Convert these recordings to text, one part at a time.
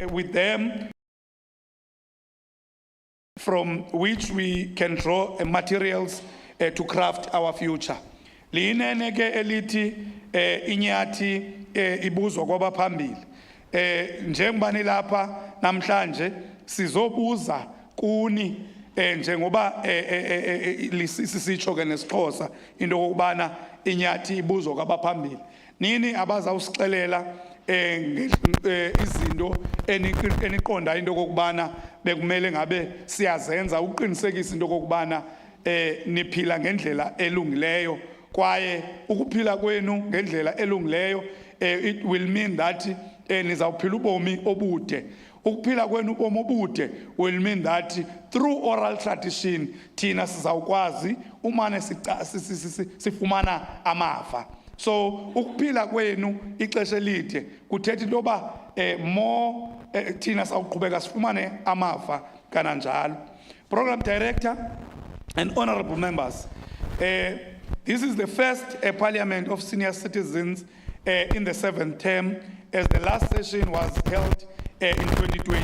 with them from which we can draw materials to craft our future. Linene ke elithi inyathi ibuzwa kwabaphambili. Njengoba nilapha namhlanje sizobuza kuni njengoba sisitsho ke nesiXhosa into kokubana inyathi ibuzwa kwabaphambili. Nini abazawusixelela izinto eniqonda into kokubana bekumele ngabe siyazenza uqinisekisa into kokubana niphila ngendlela elungileyo kwaye ukuphila kwenu ngendlela elungileyo it will mean that nizawuphila ubomi obude. Ukuphila kwenu ubomi obude will mean that through oral tradition thina sizawukwazi umane sifumana amafa. So ukuphila kwenu ixesha elide kuthetha loba more thina sawuqhubeka sifumane amafa kananjalo. Program Director and honorable members, this is the first Parliament of Senior Citizens in the 7th term, as the last session was held in 2020.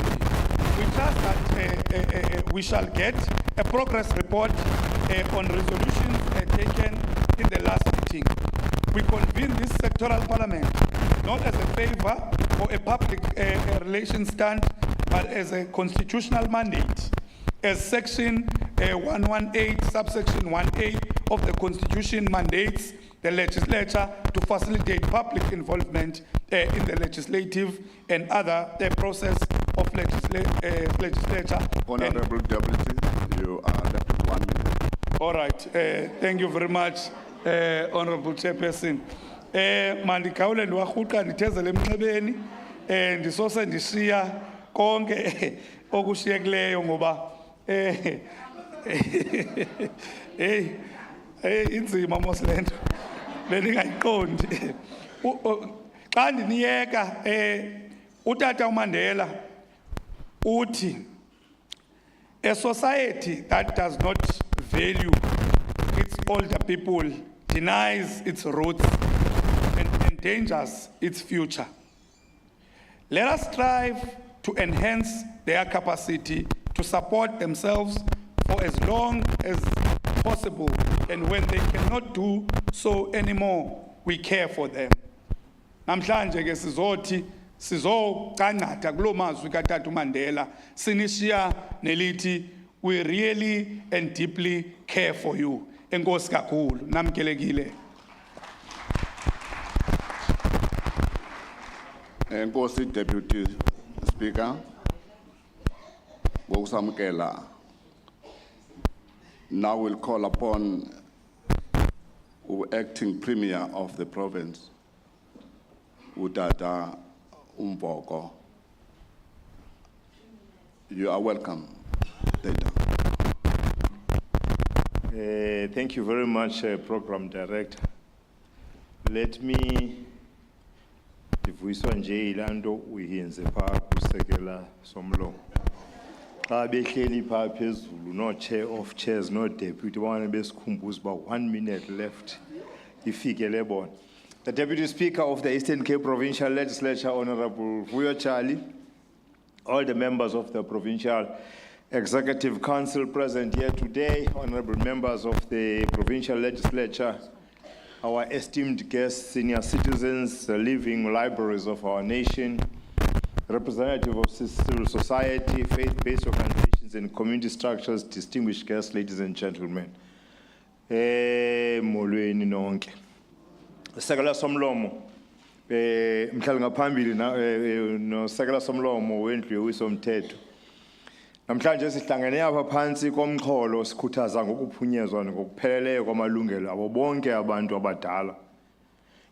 We trust that we shall get a progress report on resolutions taken in the last meeting. We convene this sectoral parliament not as a favor or a public relations stunt, but as a constitutional mandate. As Section 118, subsection 1A of the Constitution mandates the legislature to facilitate public involvement in the legislative and other process of legislature. Honorable Deputy, you are left with 1 minute. All right, thank you very much, Honorable Chairperson. Mandikawule ndiwahuqa ndithezele emnxebeni ndisose ndishiya konke okushiyekileyo ngoba inzima moslento beningayiqondi xa ndiniyeka utata uMandela uthi a society that does not value its older people denies its roots and endangers its future. Let us strive to enhance their capacity to support themselves for as long as possible, and when they cannot do so anymore, we care for them. Namhlanje ke sizothi sizoqangqatha kulo mazwi kaTata uMandela sinishiya nelithi we really and deeply care for you. Enkosi kakhulu, namkelekile. Enkosi Deputy Speaker, ngokusamkela. Now we'll call upon the acting premier of the province, Utata Umboko. You are welcome. Data. Thank you very much, Program Director. Let me, if we saw nje ilando uyenze pha kusekela somlo. Xa behleli pha phezulu, no chair of chairs, no deputy, one besikhumbuza ba 1 minute left. Ifikele bona. The Deputy Speaker of the Eastern Cape Provincial Legislature, Honorable Vuyo Chali, all the members of the Provincial Executive Council present here today, honorable members of the Provincial Legislature, our esteemed guests, senior citizens, the living libraries of our nation, representative of civil society, faith-based organizations and community structures, distinguished guests, ladies and gentlemen. Molweni nonke. Sekela somlomo, mhlali ngaphambili no sekela somlomo wendlu yowisomthetho. Namhlanje sihlangene apha phansi komxholo sikhuthaza ngokuphunyezwa ngokupheleleyo kwamalungelo abo bonke abantu abadala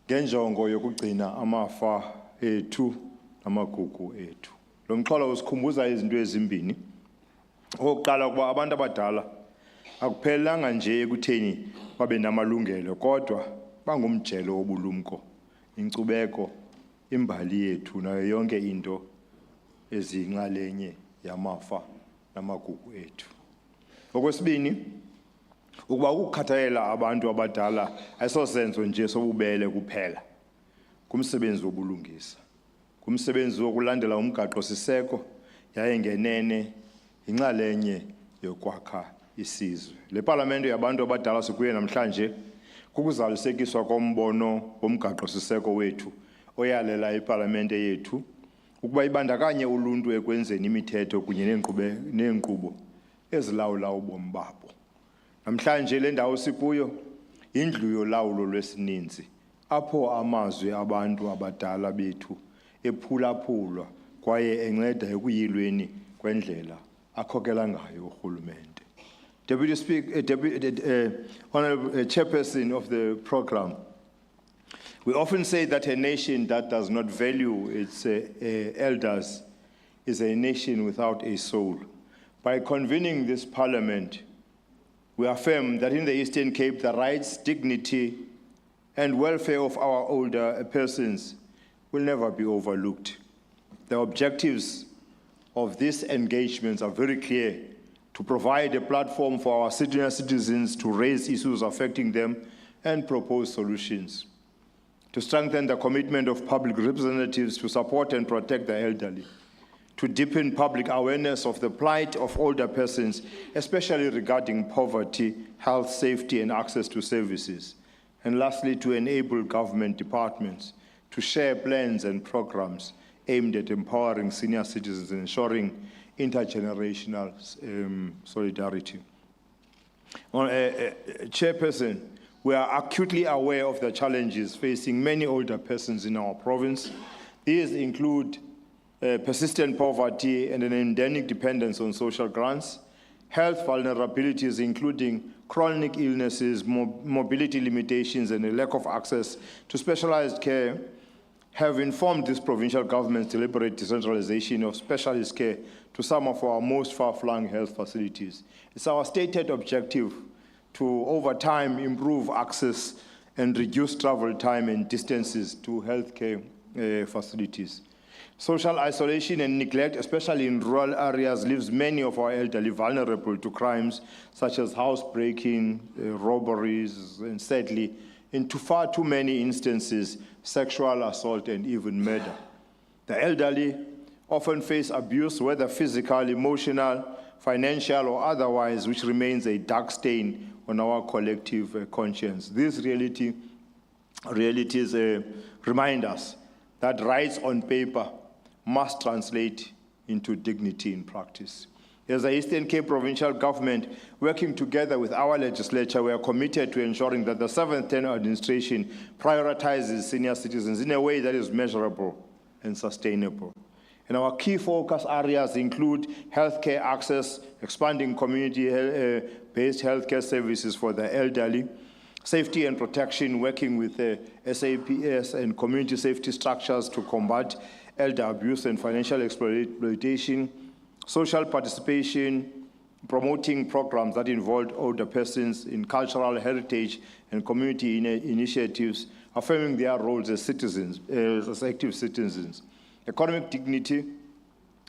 ngenjongo yokugcina amafa ethu namagugu ethu. Lo mxholo usikhumbuza izinto ezimbini. Okokuqala kuba abantu abadala akuphelanga nje ekutheni babe namalungelo kodwa bangumjelo wobulumko, inkcubeko, imbali yethu nayo yonke into eziyinxalenye yamafa namagugu ethu. Okwesibini, ukuba ukukhathalela abantu abadala ayisosenzo nje sobubele kuphela, kumsebenzi wobulungisa, kumsebenzi wokulandela umgaqo siseko yaye ngenene inxalenye yokwakha isizwe. Le Parlamento yabantu abadala sikuye namhlanje kukuzalisekiswa kombono womgaqo siseko wethu oyalela iParlamente yethu ukuba ibandakanye uluntu ekwenzeni imithetho kunye neenkqubo ezilawula ubomi babo. Namhlanje le ndawo sikuyo indlu yolawulo lwesininzi apho amazwi abantu abadala bethu ephulaphulwa kwaye enceda ekuyilweni kwendlela akhokela ngayo urhulumente. Deputy Speaker, Honorable Chairperson of the program, we often say that a nation that does not value its elders is a nation without a soul. By convening this parliament, we affirm that in the Eastern Cape, the rights, dignity, and welfare of our older persons will never be overlooked. The objectives of these engagements are very clear: to provide a platform for our senior citizens to raise issues affecting them and propose solutions, to strengthen the commitment of public representatives to support and protect the elderly, to deepen public awareness of the plight of older persons, especially regarding poverty, health, safety, and access to services, and lastly, to enable government departments to share plans and programs aimed at empowering senior citizens and ensuring intergenerational solidarity. Chairperson, we are acutely aware of the challenges facing many older persons in our province. These include persistent poverty and an endemic dependence on social grants, health vulnerabilities including chronic illnesses, mobility limitations, and a lack of access to specialized care have informed this provincial government's deliberate decentralization of specialist care to some of our most far-flung health facilities. It's our stated objective to, over time, improve access and reduce travel time and distances to healthcare facilities. Social isolation and neglect, especially in rural areas, leaves many of our elderly vulnerable to crimes such as housebreaking, robberies, and sadly, in far too many instances, sexual assault and even murder. The elderly often face abuse, whether physical, emotional, financial, or otherwise, which remains a dark stain on our collective conscience. These realities remind us that rights on paper must translate into dignity in practice. As the Eastern Cape Provincial Government, working together with our legislature, we are committed to ensuring that the 7th Tenure Administration prioritizes senior citizens in a way that is measurable and sustainable. And our key focus areas include healthcare access, expanding community-based healthcare services for the elderly, safety and protection, working with the SAPS and community safety structures to combat elder abuse and financial exploitation, social participation, promoting programs that involve older persons in cultural heritage and community initiatives, affirming their roles as citizens, as active citizens. Economic dignity,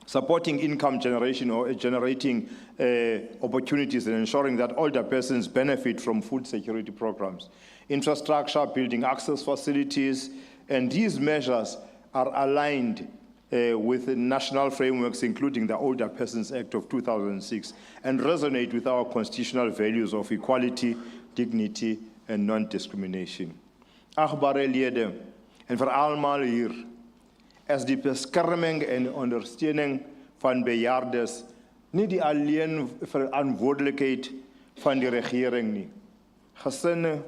supporting income generation or generating opportunities and ensuring that older persons benefit from food security programs. Infrastructure, building access facilities, and these measures are aligned with the national frameworks, including the Older Persons Act of 2006, and resonate with our constitutional values of equality, dignity, and non-discrimination. Agbare lede, en vir almal hier, as die beskerming en ondersteuning van bejaardes nie die alleen verantwoordelikheid van die regering nie. Gesinne,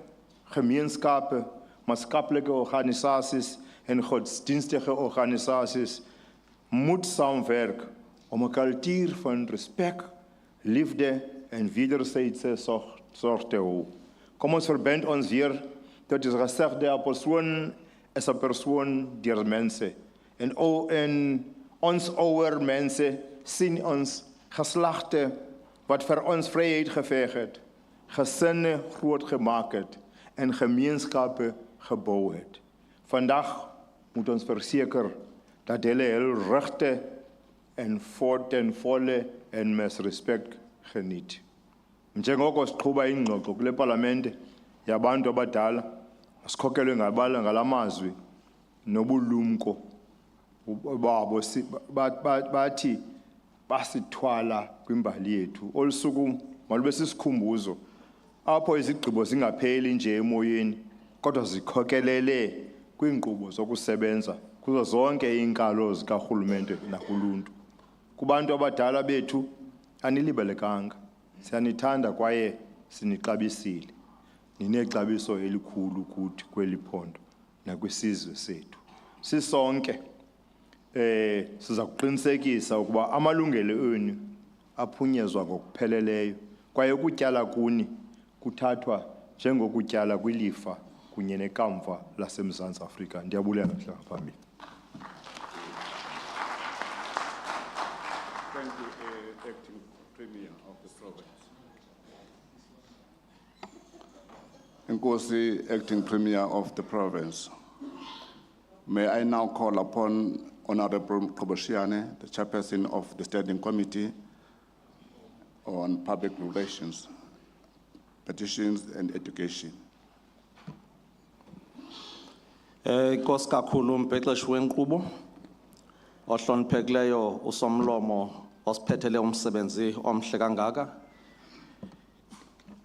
gemeenskappe, maatskaplike organisasies en godsdienstige organisasies moet saamwerk om 'n kultuur van respek, liefde en wederzijdse sorg te hou. Kom ons verbind ons weer tot die gesegde 'n persoon is 'n persoon deur mense. En ons ouer mense sien ons geslagte wat vir ons vryheid geveg het, gesinne groot gemaak het en gemeenskappe gebou het. Vandag moet ons verseker dat hulle hul regte en ten volle en met respek geniet. Njengoko siqhuba ingxoxo kule Parlamente yabantu abadala, sikhokhelwe ngalamazwi nobulumko babo bathi basithwala kwimbali yethu. Olusuku malube sisikhumbuzo apho izigqibo zingapheli nje emoyeni kodwa zikhokelele kwiinkqubo zokusebenza kuzo zonke iinkalo zikarhulumente nakuluntu. Kubantu abadala bethu anilibelekanga, siyanithanda kwaye sinixabisile. Ninexabiso elikhulu kuthi kweli phondo nakwisizwe sethu. Sisonke siza kuqinisekisa ukuba amalungelo enu aphunyezwa ngokupheleleyo kwaye ukutyala kuni kuthathwa njengokutyala kwilifa kunye nekamva laseMzantsi Afrika. Ndiyabulela mhlanga phambili. Thank you, Acting Premier of the province. Nkosi, Acting Premier of the province. May I now call upon Honorable Koboshiane, the Chairperson of the Standing Committee on Public Relations, Petitions and Education. Inkosi kakhulu umbhexeshi wenkqubo ohloniphekileyo usomlomo osiphethele umsebenzi omhle kangaka.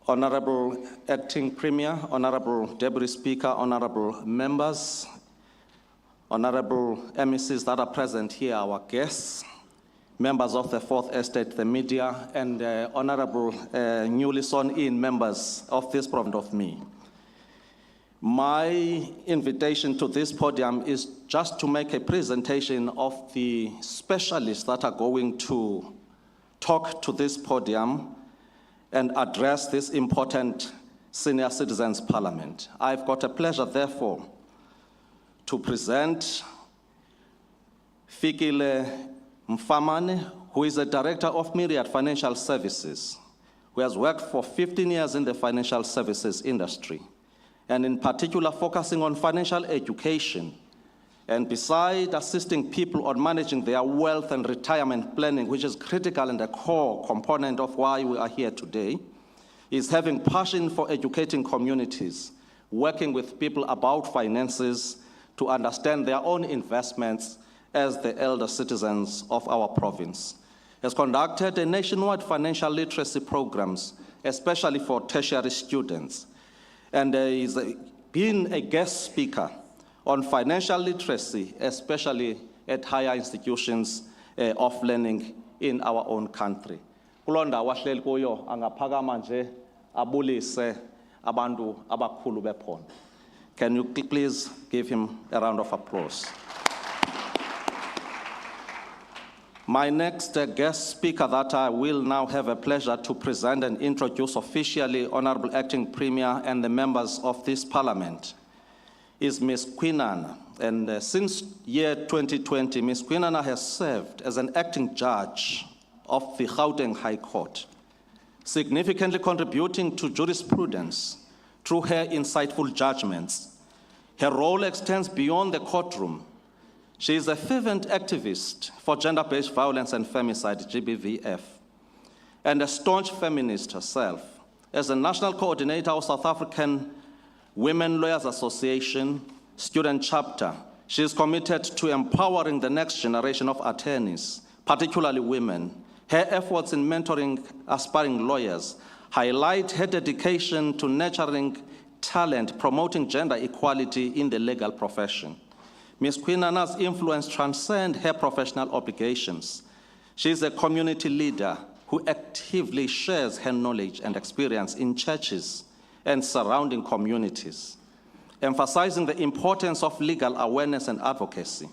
Honorable Acting Premier, Honorable Deputy Speaker, Honorable members, Honorable MECs that are present here, our guests, members of the Fourth Estate, the media, and honorable newly sworn-in members of this province of me. My invitation to this podium is just to make a presentation of the specialists that are going to talk to this podium and address this important Senior Citizens Parliament. I've got a pleasure, therefore, to present Fikile Mfamane, who is the Director of Myriad Financial Services, who has worked for 15 years in the financial services industry, and in particular focusing on financial education, and beside assisting people on managing their wealth and retirement planning, which is critical and a core component of why we are here today, is having passion for educating communities, working with people about finances to understand their own investments as the elder citizens of our province. Has conducted a nationwide financial literacy programs, especially for tertiary students, and is been a guest speaker on financial literacy, especially at higher institutions of learning in our own country. Kulonda wahleli kuyo angaphakama nje abulise abantu abakhulu bephondo. Can you please give him a round of applause? My next guest speaker that I will now have a pleasure to present and introduce officially, Honorable Acting Premier and the members of this Parliament, is Ms. Kwinana. And since year 2020, Ms. Kwinana has served as an acting judge of the Gauteng High Court, significantly contributing to jurisprudence through her insightful judgments. Her role extends beyond the courtroom. She is a fervent activist for gender-based violence and femicide, GBVF, and a staunch feminist herself. As the national coordinator of South African Women Lawyers Association student chapter, she is committed to empowering the next generation of attorneys, particularly women. Her efforts in mentoring aspiring lawyers highlight her dedication to nurturing talent, promoting gender equality in the legal profession. Ms. Kwinana's influence transcends her professional obligations. She is a community leader who actively shares her knowledge and experience in churches and surrounding communities, emphasizing the importance of legal awareness and advocacy.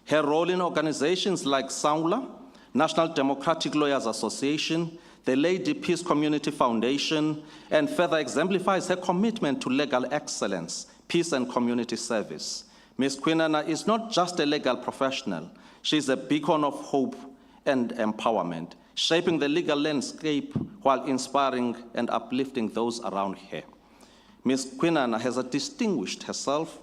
Her role in organizations like SAULA, National Democratic Lawyers Association, the Lady Peace Community Foundation, and further exemplifies her commitment to legal excellence, peace, and community service. Ms. Kwinana is not just a legal professional, she is a beacon of hope and empowerment, shaping the legal landscape while inspiring and uplifting those around her. Ms. Kwinana has distinguished herself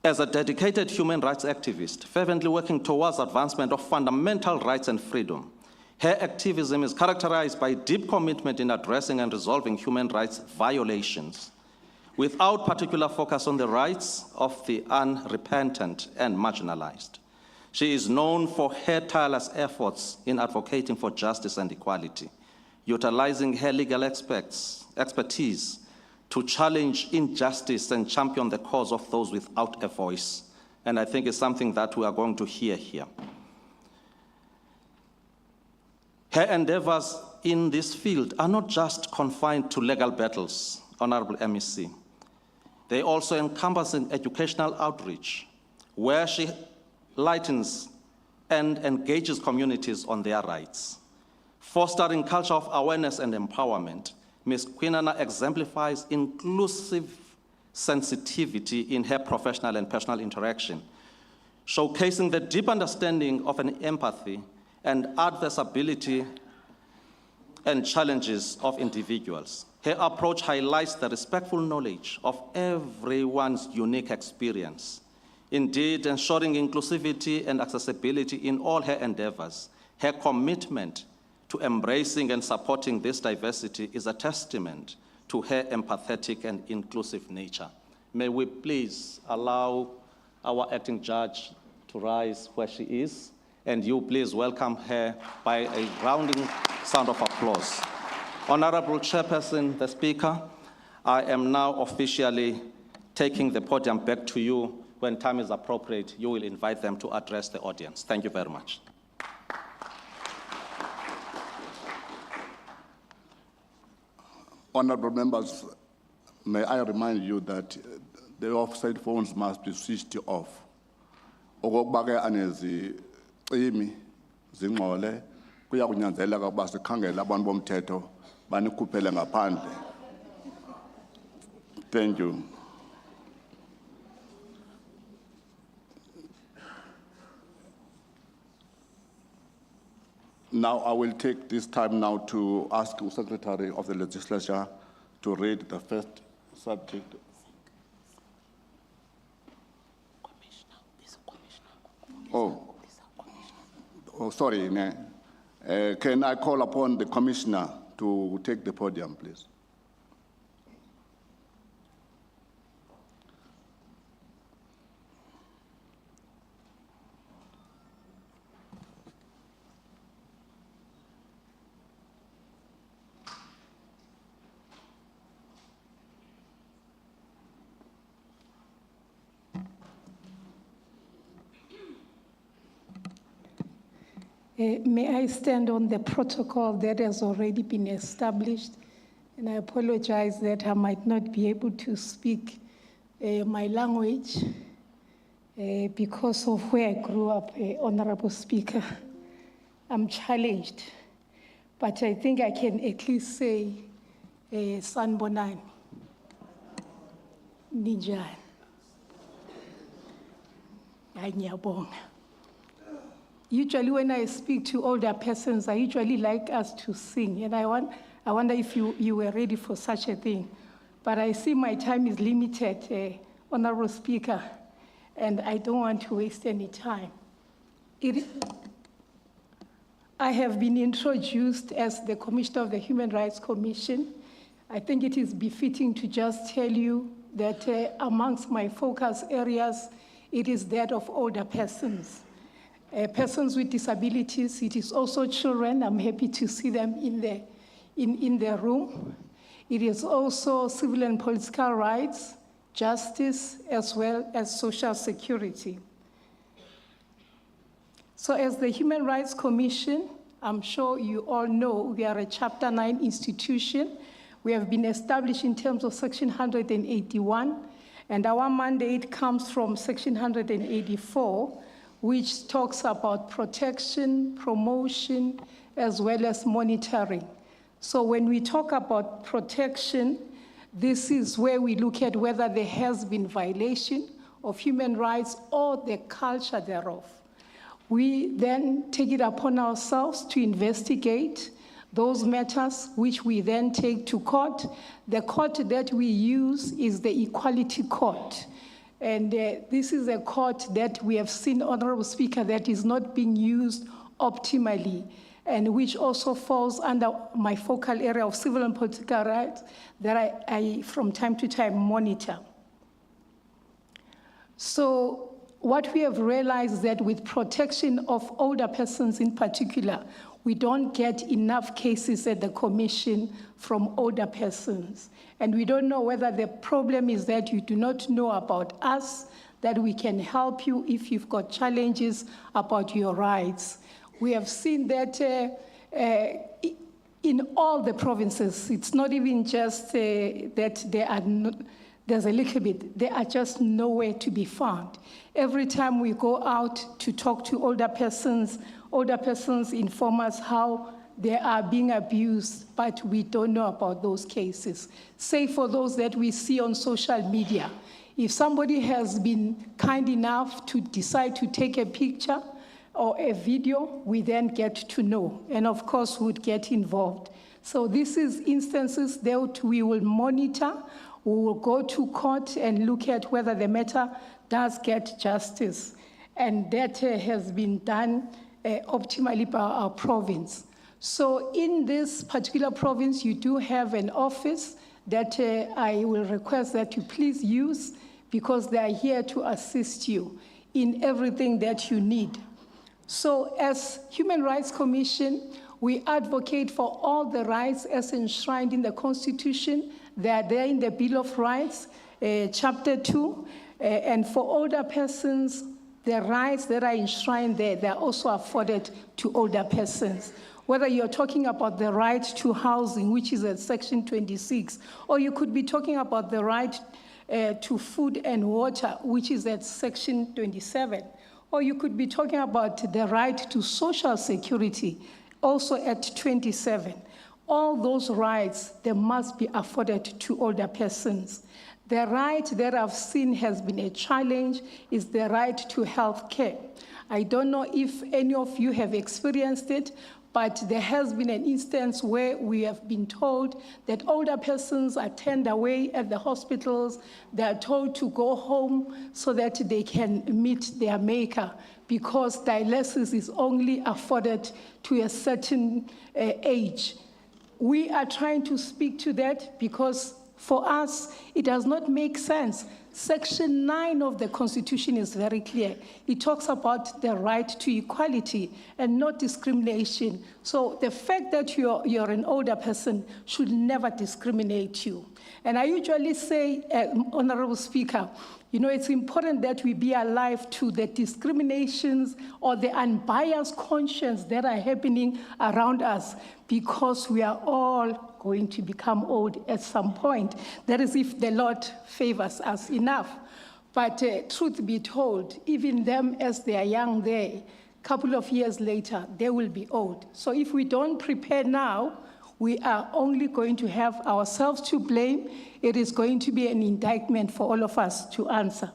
as a dedicated human rights activist, fervently working towards advancement of fundamental rights and freedom. Her activism is characterized by deep commitment in addressing and resolving human rights violations, without particular focus on the rights of the unrepentant and marginalized. She is known for her tireless efforts in advocating for justice and equality, utilizing her legal expertise to challenge injustice and champion the cause of those without a voice. And I think it's something that we are going to hear here. Her endeavors in this field are not just confined to legal battles, Honorable MEC. They also encompass an educational outreach, where she lightens and engages communities on their rights. Fostering culture of awareness and empowerment, Ms. Kwinana exemplifies inclusive sensitivity in her professional and personal interaction, showcasing the deep understanding of an empathy and adversibility and challenges of individuals. Her approach highlights the respectful knowledge of everyone's unique experience, indeed ensuring inclusivity and accessibility in all her endeavors. Her commitment to embracing and supporting this diversity is a testament to her empathetic and inclusive nature. May we please allow our acting judge to rise where she is, and you please welcome her by a rounding sound of applause. Honorable Chairperson, the Speaker, I am now officially taking the podium back to you. When time is appropriate, you will invite them to address the audience. Thank you very much. Honorable members, may I remind you that the off-site phones must be switched off. Okokuba ke anezicimi zingxole kuya kunyanzeleka ukuba sikhangele abantu bomthetho banikhuphele ngaphandle. Thank you. Now I will take this time now to ask the Secretary of the Legislature to read the first subject. Oh, sorry. Can I call upon the Commissioner to take the podium, please? May I stand on the protocol that has already been established? And I apologize that I might not be able to speak my language because of where I grew up, Honorable Speaker. I'm challenged, but I think I can at least say Sanbonani, Ninjani, Ngiyabonga. Usually when I speak to older persons, I usually like us to sing, and I wonder if you were ready for such a thing. But I see my time is limited, Honorable Speaker, and I don't want to waste any time. I have been introduced as the Commissioner of the Human Rights Commission. I think it is befitting to just tell you that amongst my focus areas, it is that of older persons. Persons with disabilities, it is also children. I'm happy to see them in the room. It is also civil and political rights, justice, as well as social security. So as the Human Rights Commission, I'm sure you all know we are a Chapter 9 institution. We have been established in terms of Section 181, and our mandate comes from Section 184, which talks about protection, promotion, as well as monitoring. So when we talk about protection, this is where we look at whether there has been violation of human rights or the culture thereof. We then take it upon ourselves to investigate those matters, which we then take to court. The court that we use is the Equality Court. And this is a court that we have seen, Honorable Speaker, that is not being used optimally, and which also falls under my focal area of civil and political rights that I from time to time monitor. So what we have realized is that with protection of older persons in particular, we don't get enough cases at the commission from older persons. And we don't know whether the problem is that you do not know about us, that we can help you if you've got challenges about your rights. We have seen that in all the provinces. It's not even just that there are there's a little bit, they are just nowhere to be found. Every time we go out to talk to older persons inform us how they are being abused, but we don't know about those cases. Say for those that we see on social media, if somebody has been kind enough to decide to take a picture or a video, we then get to know, and of course would get involved. So this is instances that we will monitor. We will go to court and look at whether the matter does get justice. And that has been done optimally by our province. So in this particular province, you do have an office that I will request that you please use, because they are here to assist you in everything that you need. So as Human Rights Commission, we advocate for all the rights as enshrined in the Constitution. They are there in the Bill of Rights, Chapter 2. And for older persons, the rights that are enshrined there, they are also afforded to older persons. Whether you're talking about the right to housing, which is at Section 26, or you could be talking about the right to food and water, which is at Section 27. Or you could be talking about the right to social security, also at 27. All those rights, they must be afforded to older persons. The right that I've seen has been a challenge is the right to health care. I don't know if any of you have experienced it, but there has been an instance where we have been told that older persons are turned away at the hospitals. They are told to go home so that they can meet their maker, because dialysis is only afforded to a certain age. We are trying to speak to that because for us, it does not make sense. Section 9 of the Constitution is very clear. It talks about the right to equality and not discrimination. So the fact that you're an older person should never discriminate you. And I usually say, Honorable Speaker, you know, it's important that we be alive to the discriminations or the unbiased conscience that are happening around us, because we are all going to become old at some point. That is if the Lord favors us enough. But truth be told, even them as they are young there, a couple of years later, they will be old. So if we don't prepare now, we are only going to have ourselves to blame. It is going to be an indictment for all of us to answer.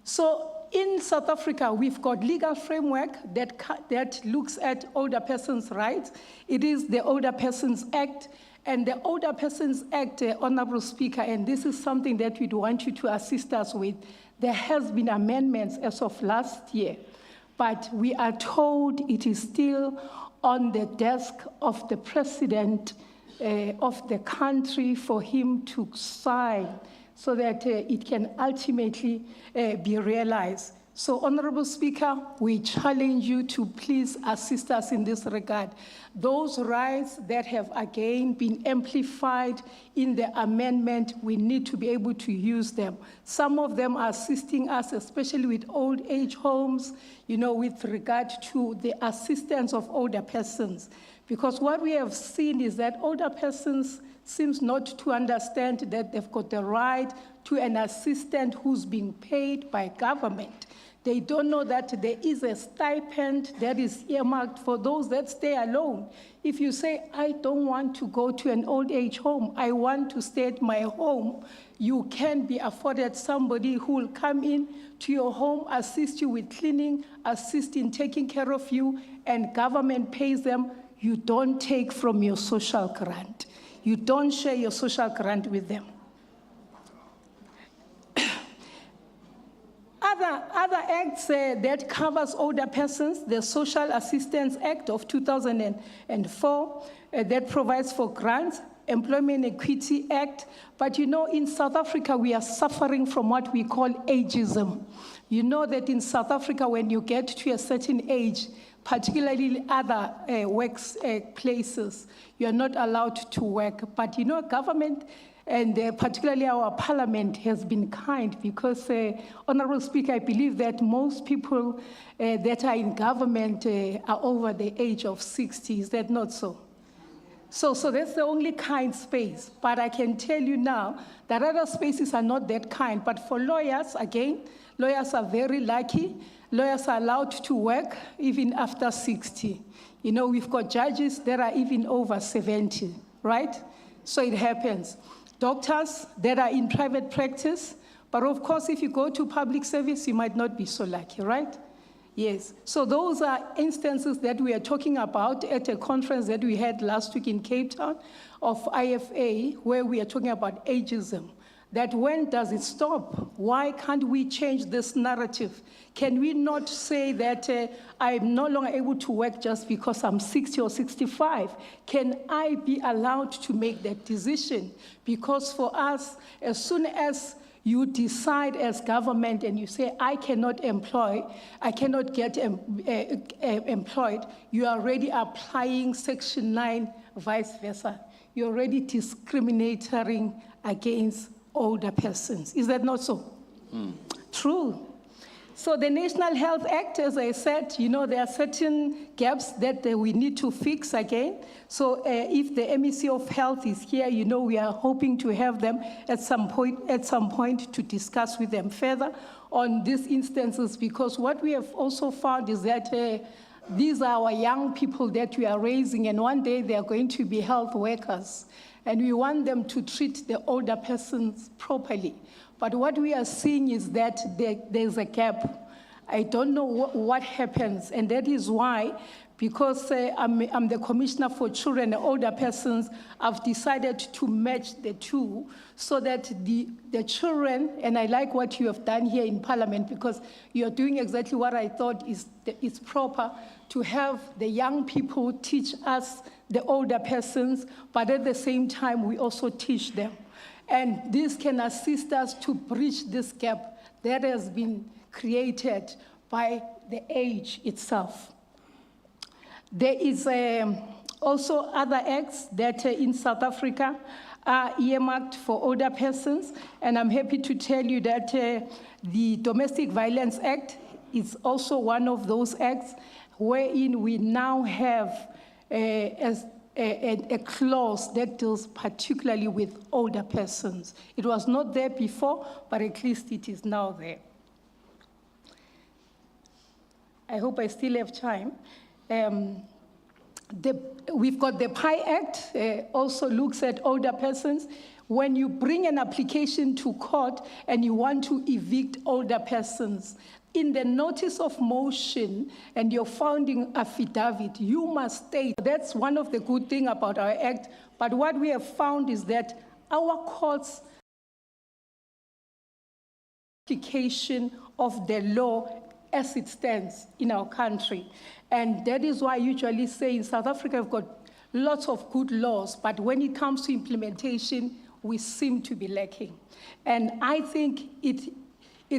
So in South Africa, we've got legal framework that looks at older persons' rights. It is the Older Persons Act. And the Older Persons Act, Honorable Speaker, and this is something that we'd want you to assist us with, there has been amendments as of last year, but we are told it is still on the desk of the president of the country for him to sign so that it can ultimately be realized. So, Honorable Speaker, we challenge you to please assist us in this regard. Those rights that have again been amplified in the amendment, we need to be able to use them. Some of them are assisting us, especially with old age homes, you know, with regard to the assistance of older persons. Because what we have seen is that older persons seems not to understand that they've got the right to an assistant who's being paid by government. They don't know that there is a stipend that is earmarked for those that stay alone. If you say, I don't want to go to an old age home, I want to stay at my home, you can be afforded somebody who will come in to your home, assist you with cleaning, assist in taking care of you, and government pays them. You don't take from your social grant. You don't share your social grant with them. Other acts that covers older persons, the Social Assistance Act of 2004, that provides for grants. Employment Equity Act. But you know, in South Africa, we are suffering from what we call ageism. You know that in South Africa, when you get to a certain age, particularly other places, you're not allowed to work. But you know, government and particularly our parliament has been kind because, Honorable Speaker, I believe that most people that are in government are over the age of 60. Is that not so? So that's the only kind space. But I can tell you now that other spaces are not that kind. But for lawyers, again, lawyers are very lucky. Lawyers are allowed to work even after 60. You know, we've got judges that are even over 70, right? So it happens. Doctors that are in private practice, but of course, if you go to public service, you might not be so lucky, right? Yes. So those are instances that we are talking about at a conference that we had last week in Cape Town of IFA, where we are talking about ageism. That when does it stop? Why can't we change this narrative? Can we not say that I'm no longer able to work just because I'm 60 or 65? Can I be allowed to make that decision? Because for us, as soon as you decide as government and you say, I cannot get employed, you are already applying Section 9, vice versa. You're already discriminating against older persons. Is that not so? True. So the National Health Act, as I said, you know, there are certain gaps that we need to fix again. So if the MEC of Health is here, you know, we are hoping to have them at some point to discuss with them further on these instances, because what we have also found is that these are our young people that we are raising, and one day they are going to be health workers. And we want them to treat the older persons properly. But what we are seeing is that there's a gap. I don't know what happens, and that is why, because I'm the Commissioner for Children and Older Persons, I've decided to match the two so that the children, and I like what you have done here in Parliament, because you're doing exactly what I thought is proper, to have the young people teach us the older persons, but at the same time, we also teach them. And this can assist us to bridge this gap that has been created by the age itself. There is also other acts that in South Africa are earmarked for older persons, and I'm happy to tell you that the Domestic Violence Act is also one of those acts wherein we now have a clause that deals particularly with older persons. It was not there before, but at least it is now there. I hope I still have time. We've got the PI Act, also looks at older persons. When you bring an application to court and you want to evict older persons, in the notice of motion and your founding affidavit, you must state. That's one of the good things about our act. But what we have found is that our courts application of the law as it stands in our country. And that is why I usually say in South Africa, we've got lots of good laws, but when it comes to implementation, we seem to be lacking. And I think it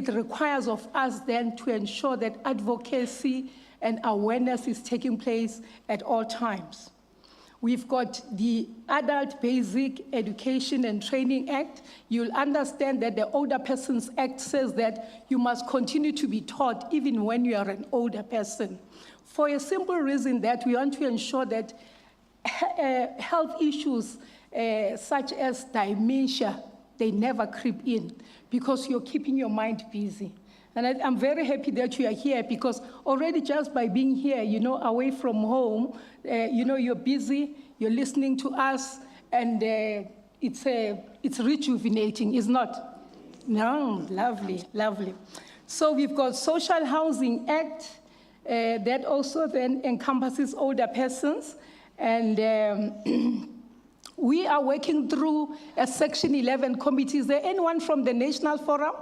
requires of us then to ensure that advocacy and awareness is taking place at all times. We've got the Adult Basic Education and Training Act. You'll understand that the Older Persons Act says that you must continue to be taught even when you are an older person. For a simple reason that we want to ensure that health issues such as dementia, they never creep in because you're keeping your mind busy. And I'm very happy that you are here because already just by being here, you know, away from home, you know, you're busy, you're listening to us, and it's rejuvenating, is not? No, lovely, lovely. So we've got Social Housing Act that also then encompasses older persons, and we are working through a Section 11 committee. Is there anyone from the National Forum?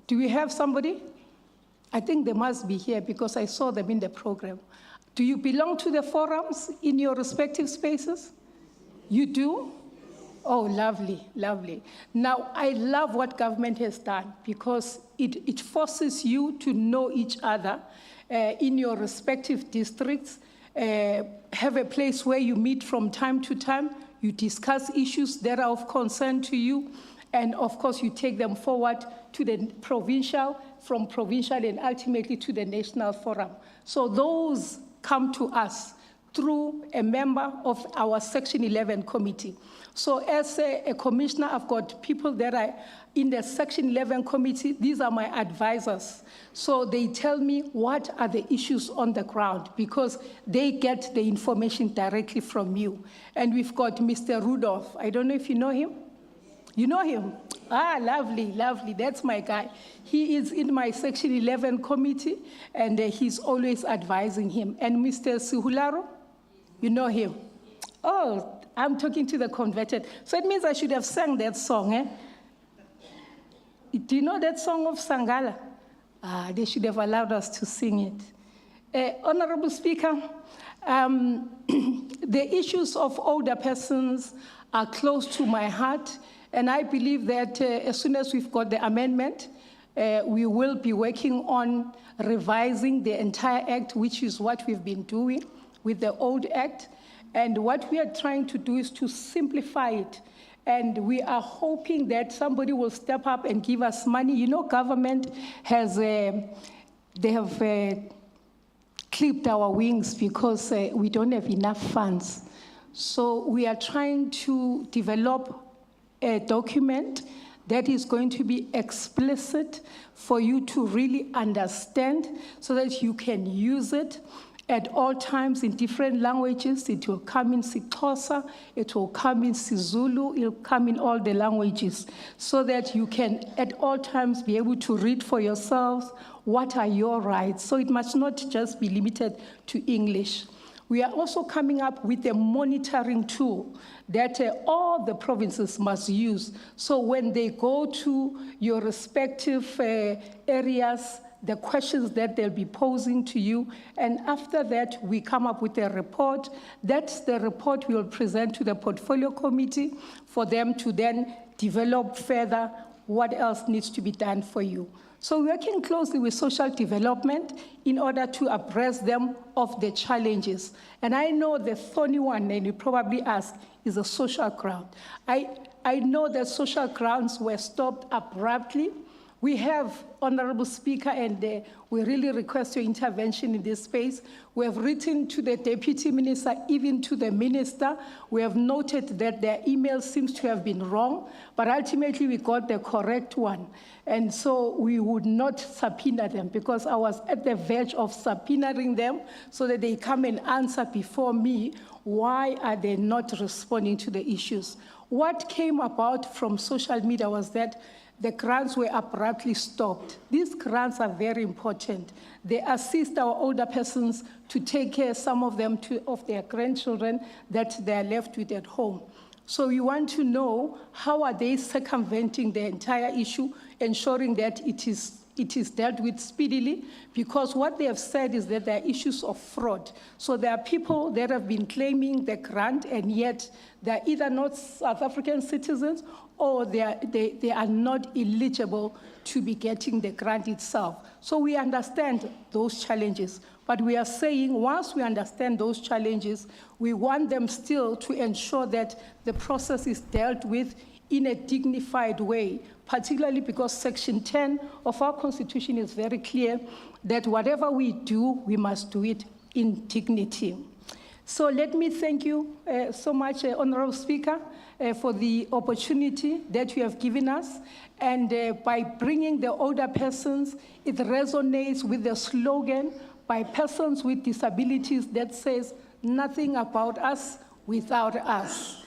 Do we have somebody? I think they must be here because I saw them in the program. Do you belong to the forums in your respective spaces? You do? Oh, lovely, lovely. Now, I love what government has done because it forces you to know each other in your respective districts, have a place where you meet from time to time, you discuss issues that are of concern to you, and of course, you take them forward to the provincial, from provincial, and ultimately to the national forum. So those come to us through a member of our Section 11 committee. So as a commissioner, I've got people that are in the Section 11 committee. These are my advisors. So they tell me what are the issues on the ground because they get the information directly from you. And we've got Mr. Rudolph. I don't know if you know him. You know him? Ah, lovely, lovely. That's my guy. He is in my Section 11 committee, and he's always advising him. And Mr. Suhularo, you know him? Oh, I'm talking to the converted. So it means I should have sang that song, eh? Do you know that song of Sangala? Ah, they should have allowed us to sing it. Honorable Speaker, the issues of older persons are close to my heart, and I believe that as soon as we've got the amendment, we will be working on revising the entire act, which is what we've been doing with the old act. And what we are trying to do is to simplify it. And we are hoping that somebody will step up and give us money. You know, government has, they have clipped our wings because we don't have enough funds. So we are trying to develop a document that is going to be explicit for you to really understand so that you can use it at all times in different languages. It will come in Xhosa, it will come in Sizulu, it will come in all the languages so that you can at all times be able to read for yourselves what are your rights. So it must not just be limited to English. We are also coming up with a monitoring tool that all the provinces must use. So when they go to your respective areas, the questions that they'll be posing to you, and after that, we come up with a report. That's the report we will present to the portfolio committee for them to then develop further what else needs to be done for you. So we're working closely with social development in order to abreast them of the challenges. And I know the thorny one, and you probably ask, is a social ground. I know that social grounds were stopped abruptly. We have, Honorable Speaker, and we really request your intervention in this space. We have written to the Deputy Minister, even to the Minister. We have noted that their email seems to have been wrong, but ultimately we got the correct one. And so we would not subpoena them because I was at the verge of subpoenaing them so that they come and answer before me, why are they not responding to the issues? What came about from social media was that the grants were abruptly stopped. These grants are very important. They assist our older persons to take care, some of them, of their grandchildren that they are left with at home. So we want to know how are they circumventing the entire issue, ensuring that it is dealt with speedily, because what they have said is that there are issues of fraud. So there are people that have been claiming the grant, and yet they're either not South African citizens or they are not eligible to be getting the grant itself. So we understand those challenges, but we are saying once we understand those challenges, we want them still to ensure that the process is dealt with in a dignified way, particularly because Section 10 of our Constitution is very clear that whatever we do, we must do it in dignity. So let me thank you so much, Honorable Speaker, for the opportunity that you have given us. And by bringing the older persons, it resonates with the slogan by persons with disabilities that says, nothing about us without us.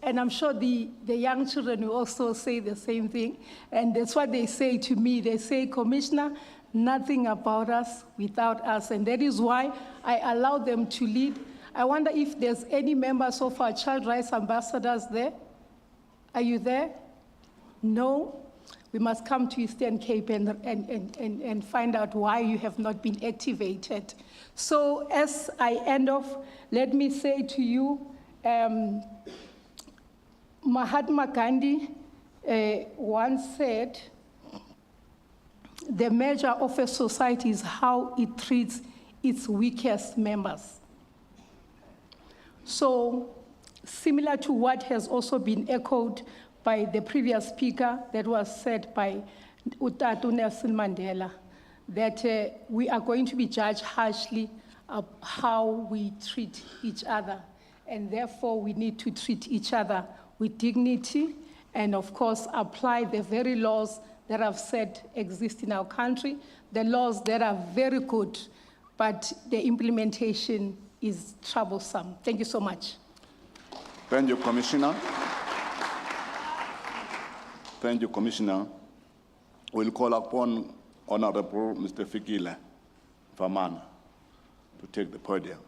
And I'm sure the young children will also say the same thing. And that's what they say to me. They say, Commissioner, nothing about us without us. And that is why I allow them to lead. I wonder if there's any members of our Child Rights Ambassadors there. Are you there? No? We must come to Eastern Cape and find out why you have not been activated. So as I end off, let me say to you, Mahatma Gandhi once said, the measure of a society is how it treats its weakest members. So, similar to what has also been echoed by the previous speaker that was said by Utatu Nelson Mandela, that we are going to be judged harshly of how we treat each other. And therefore, we need to treat each other with dignity and, of course, apply the very laws that I've said exist in our country, the laws that are very good, but the implementation is troublesome. Thank you so much. Thank you, Commissioner. Thank you, Commissioner. We'll call upon Honorable Mr. Fikile Famana to take the podium.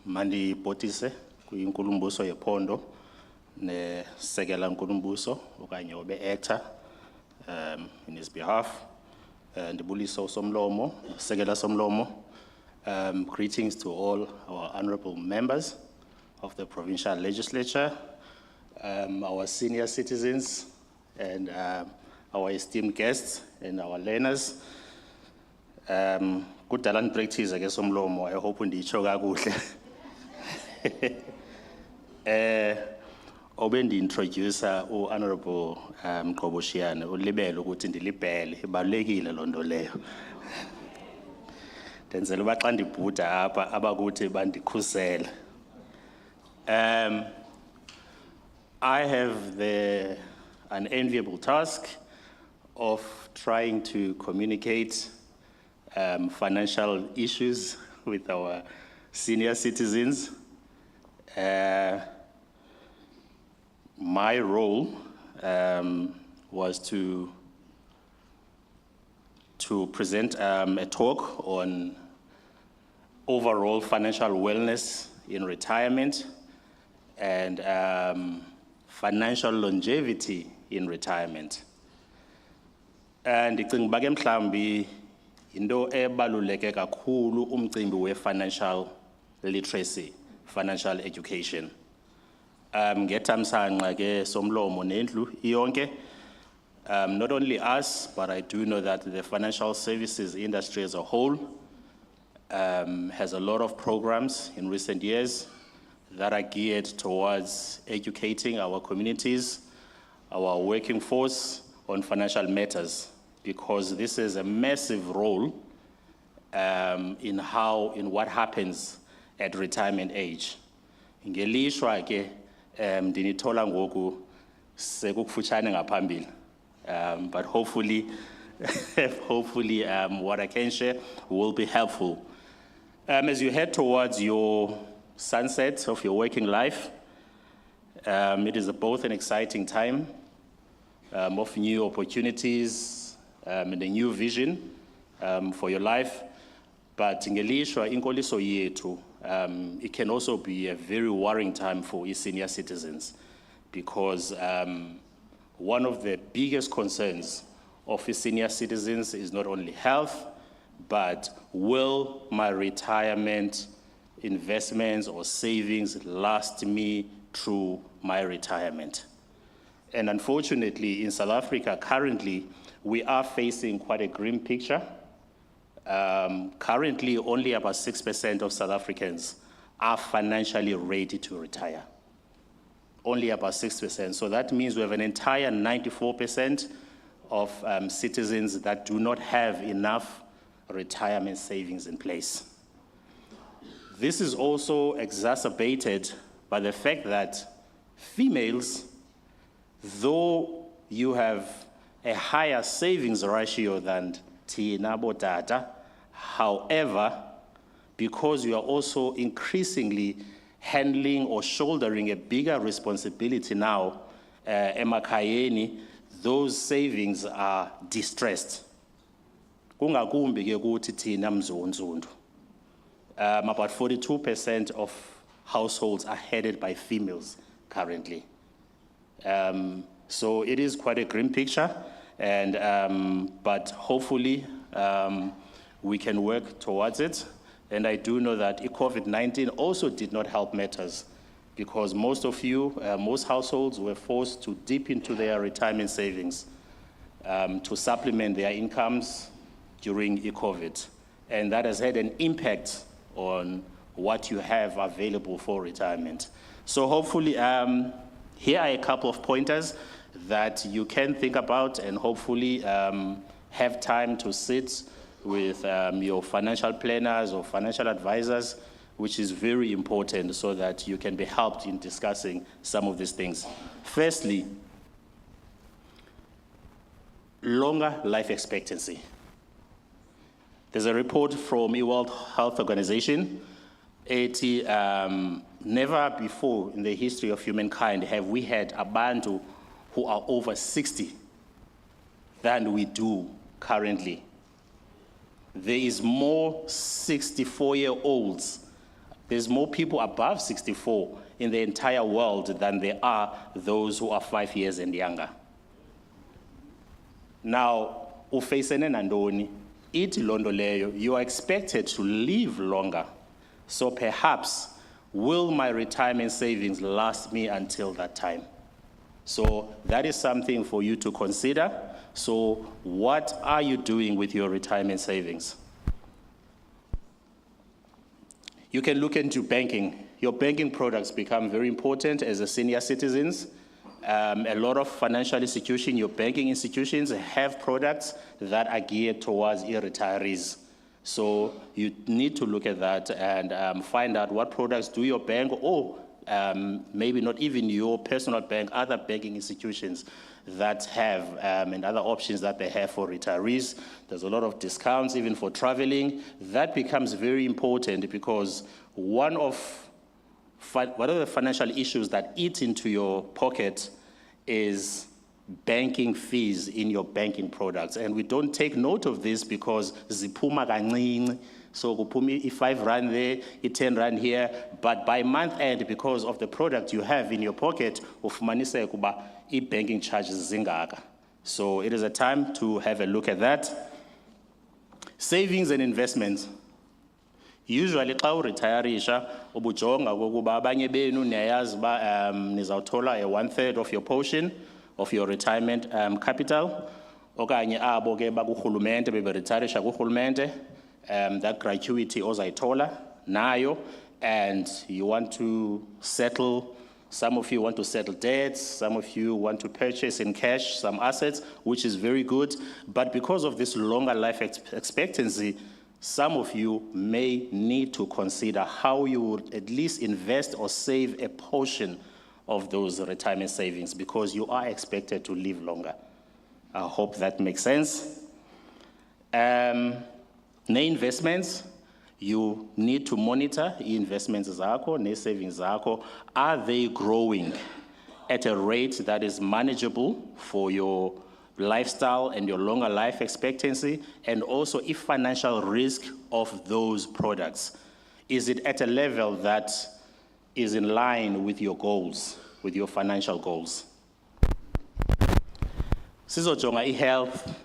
Mandi potise kuinkulumbuso yephondo ne sekela nkulumbuso okanye obe actor in his behalf ndibuliso somlomo sekela somlomo greetings to all our honorable members of the provincial legislature, our senior citizens and our esteemed guests and our learners. Good talent practice, I guess, somlomo. I hope undi choga kuhle. Obendi introducer u Honorable Mqoboshiane ulibele ukuthi ndilibhele ibalekile lonto leyo. Denzela uba xa ndibhuda apha abakuthi bandikhusela. I have the unenviable task of trying to communicate financial issues with our senior citizens. My role was to present a talk on overall financial wellness in retirement and financial longevity in retirement. And ndicinga uba ke mhlambi into ebaluleke kakhulu umcimbi we-financial literacy, financial education. Ngethamsanqa ke somlomo nendlu iyonke, not only us, but I do know that the financial services industry as a whole has a lot of programs in recent years that are geared towards educating our communities, our working force on financial matters, because this is a massive role in what happens at retirement age. Ngelishwa ke ndinithola ngoku sekufutshane ngaphambili, but hopefully what I can share will be helpful. As you head towards your sunset of your working life, it is both an exciting time of new opportunities and a new vision for your life, but ngelishwa inkoliso yethu, it can also be a very worrying time for senior citizens, because one of the biggest concerns of senior citizens is not only health, but will my retirement investments or savings last me through my retirement? And unfortunately, in South Africa, currently, we are facing quite a grim picture. Currently, only about 6% of South Africans are financially ready to retire. Only about 6%. So that means we have an entire 94% of citizens that do not have enough retirement savings in place. This is also exacerbated by the fact that females, though you have a higher savings ratio than Tina Bodata, however, because you are also increasingly handling or shouldering a bigger responsibility now, emakhayeni, those savings are distressed. Kungakumbi ke ukuthi thina mzonzundu. About 42% of households are headed by females currently. So it is quite a grim picture, and, but hopefully we can work towards it. And I do know that COVID-19 also did not help matters, because most of you, most households were forced to dip into their retirement savings to supplement their incomes during COVID. And that has had an impact on what you have available for retirement. So hopefully, here are a couple of pointers that you can think about, and hopefully have time to sit with your financial planners or financial advisors, which is very important so that you can be helped in discussing some of these things. Firstly, longer life expectancy. There's a report from the World Health Organization. Never before in the history of humankind have we had abantu who are over 60 than we do currently. There is more 64-year-olds. There's more people above 64 in the entire world than there are those who are 5 years and younger. Now, ufacene nandoni, iti londo leyo, you are expected to live longer. So perhaps, will my retirement savings last me until that time? So that is something for you to consider. So what are you doing with your retirement savings? You can look into banking. Your banking products become very important as a senior citizens. A lot of financial institutions, your banking institutions have products that are geared towards retirees. So you need to look at that and find out what products do your bank, or maybe not even your personal bank, other banking institutions that have, and other options that they have for retirees. There's a lot of discounts even for traveling. That becomes very important because one of the financial issues that eat into your pocket is banking fees in your banking products. And we don't take note of this because ziphuma kancinci. So kupumi i-5 there, i-10 rand here, but by month end, because of the product you have in your pocket, ufumanise kuba i-banking charges zingaka. So it is a time to have a look at that. Savings and investments. Usually xa uretirisha ubujonga kokuba abanye benu niyayazi ba nizawuthola a 1/3 of your portion of your retirement capital. Okanye abo ke bakuhulumente beberetirisha kuhulumente, that gratuity ozayithola nayo, and you want to settle, some of you want to settle debts, some of you want to purchase in cash some assets, which is very good. But because of this longer life expectancy, some of you may need to consider how you would at least invest or save a portion of those retirement savings, because you are expected to live longer. I hope that makes sense. Ne-investments, you need to monitor investments zakho, ne-savings zakho. Are they growing at a rate that is manageable for your lifestyle and your longer life expectancy? And also, if financial risk of those products, is it at a level that is in line with your goals, with your financial goals? Sizojonga i-health.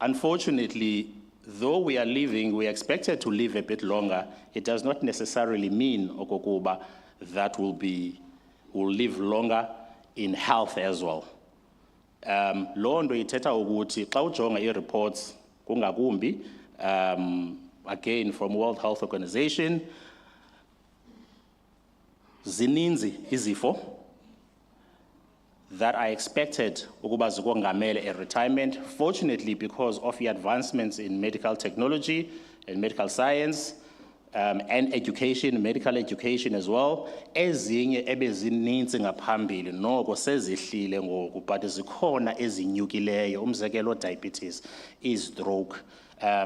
Unfortunately, though we are living, we are expected to live a bit longer, it does not necessarily mean okokuba that will live longer in health as well. Londo ithetha ukuthi xa ujonga i-reports kungakumbi, again from World Health Organization, zininzi izifo that are expected ukuba zikongamele a retirement. Fortunately, because of the advancements in medical technology and medical science, and education, medical education as well, ezinye ebezininzi ngaphambili noko sezihlile ngoku, but zikhona ezinyukileyo, umzekelo diabetes, stroke,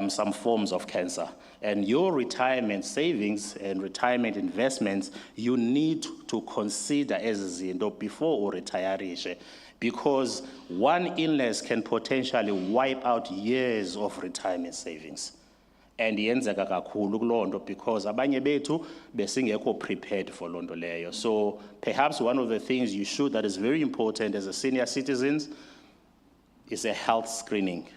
some forms of cancer. And your retirement savings and retirement investments, you need to consider as zinto before uretirishe, because one illness can potentially wipe out years of retirement savings. And yenzeka kakhulu kuloo nto because abanye bethu besingekho prepared for loo nto leyo. So perhaps one of the things you should, that is very important as a senior citizens, is a health screening.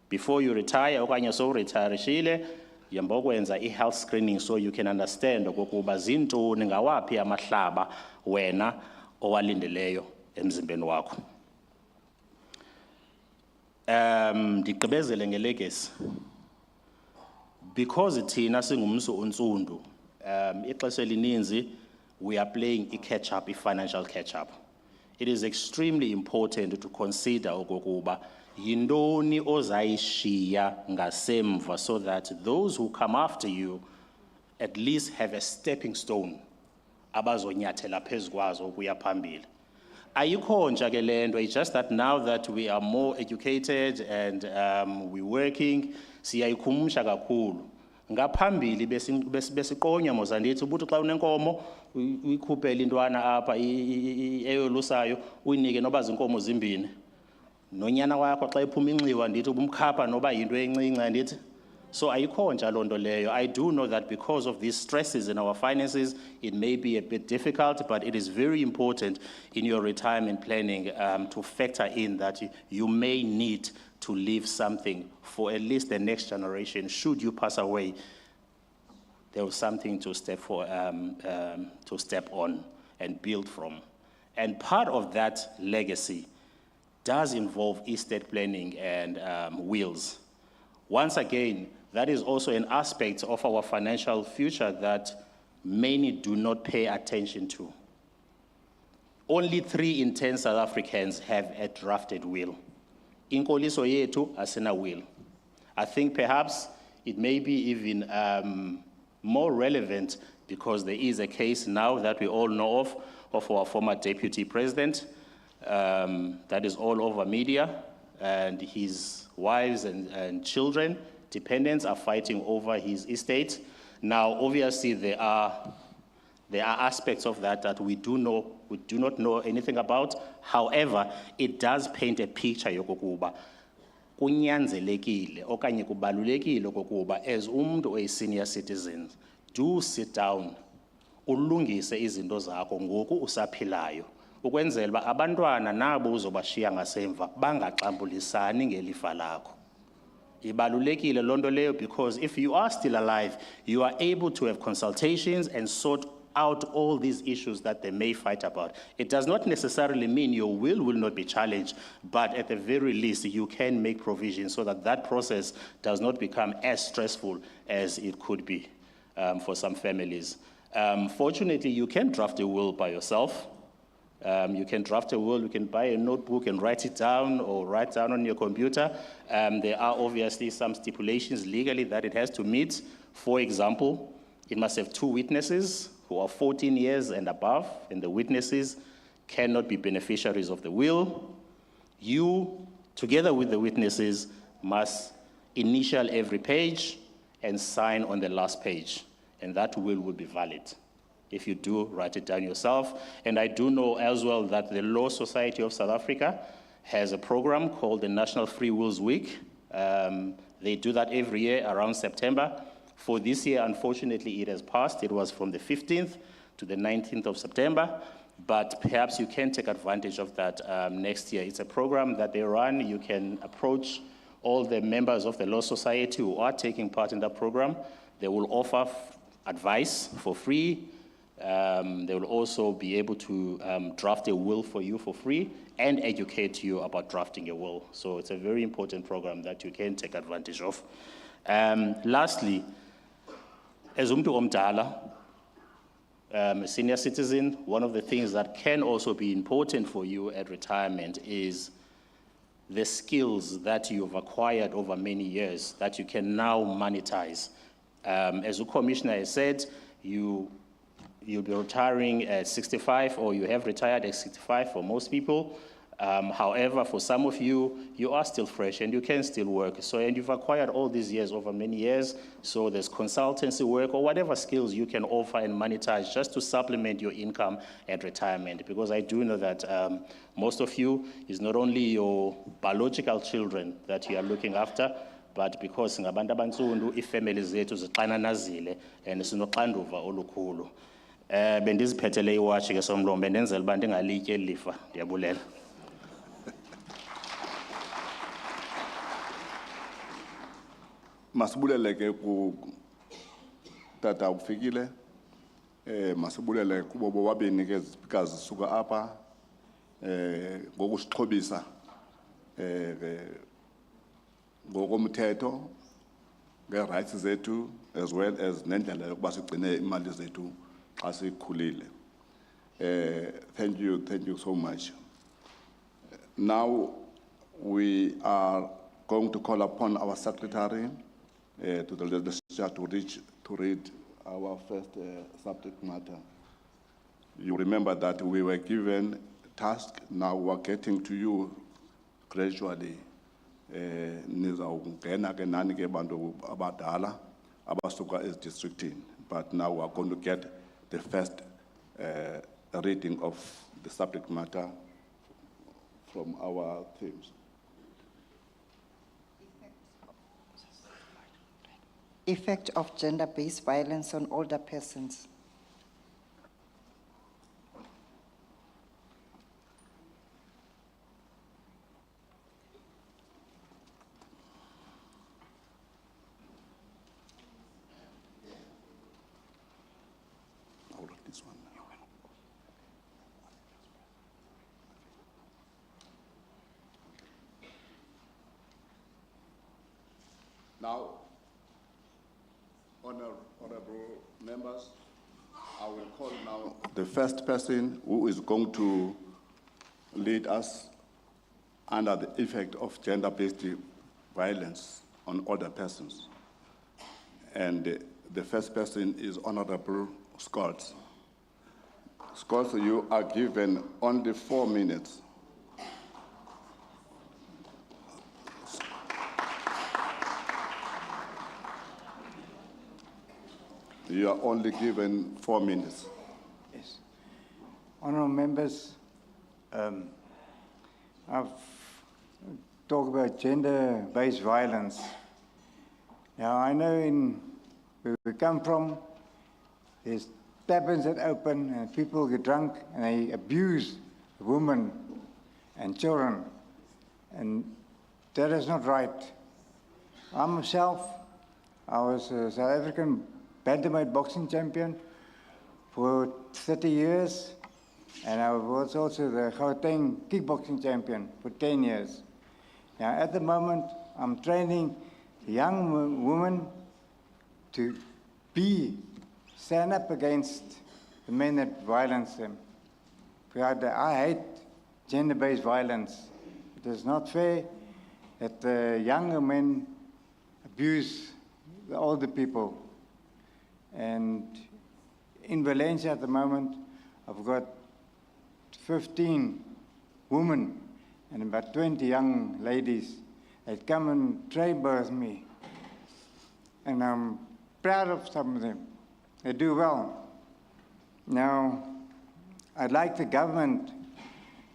Before you retire, okanye so retireshile, yambokwenza i-health screening so you can understand okokuba zintoni ngawaphi amahlaba wena owalindeleyo emzimbeni wakho. Ndigqibezele ngelegasi. Because thina singumsu ontsundu, ixesha elininzi we are playing i-catch-up, i-financial catch-up. It is extremely important to consider okokuba yindoni ozayishiya ngasemva so that those who come after you at least have a stepping stone abazonyathela phezu kwazo ukuya phambili. Ayikho nje ke le nto, it's just that now that we are more educated and we're working, siyayikhumsha kakhulu. Ngaphambili besiqonya mozandithi ubuthi xa unenkomo uyikhuphele intwana apha eyolusayo uyinike noba zinkomo zimbini. Nonyana wakho xa iphuma inxiwa ndithi ubumkhapha noba yinto encinci ndithi. So ayikho nje loo nto leyo. I do know that because of these stresses in our finances, it may be a bit difficult, but it is very important in your retirement planning to factor in that you may need to leave something for at least the next generation. Should you pass away, there was something to step on and build from. And part of that legacy does involve estate planning and wills. Once again, that is also an aspect of our financial future that many do not pay attention to. Only 3 in 10 South Africans have a drafted will. Inkoliso yethu asina will. I think perhaps it may be even more relevant because there is a case now that we all know of our former deputy president that is all over media, and his wives and children, dependents, are fighting over his estate. Now, obviously, there are aspects of that we do not know anything about. However, it does paint a picture yokokuba kunyanzelekile okanye kubalulekile okokuba as umuntu oyi senior citizens, do sit down ulungise izinto zakho ngoku usaphilayo ukwenzela ba abantwana nabo uzobashiya ngasemva bangaxambulisani ngelifa lakho. Ibalulekile lonto leyo because if you are still alive, you are able to have consultations and sort out all these issues that they may fight about. It does not necessarily mean your will not be challenged, but at the very least, you can make provisions so that that process does not become as stressful as it could be for some families. Fortunately, you can draft a will by yourself. You can draft a will, you can buy a notebook and write it down or write down on your computer. There are obviously some stipulations legally that it has to meet. For example, it must have 2 witnesses who are 14 years and above, and the witnesses cannot be beneficiaries of the will. You, together with the witnesses, must initial every page and sign on the last page, and that will be valid if you do write it down yourself. And I do know as well that the Law Society of South Africa has a program called the National Free Wills Week. They do that every year around September. For this year, unfortunately, it has passed. It was from the 15th to the 19th of September, but perhaps you can take advantage of that next year. It's a program that they run. You can approach all the members of the Law Society who are taking part in that program. They will offer advice for free. They will also be able to draft a will for you for free and educate you about drafting a will. So it's a very important program that you can take advantage of. Lastly, as umuntu omdala, a senior citizen, one of the things that can also be important for you at retirement is the skills that you've acquired over many years that you can now monetize. As the commissioner has said, you'll be retiring at 65, or you have retired at 65 for most people. However, for some of you, you are still fresh and you can still work. So, and you've acquired all these years over many years. So there's consultancy work or whatever skills you can offer and monetize just to supplement your income at retirement. Because I do know that most of you is not only your biological children that you are looking after, but because singabantu abantsundu, ifamily zethu zixananazile and sinoxanduva olukhulu. Bendiziphethele iwatshi ke Somlomo, bendenzela uba ndingalityi eli lifa. Ndiyabulela. Masibulele ke ku tata ufikile. Masibulele kubo bobabini ke speakers suka apha ngokusixhobisa ngokomthetho nge-rights zethu as well as nendlela yokuba sigcine imali zethu xa sikhulile. Thank you so much. Now we are going to call upon our secretary to the legislature to read our first subject matter. You remember that we were given task, now we're getting to you gradually. Nizawungena ke nani ke bantu abadala abasuka ezidistrictini, but now we're going to get the first reading of the subject matter from our themes. Effect of gender-based violence on older persons. I'll read this one. Now, honorable members, I will call now the first person who is going to lead us under the effect of gender-based violence on older persons. And the first person is Honorable Scott. Scott, you are given only 4 minutes. You are only given 4 minutes. Yes. Honourable members, I've talked about gender-based violence. Now, I know where we come from, there's taverns that open and people get drunk and they abuse women and children. And that is not right. I myself, I was a South African bantamweight boxing champion for 30 years, and I was also the Gauteng kickboxing champion for 10 years. Now, at the moment, I'm training young women to stand up against the men that violence them. I hate gender-based violence. It is not fair that the younger men abuse the older people. And in Valencia at the moment, I've got 15 women and about 20 young ladies that come and train with me. And I'm proud of some of them. They do well. Now, I'd like the government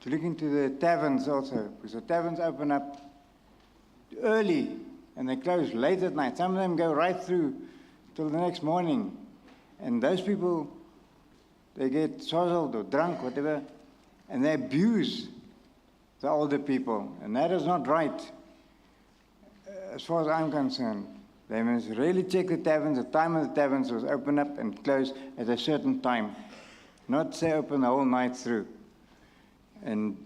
to look into the taverns also, because the taverns open up early and they close late at night. Some of them go right through till the next morning. And those people, they get sozzled or drunk, whatever, and they abuse the older people. And that is not right, as far as I'm concerned. They must really check the taverns. The time of the taverns was open up and close at a certain time, not say open the whole night through. And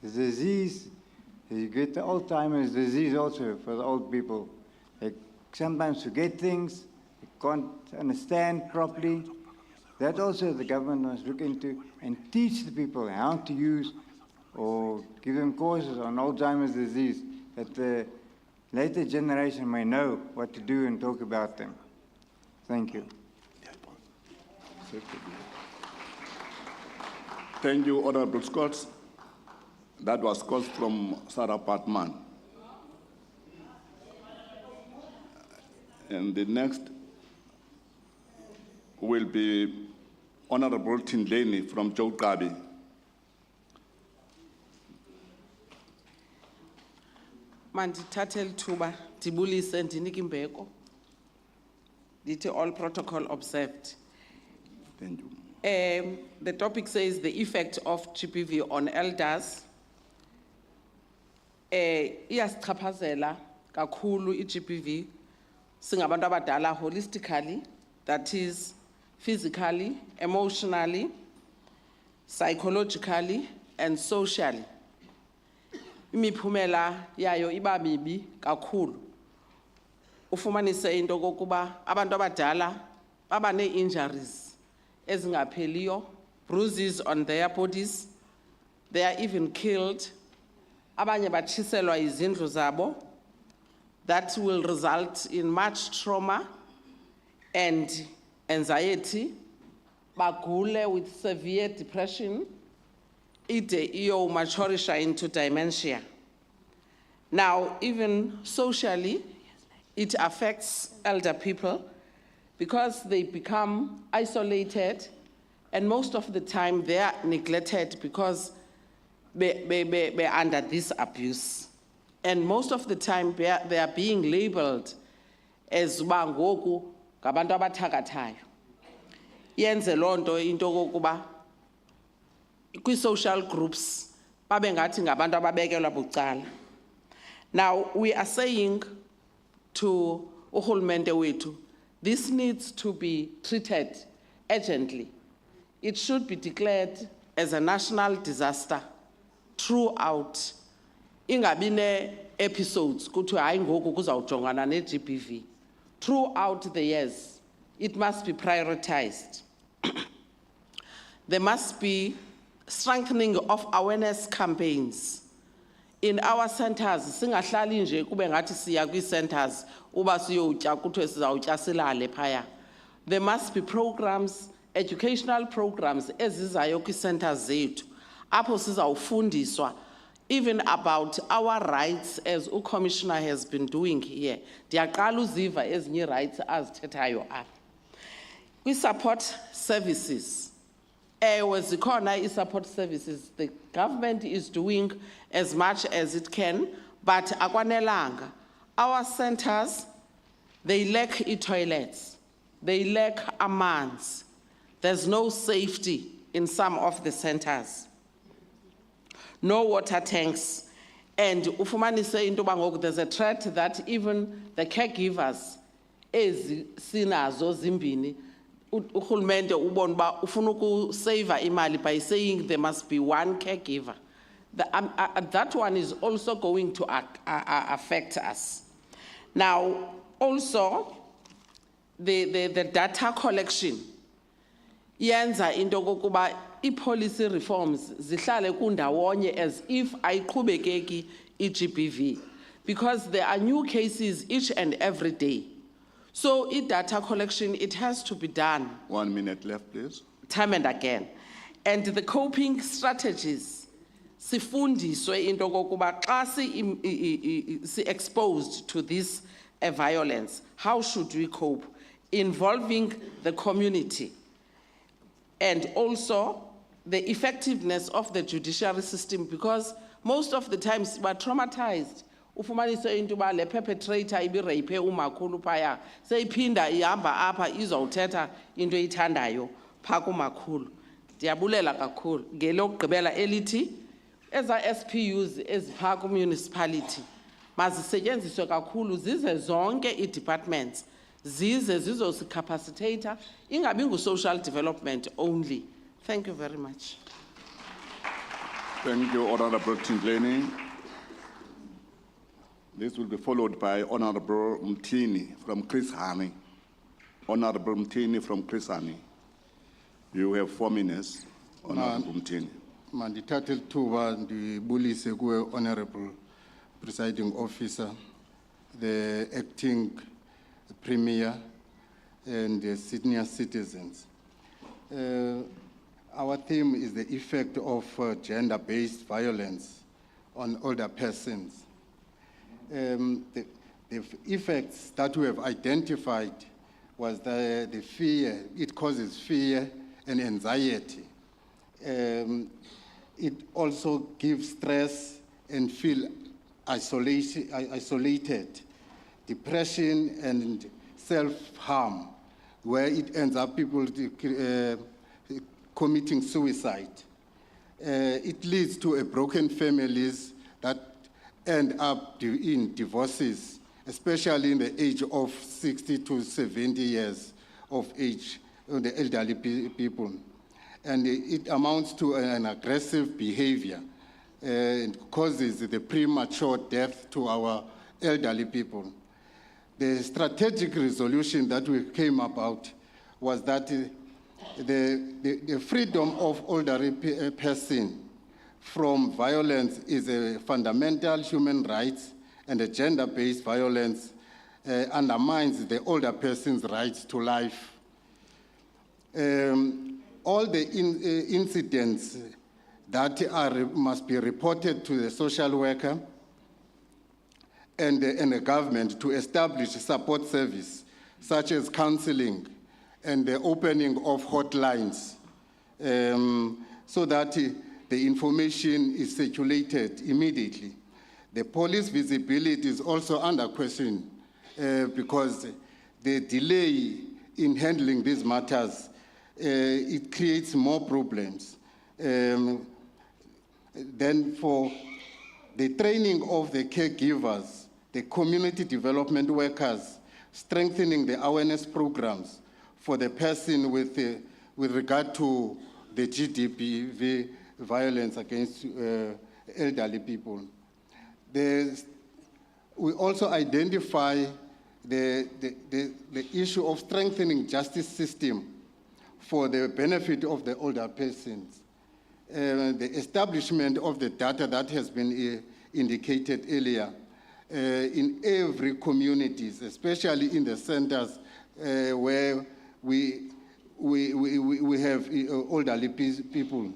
the disease, you get the Alzheimer's disease also for the old people. They sometimes forget things, they can't understand properly. That also the government must look into and teach the people how to use or give them courses on Alzheimer's disease, that the later generation may know what to do and talk about them. Thank you. Thank you, Honorable Scott. That was Scott from Sarah Patman. And the next will be Honorable Tindleni from Joe Kabi. mandithathe lithuba ndibulise ndinike imbeko. Ndithi all protocol observed. Thank you. The topic says the effect of GBV on elders. Iyasichaphazela kakhulu i-GBV singabantu abadala holistically, that is physically, emotionally, psychologically and socially. Imiphumela yayo iba mibi kakhulu. Ufumanise into kokuba abantu abadala baba nee-injuries ezingapheliyo, bruises on their bodies, they are even killed. Abanye batshiselwa izindlu zabo. That will result in much trauma and anxiety. Bagule with severe depression. Ide iyo maturisha into dementia. Now, even socially, it affects elder people because they become isolated, and most of the time they are neglected because they're under this abuse. And most of the time they are being labeled as bangoku ngabantu abathakathayo. Yenze lonto into kokuba kwi-social groups babe ngathi ngabantu ababekelwa bucala. Now we are saying to uhulumende wethu, this needs to be treated urgently. It should be declared as a national disaster throughout. Ingabine episodes kuthiwa hayi ngoku kuzawujongana ne-GBV. Throughout the years, it must be prioritized. There must be strengthening of awareness campaigns. In our centers, singahlali nje kube ngathi siya kwi-centers uba siyotya kuthiwe sizawutya silale phaya. There must be programs, educational programs ezizayo kwi-centers zethu apho sizawufundiswa even about our rights, as uCommissioner has been doing here. Ndiyaqala uziva ezinye rights azithethayo apha. Kwi-support services, ewe zikhona i-support services. The government is doing as much as it can, but akwanelanga. Our centers, they lack toilets, they lack amanzi. There's no safety in some of the centers. No water tanks, and ufumanise into bangoku there's a threat that even the caregivers sinazo zimbini. Uhulumende ubona ba ufuna ukusave imali by saying there must be one caregiver. That one is also going to affect us. Now, also the data collection. Yenza into kokuba i-policy reforms zihlale kundawonye as if ayiqhubekeki i-GBV, because there are new cases each and every day. So data collection, it has to be done. 1 minute left, please. Time and again. And the coping strategies, sifundiswe into kokuba xa si exposed to this violence, how should we cope? Involving the community. And also the effectiveness of the judiciary system, because most of the times we're traumatized. Ufumanise into ba le perpetrator ibirape umakhulu phaya seyiphinda ihamba apha izawuthetha into eyithandayo pha kumakhulu. Ndiyabulela kakhulu ngelokugqibela elithi eza SPUs ezipha ku-municipality mazisetyenziswe kakhulu zize zonke i-departments zize zizosicapacitator ingabi ngu-social development only. Thank you very much. Thank you, Honorable Tindleni. This will be followed by Honorable Mtini from Chris Hani. Honorable Mtini from Chris Hani. You have 4 minutes, Honorable Mtini. Mandithathe lithuba ndibulise kuwe Honorable Presiding Officer, the acting Premier and the senior citizens. Our theme is the effect of gender-based violence on older persons. The effects that we have identified was the fear. It causes fear and anxiety. It also gives stress and feel isolated, depression and self-harm, where it ends up people committing suicide. It leads to broken families that end up in divorces, especially in the age of 60 to 70 years of age, the elderly people. And it amounts to an aggressive behavior and causes the premature death to our elderly people. The strategic resolution that we came about was that the freedom of elderly person from violence is a fundamental human right, and the gender-based violence undermines the older person's rights to life. All the incidents that must be reported to the social worker and the government to establish support service, such as counseling and the opening of hotlines, so that the information is circulated immediately. The police visibility is also under question because the delay in handling these matters, it creates more problems. Then for the training of the caregivers, the community development workers, strengthening the awareness programs for the person with regard to the GDPV violence against elderly people. We also identify the issue of strengthening justice system for the benefit of the older persons. The establishment of the data that has been indicated earlier in every communities, especially in the centers where we have elderly people.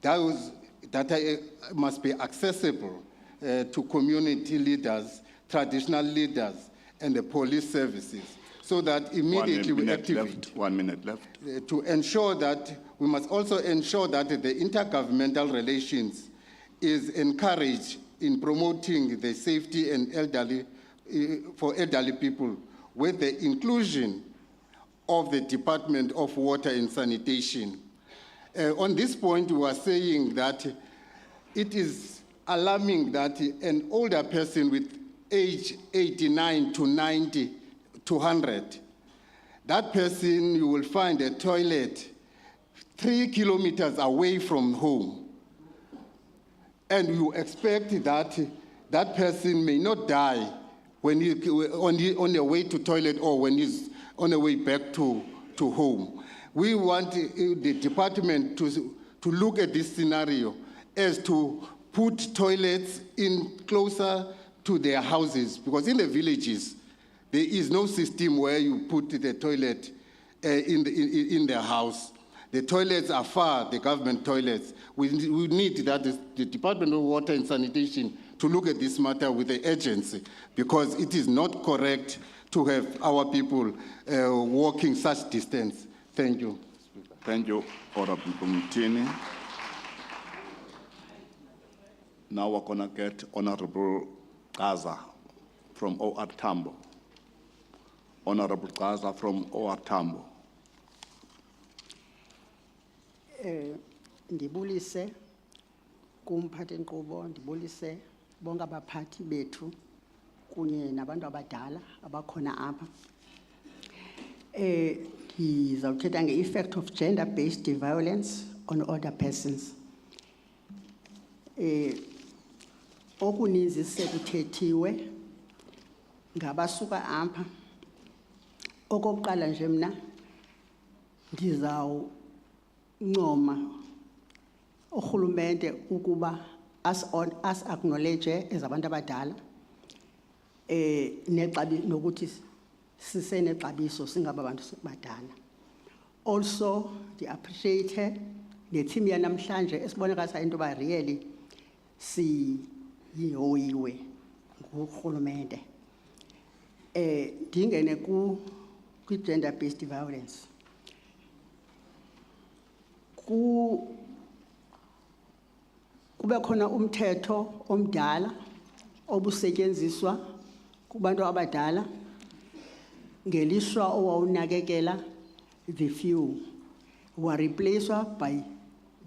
Those data must be accessible to community leaders, traditional leaders, and the police services, so that immediately we activate. 1 minute left. To ensure that, we must also ensure that the intergovernmental relations is encouraged in promoting the safety and for elderly people with the inclusion of the Department of Water and Sanitation. On this point, we are saying that it is alarming that an older person with age 89 to 90 to 100, that person, you will find a toilet 3 kilometers away from home. And you expect that that person may not die when on the way to toilet or when he's on the way back to home. We want the department to look at this scenario as to put toilets in closer to their houses, because in the villages, there is no system where you put the toilet in their house. The toilets are far, the government toilets. We need that the Department of Water and Sanitation to look at this matter with the agency, because it is not correct to have our people walking such distance. Thank you. Thank you, Honorable Mtini. Now we're going to get Honorable Gaza from OR Tambo. Honorable Gaza from OR Tambo. Ndibulise kumphathi nkqubo, ndibulise bonke abaphathi bethu kunye nabantu abadala abakhona apha. Ngizawuthetha nge-effect of gender-based violence on older persons. Okuninzi sekuthethiwe ngabasuka apha. Okokuqala nje mna ndizawuncoma urhulumente ukuba as acknowledge as abantu abadala nokuthi sisenexabiso singaba bantu badala. Also appreciate the team yanamhlanje esibonakalisa into ba really siyihoyiwe ngurhulumente. Ndingene gender based violence. Kube khona umthetho omdala obusetyenziswa kubantu abadala ngelishwa owawunakekela the few were replaced by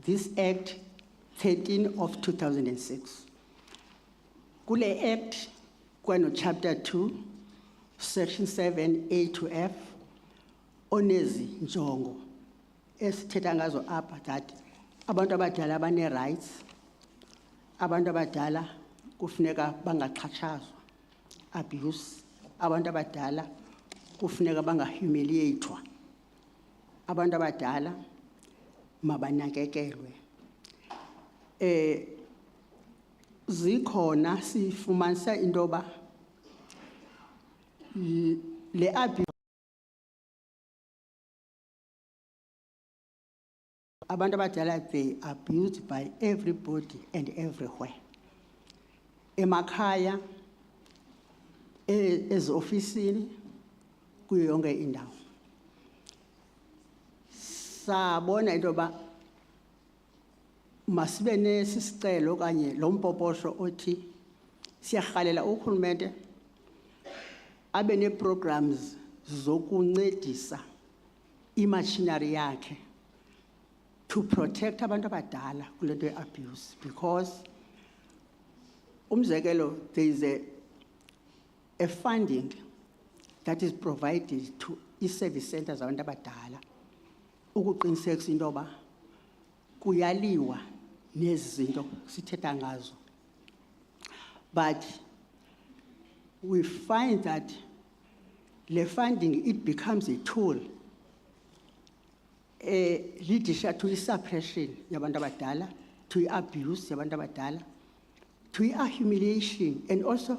this Act 13 of 2006. Kule Act kwano Chapter 2, Section 7A to F, onezi njongo esithetha ngazo apha that abantu abadala bane-rights, abantu abadala kufuneka bangaxhatshazwa, abuse, abantu abadala kufuneka bangahumiliatwa, abantu abadala mabanakekelwe. Zikhona sifumanisa into yoba le abuse abantu abadala, they are abused by everybody and everywhere. Emakhaya, ezofisini, kuyo yonke indawo. Sabona into yoba masibe nesicelo okanye lo mpoposho othi siyarhalela urhulumente abe ne-programs zokuncedisa imachinery yakhe to protect abantu abadala kule nto ye-abuse, because umzekelo, there is a funding that is provided to i-service centers abantu abadala ukuqinisekisa into yoba kuyaliwa nezi zinto sithetha ngazo. But we find that the funding, it becomes a tool leadership to suppression yabantu abadala, to abuse yabantu abadala, to humiliation, and also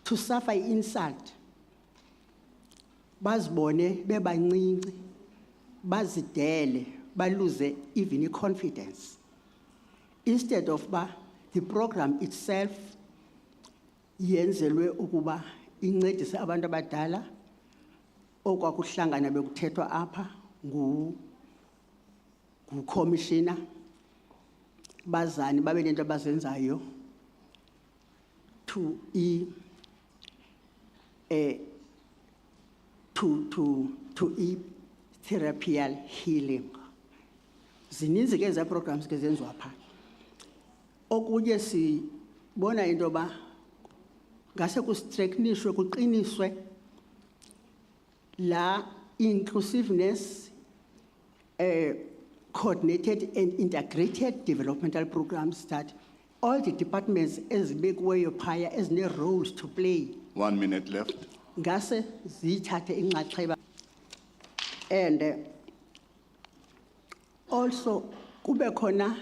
to suffer insult. Bazibone bebancinci, bazidele, balose even confidence. Instead of the program itself yenzelwe ukuba incedise abantu abadala okwakuhlangana bekuthethwa apha ngu-commissioner bazani babe nento abazenzayo to therapeutic healing. Zininzi ke eza programs ke zenziwa pha. Okunye sibona into yoba ngase kustrengthenishwe kuqiniswe la inclusiveness coordinated and integrated developmental programs that all the departments ezibekiweyo phaya ezine-roles to play. 1 minute left. Ngase ziyithathe inxaxheba. And also kube khona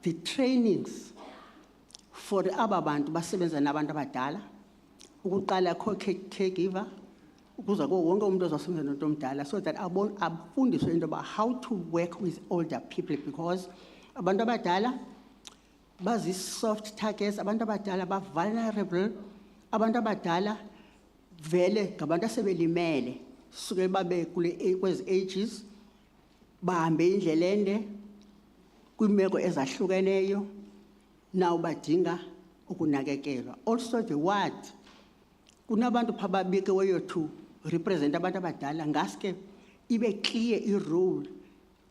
the trainings for aba bantu basebenza nabantu abadala, ukuqala caregiver, ukuza ko wonke umuntu ozosebenza nomuntu omdala, so that afundiswe into about how to work with older people, because abantu abadala bazi soft targets, abantu abadala ba vulnerable, abantu abadala vele ngabantu asebelimele suke babe kwezi ages bahambe indlela ende kwimeko ezahlukeneyo now badinga ukunakekelwa. Also the ward kunabantu pha babekiweyo to represent abantu abadala, ngaske ibe clear i-role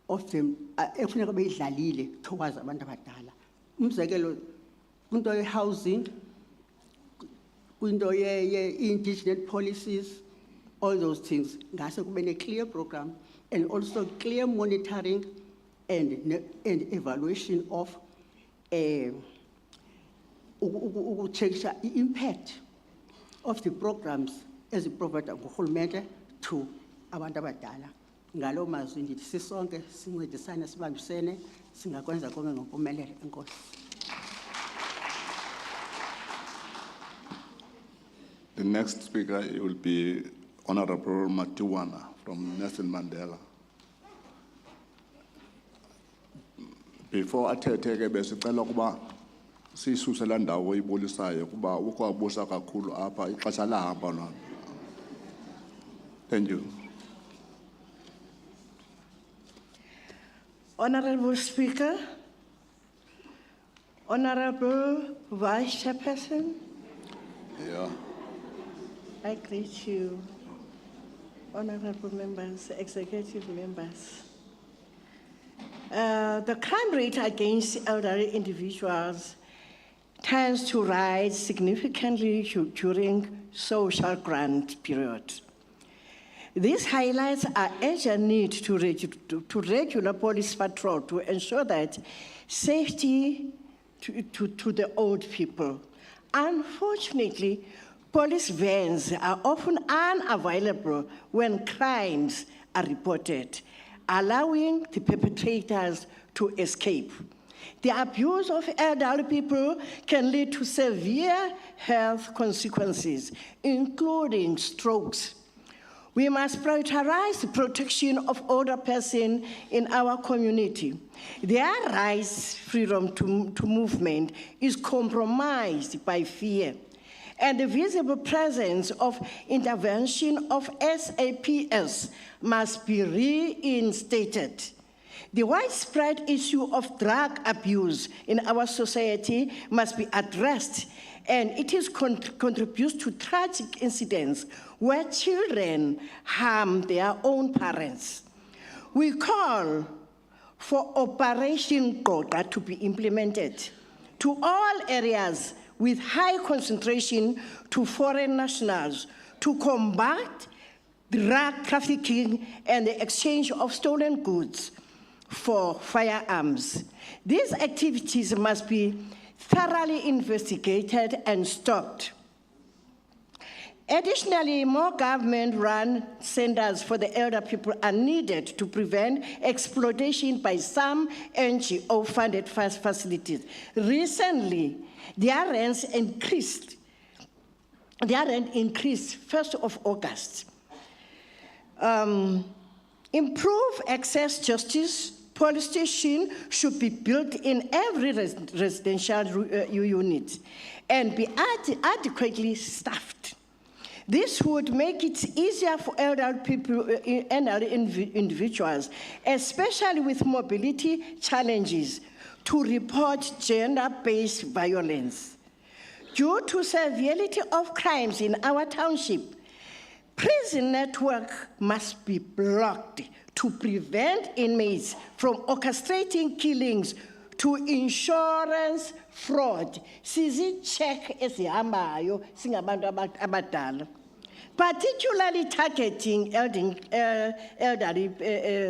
of them efuneka beyidlalile towards abantu abadala. Umzekelo kwinto ye-housing, kwinto ye-indigenous policies, all those things ngase kube ne-clear program, and also clear monitoring and evaluation of ukuchecksha i-impact of the programs eziprovidwa ngurhulumente to abantu abadala. Ngalo mazwi ndithi sisonke sincedisane sibambisene singakwenza konke ngempumelelo. Enkosi. The next speaker will be Honorable Matiwana from Nelson Mandela. Before athethe ke besicela ukuba sisuse la ndawo ibulisayo kuba ukwabusa kakhulu apha ixesha lahamba lona. Thank you. Honorable Speaker, Honorable Vice Chairperson, Yeah. I greet you, honorable members, executive members. The crime rate against elderly individuals tends to rise significantly during social grant period. This highlights our urgent need to regular police patrol to ensure that safety to the old people. Unfortunately, police vans are often unavailable when crimes are reported, allowing the perpetrators to escape. The abuse of elderly people can lead to severe health consequences, including strokes. We must prioritize the protection of older persons in our community. Their rights, freedom to movement, is compromised by fear, and the visible presence of intervention of SAPS must be reinstated. The widespread issue of drug abuse in our society must be addressed, and it contributes to tragic incidents where children harm their own parents. We call for Operation Kota to be implemented to all areas with high concentration to foreign nationals to combat drug trafficking and the exchange of stolen goods for firearms. These activities must be thoroughly investigated and stopped. Additionally, more government-run centers for the elder people are needed to prevent exploitation by some NGO-funded facilities. Recently, their rent increased 1st of August. Improve access justice. Police station should be built in every residential unit and be adequately staffed. This would make it easier for elderly people, elderly individuals, especially with mobility challenges, to report gender-based violence. Due to severity of crimes in our township, prison network must be blocked to prevent inmates from orchestrating killings to insurance fraud. Sizi check esihambayo singabantu abadala, particularly targeting elderly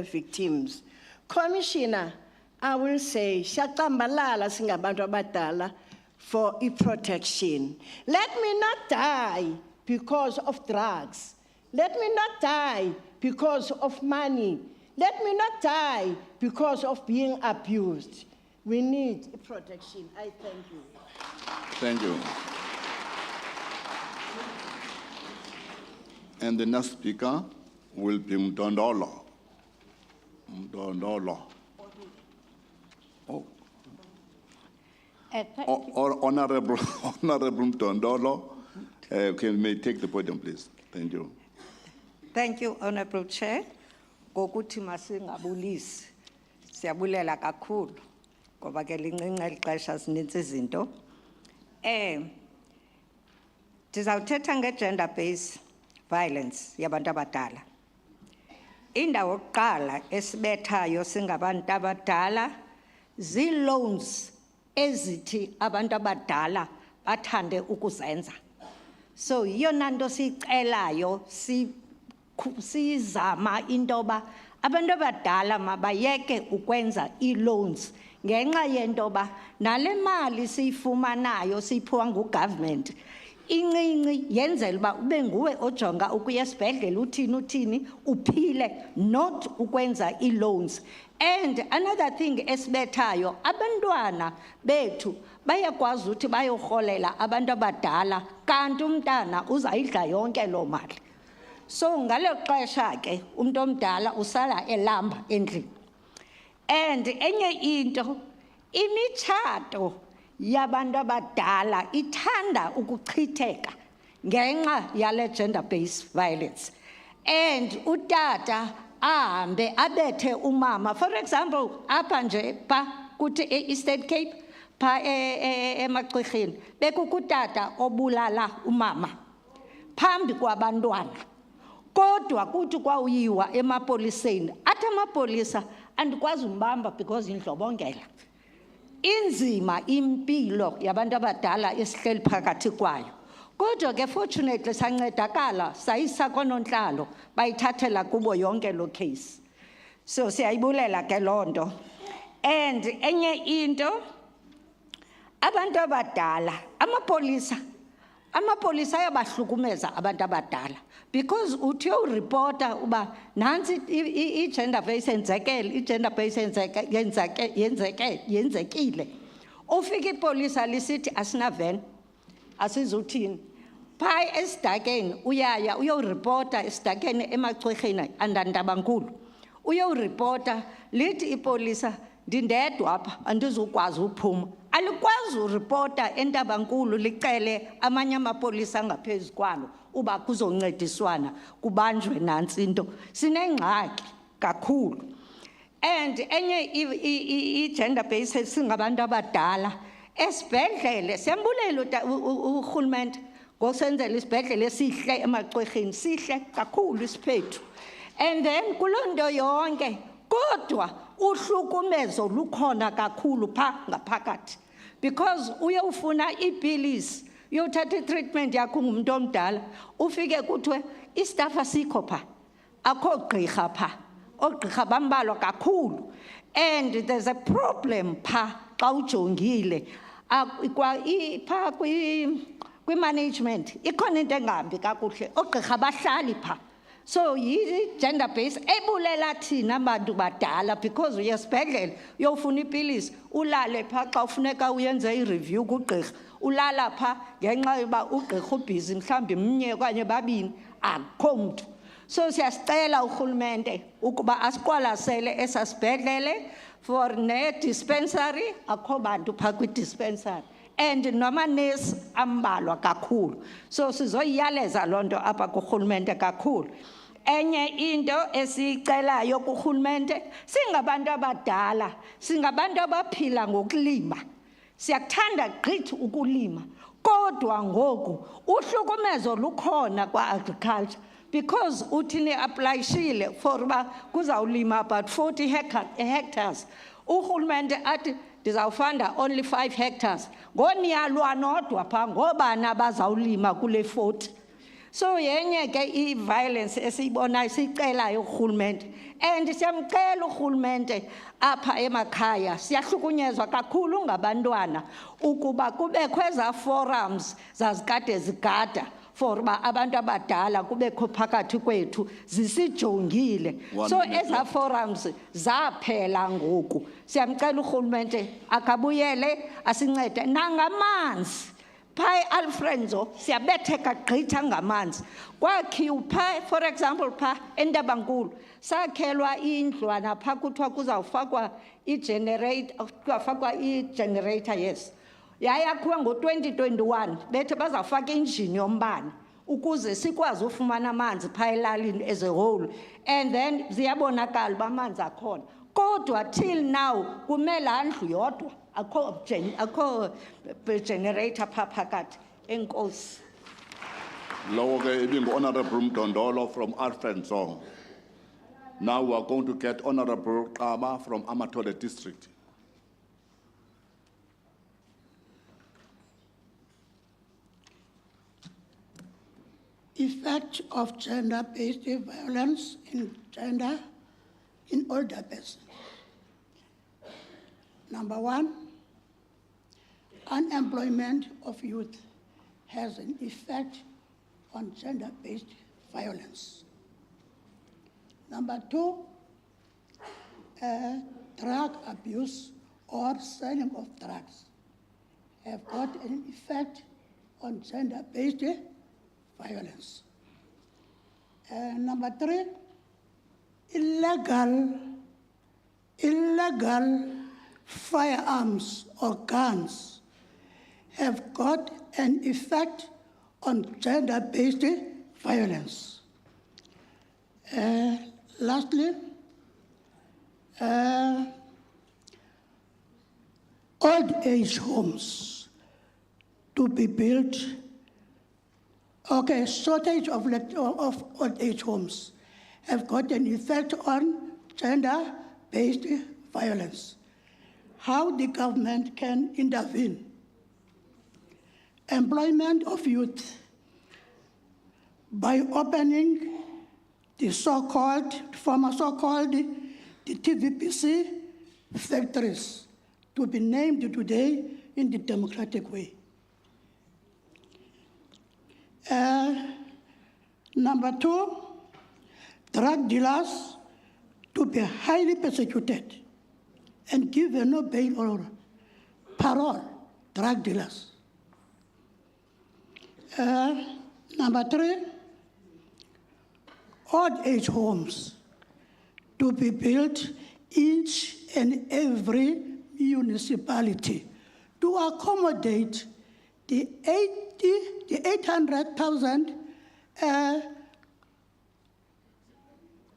victims. Commissioner, I will say, shakambalala singabantu abadala for protection. Let me not die because of drugs. Let me not die because of money. Let me not die because of being abused. We need protection. I thank you. Thank you. And the next speaker will be Mdondolo. Mdondolo. Oh. Honorable Mdondolo, may take the podium, please. Thank you. Thank you, Honorable Chair. Ngokuthi masingabulisi, siyabulela kakhulu ngoba ke lincinci ixesha sinintsi izinto. Ndizawuthetha nge-gender based violence yabantu abadala. Indawo yokuqala esibethayo singabantu abadala zii-loans ezithi abantu abadala bathande ukuzenza. So yiyona nto siyicelayo sizama intoba abantu abadala mabayeke ukwenza ii-loans ngenxa yentoba nale mali siyifumanayo siyiphiwa ngugovernment incinci yenzela uba ube nguwe ojonga ukuya esibhedlele uthini uphile, not ukwenza ii-loans. And another thing esibethayo, abantwana bethu bayakwazi uthi bayorholela abantu abadala kanti umntana uzayidla yonke loo mali. So ngalo xesha ke umuntu omdala usala elamba endlini. And enye into, imitshato yabantu abadala ithanda ukuchitheka ngenxa yale gender based violence. And utata ahambe abethe umama. For example, apha nje pa kuthi e-Eastern Cape pha emagcirheni bekukutata obulala umama phambi kwabantwana kodwa kuthi kwauyiwa emapoliseni athi amapolisa andikwazi umbamba because indlobongela inzima impilo yabantu abadala esihleli phakathi kwayo kodwa ke fortunately sancedakala sayisa konontlalo bayithathela kubo yonke lo case so siyayibulela ke lonto and enye into abantu abadala amapolisa ayabahlukumeza abantu abadala because uthi ureporter uba nansi i-gender based yenzekile ufika ipolisa lisithi asinaven asizuthini phaa esidakeni uyaya uyowuripota esidakeni emagcirheni andandabankulu uyowuripota lithi ipolisa ndindedwa apha andizukwazi uphuma alikwazi uripota entabankulu licele amanye amapolisa ngaphezu kwalo uba kuzoncediswana kubanjwe nantsi into sinengxaki kakhulu and enye i-gender based singabantu abadala esibhedlele siyambulela urhulumente ngosenzela isibhedlele sihle emagcirheni sihle kakhulu isiphethu and then kuloo nto yonke kodwa uhlukumezo lukhona kakhulu phaa ngaphakathi because uyawufuna iipilisi uyothatha itreatment yakho ngumuntu omdala ufike kuthiwe istaff asikho phaa akho gqirha phaa oogqirha bambalwa kakhulu and there's a problem phaa xa ujongile phaa kwi-management ikhona into engahambi kakuhle oogqirha bahlali phaa so yi-gender based ebulela thina bantu badala because uye esibhedlele uyofuna ipilisi ulale phaa xa ufuneka uyenze i-review kugqirha ulala phaa ngenxa yoba ugqirha ubhizi mhlawumbi mnye okanye babini akukho mntu so siyasicela urhulumente ukuba asiqwalasele esasibhedlele for ne-dispensary akho bantu phaa kwi-dispensary and namanesi ambalwa kakhulu so sizoyiyaleza loo nto apha kurhulumente kakhulu enye into esiyicelayo kurhulumente singabantu abadala singabantu abaphila ngokulima siyakuthanda gqithi ukulima kodwa ngoku uhlukumezo lukhona kwa-agriculture because uthi ni-aplayishile for uba kuzawulima about 40 hectares urhulumente athi ndizawufanda only 5 hectares ngoniyalwa nodwa phaa ngoobani bazawulima kule 40 so yenye ke i-violence esiyibonayo siyicelayo urhulumente and siyamcela urhulumente apha emakhaya siyahlukunyezwa kakhulu ngabantwana ukuba kubekho ezaa forums zazikade zigada for uba abantu abadala kubekho phakathi kwethu zisijongile so ezaa forums zaphela ngoku siyamcela urhulumente akabuyele asincede nangamanzi phaa e-Alfrenzo siyabetheka gqitha ngamanzi kwakhiwa phaa for example phaa entabankulu sakhelwa indlwana phaa kuthiwa kuzawufakwa i-generator yes yayakhiwa ngo-2021 bethe bazawufaka injini yombane ukuze sikwazi ufumana amanzi phaa elalini as a whole and then ziyabonakala uba amanzi akhona kodwa till now kumele andlu yodwa akho generator phaa phakathi enkosi Lowo ke ibingu-Honorable Mdondolo from Alfrenzo. Now we are going to get Honorable Kaba from Amatole District. Effect of gender-based violence in older persons. Number one, unemployment of youth has an effect on gender-based violence. Number two, drug abuse or selling of drugs have got an effect on gender-based violence. Number three, illegal firearms or guns have got an effect on gender-based violence. Lastly, old age homes to be built. Okay, shortage of old age homes have got an effect on gender-based violence. How the government can intervene. Employment of youth by opening the former so-called the TVPC factories to be named today in the democratic way. Number two, drug dealers to be highly persecuted and given no bail or parole, drug dealers. Number three, old age homes to be built each and every municipality to accommodate the 800,000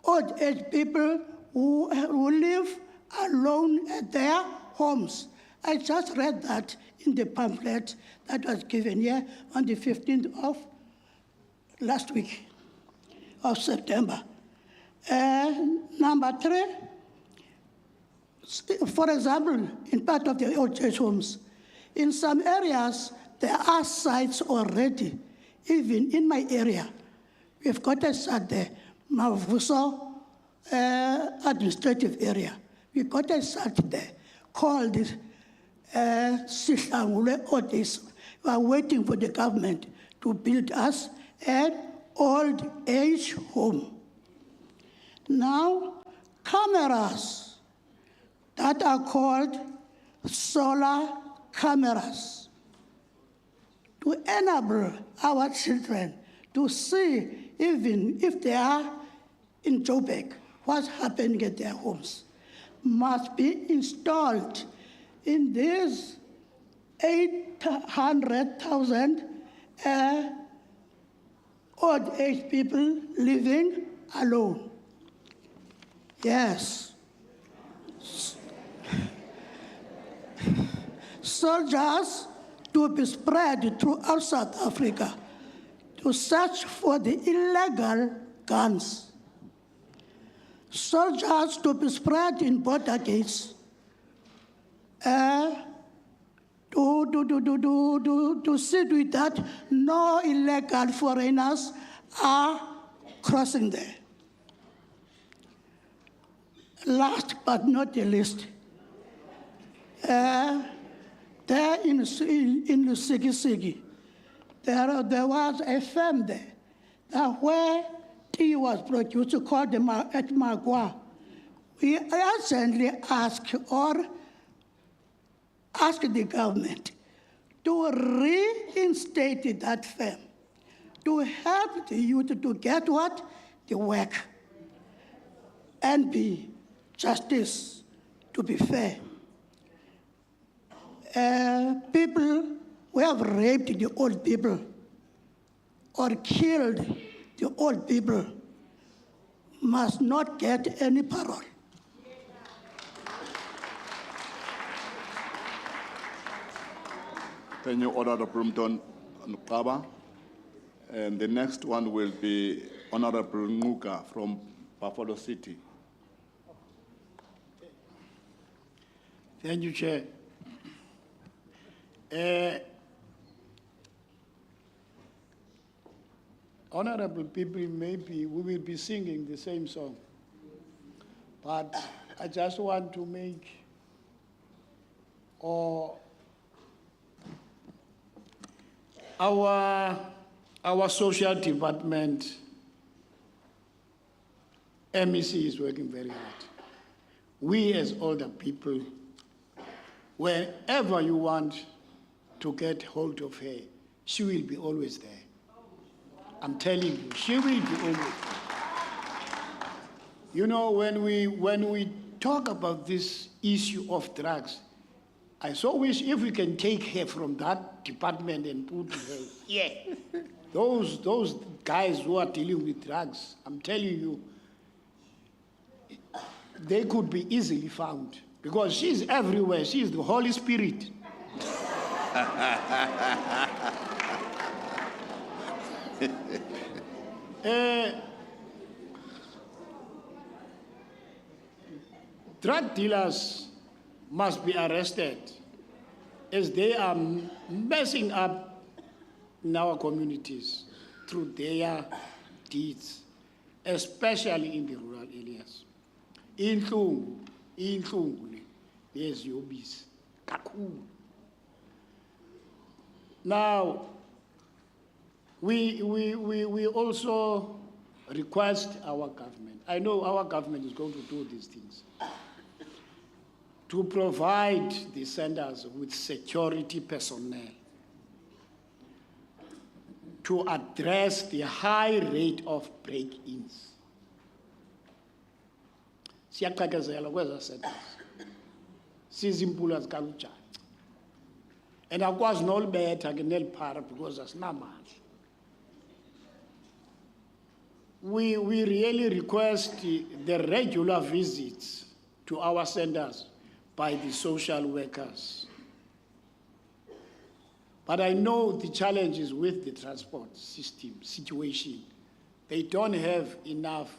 old age people who live alone at their homes. I just read that in the pamphlet that was given here on the 15th of last week of September. Number three, for example, in part of the old age homes, in some areas, there are sites already, even in my area. We've got a site there, Mavuso administrative area. We've got a site there called Sihlangule Old Age. We are waiting for the government to build us an old age home. Now, cameras that are called solar cameras to enable our children to see, even if they are in Joburg, what's happening at their homes, must be installed in these 800,000 old age people living alone. Yes. Soldiers to be spread throughout South Africa to search for the illegal guns. Soldiers to be spread in border gates to see to it that no illegal foreigners are crossing there. Last but not the least, there in Lusikisiki, there was a farm there where tea was produced called at Magua. We urgently asked the government to reinstate that farm, to help the youth to get what? The work, and be justice, to be fair. People who have raped the old people or killed the old people must not get any parole. Thank you, Honorable Mton Nkaba. And the next one will be Honorable Nguka from Buffalo City. Thank you, Chair. Honorable people, maybe we will be singing the same song, but I just want to make our social department, MEC, is working very hard. We as older people, wherever you want to get hold of her, she will be always there. I'm telling you, she will be always. You know, when we talk about this issue of drugs, I so wish if we can take her from that department and put her here. Those guys who are dealing with drugs, I'm telling you, they could be easily found. because she's everywhere. She's the Holy Spirit. Drug dealers must be arrested as they are messing up in our communities through their deeds, especially in the rural areas. Inhlungu le, leziyobisi kakhulu. Now, we also request our government, I know our government is going to do these things, to provide the centers with security personnel to address the high rate of break-ins. Siyaqhaqhazela kweza centers. Sizimpula zikalujani. And akwazi nolibetha ke neliphara because asinamandla. We really request the regular visits to our centers by the social workers. But I know the challenges with the transport system situation. They don't have enough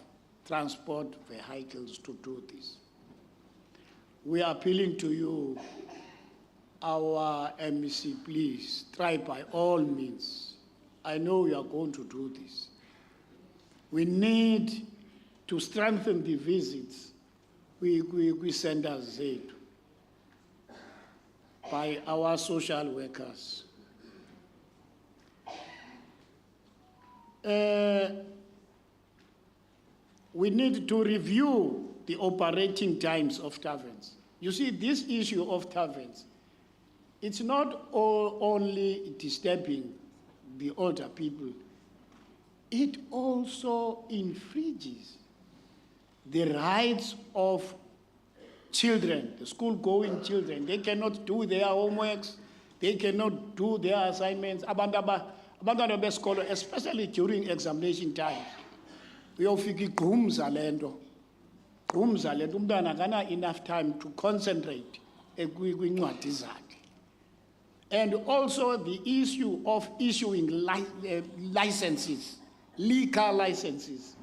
transport vehicles to do this. We are appealing to you, our MEC, please try by all means. I know you are going to do this. We need to strengthen the visits we send us aid by our social workers. We need to review the operating times of taverns. You see, this issue of taverns, it's not only disturbing the older people, it also infringes the rights of children, the school-going children. They cannot do their homeworks, they cannot do their assignments. Abantwana besikolo, especially during examination time, uyofika igqumza lento. Gqumza lento, umntwana akana enough time to concentrate kwincwadi zakhe. And also the issue of issuing licenses, liquor licenses.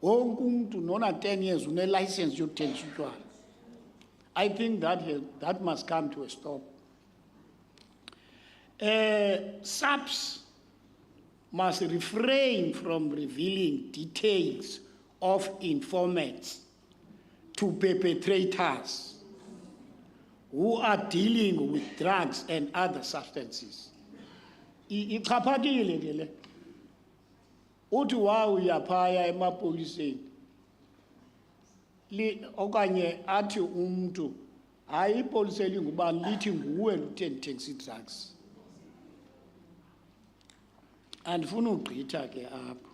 Wonke umuntu nona 10 years une license yokuthengisa utshwala. I think that must come to a stop. SAPS must refrain from revealing details of informants to perpetrators who are dealing with drugs and other substances. Iqhaphakile ke le. Uthi wa uyaphaya emapoliseni. Okanye athi umuntu hayi ipolisi lingubani lithi nguwe luthengisa drugs. Andifuna ugqitha ke apho.